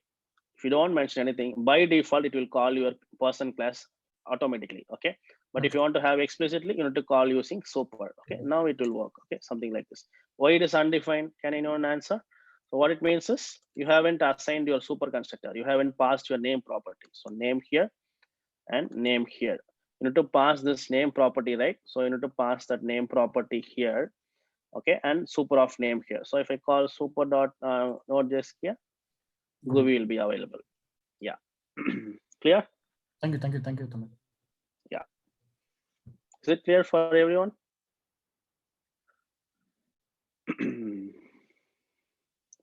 if you don't mention anything, by default it will call your person class automatically. Okay, but if Okay. you want to have explicitly, you need to call using super. Okay, now it will work. Okay, something like this. Why it is undefined? Can anyone answer? So what it means is you haven't assigned your super constructor, you haven't passed your name property. So name here and name here, you need to pass this name property, right? So you need to pass that name property here. Okay, and super of name here. So if I call super dot node.js here, Good. GUI will be available. Yeah. Clear? Thank you. Thank you. Thank you, Tamil. Yeah. Is it clear for everyone?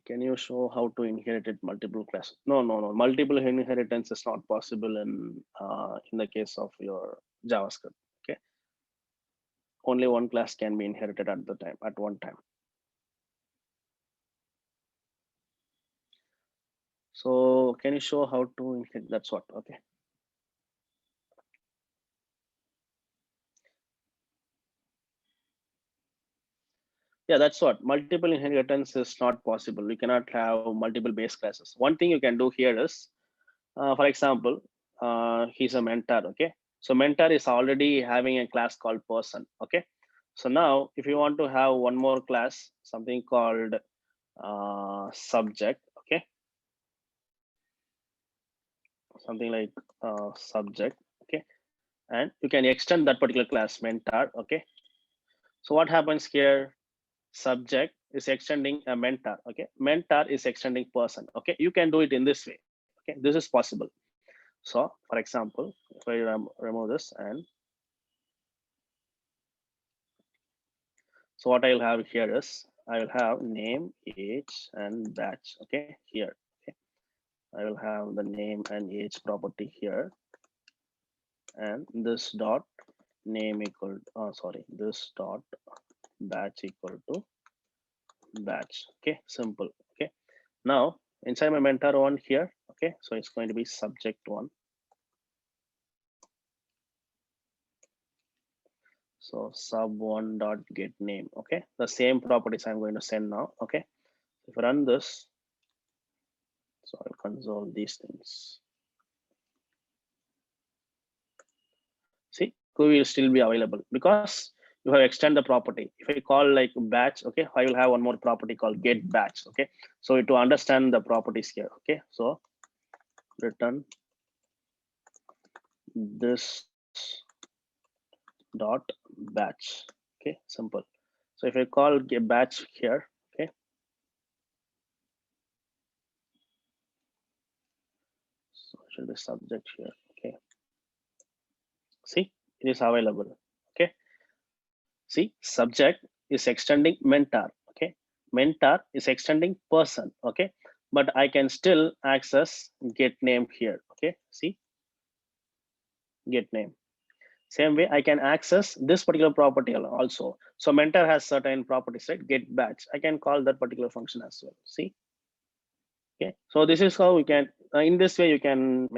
Can you show how to inherit it multiple class? No. Multiple inheritance is not possible in the case of your JavaScript. Okay. Only one class can be inherited at one time. So can you show how to inherit? That's what. Okay. Yeah, that's what. Multiple inheritance is not possible. We cannot have multiple base classes. One thing you can do here is, for example, he's a mentor. Okay, so mentor is already having a class called person. Okay, so now if you want to have one more class, something called subject. Okay, something like subject. Okay, and you can extend that particular class mentor. Okay, so what happens here? Subject is extending a mentor. Okay, mentor is extending person. Okay, you can do it in this way. Okay, this is possible. So for example, if I remove this, and so what I'll have here is I will have name, age, and batch. Okay, here. Okay, I will have the name and age property here, and this dot name equal this dot batch equal to batch. Okay, simple. Okay, now inside my mentor one here. Okay, so it's going to be subject one. So sub one dot get name. Okay, the same properties I'm going to send now. Okay, if I run this, so I'll console these things. See, GUI will still be available because you have extended the property. If I call like batch, okay, I will have one more property called get batch. Okay, so to understand the properties here. Okay, so return this dot batch. Okay, simple. So if I call get batch here, okay, so it should be subject here. Okay, see, it is available. Okay, see, subject is extending mentor. Okay, mentor is extending person. Okay, but I can still access get name here. Okay, see, get name. Same way, I can access this particular property also. So mentor has certain properties, right? Get batch. I can call that particular function as well. See, okay. So this is how we can. In this way, you can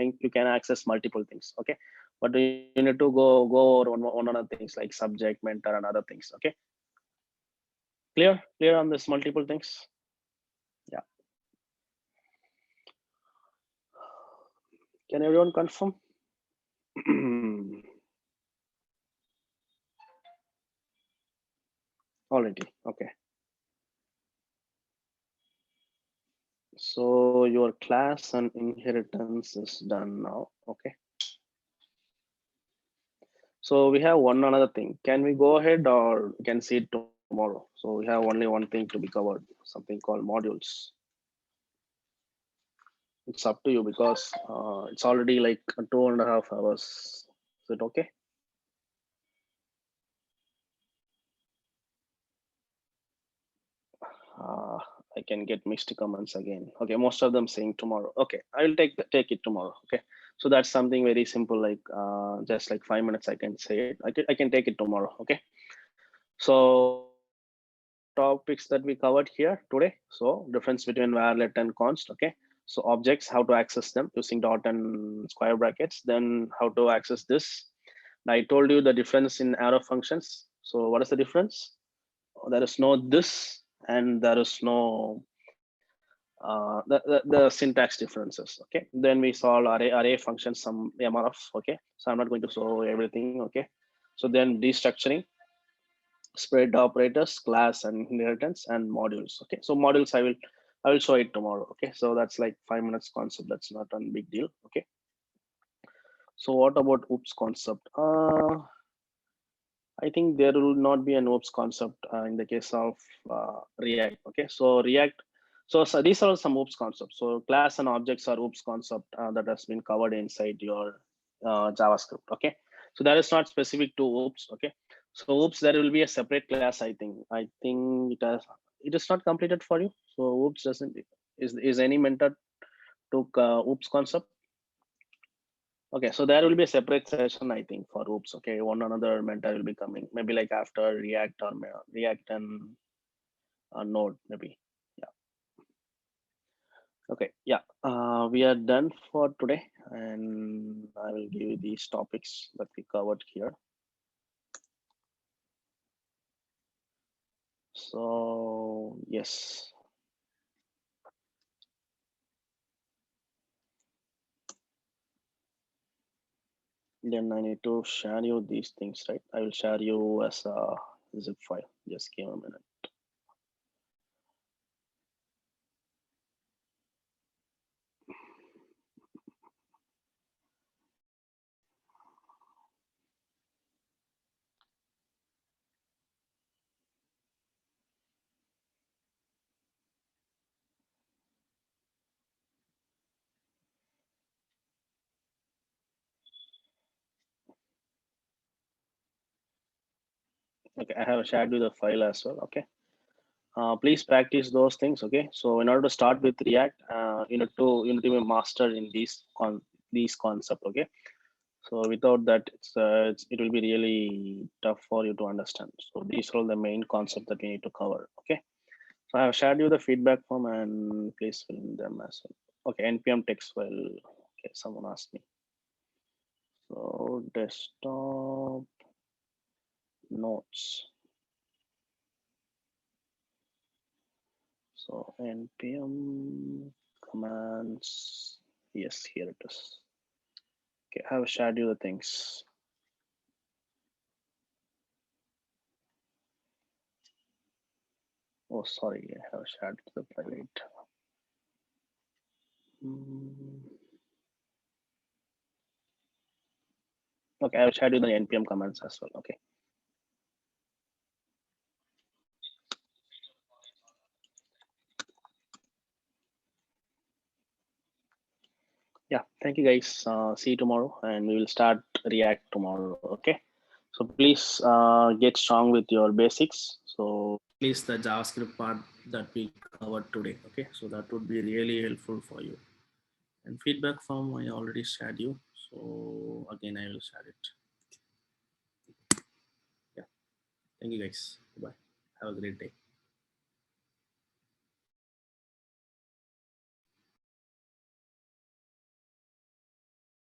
access multiple things. Okay, but you need to go over one other things like subject, mentor, and other things. Okay, clear on this multiple things. Yeah. Can everyone confirm? Already. Okay. So your class and inheritance is done now. Okay. So we have one another thing. Can we go ahead or we can see it tomorrow? So we have only one thing to be covered, something called modules. It's up to you because it's already like 2.5 hours. Is it okay? I can get mixed comments again. Okay, most of them saying tomorrow. Okay, I will take it tomorrow. Okay, so that's something very simple, like just like 5 minutes. I can say it. I can take it tomorrow. Okay, so topics that we covered here today. So difference between varlet and const. Okay, so objects, how to access them using dot and square brackets. Then how to access this. I told you the difference in arrow functions. So what is the difference? There is no this and there is no the syntax differences. Okay, then we solve array functions, some amount of. Okay, so I'm not going to show everything. Okay, so then destructuring, spread operators, class and inheritance, and modules. Okay, so modules I will show it tomorrow. Okay, so that's like 5 minutes concept. That's not a big deal. Okay, so what about oops concept? I think there will not be an oops concept in the case of React. Okay, so React. So these are some oops concepts. So class and objects are oops concept that has been covered inside your JavaScript. Okay, so that is not specific to oops. Okay, so oops, there will be a separate class. I think it is not completed for you. So oops doesn't is any mentor took oops concept. Okay, so there will be a separate session, I think, for oops. Okay, one another mentor will be coming, maybe like after React or React and Node, maybe. Yeah. Okay. Yeah. We are done for today, and I will give you these topics that we covered here. So yes. Then I need to share you these things, right? I will share you as a zip file. Just give a minute. Okay, I have shared you the file as well. Okay. Please practice those things. Okay, so in order to start with React, you need to be a master in these concepts. Okay, so without that, it will be really tough for you to understand. So these are all the main concepts that we need to cover. Okay, so I have shared you the feedback form, and please fill in them as well. Okay, npm text file. Okay, someone asked me. So desktop notes. So npm commands. Yes, here it is. Okay, I have shared you the things. Oh, sorry, I have shared the private. Okay, I have shared you the npm commands as well. Okay. Yeah, thank you guys. See you tomorrow, and we will start React tomorrow. Okay, so please get strong with your basics. So least the JavaScript part that we covered today. Okay, so that would be really helpful for you. And feedback form I already shared you. So again, I will share it. Yeah. Thank you guys. Bye. Have a great day.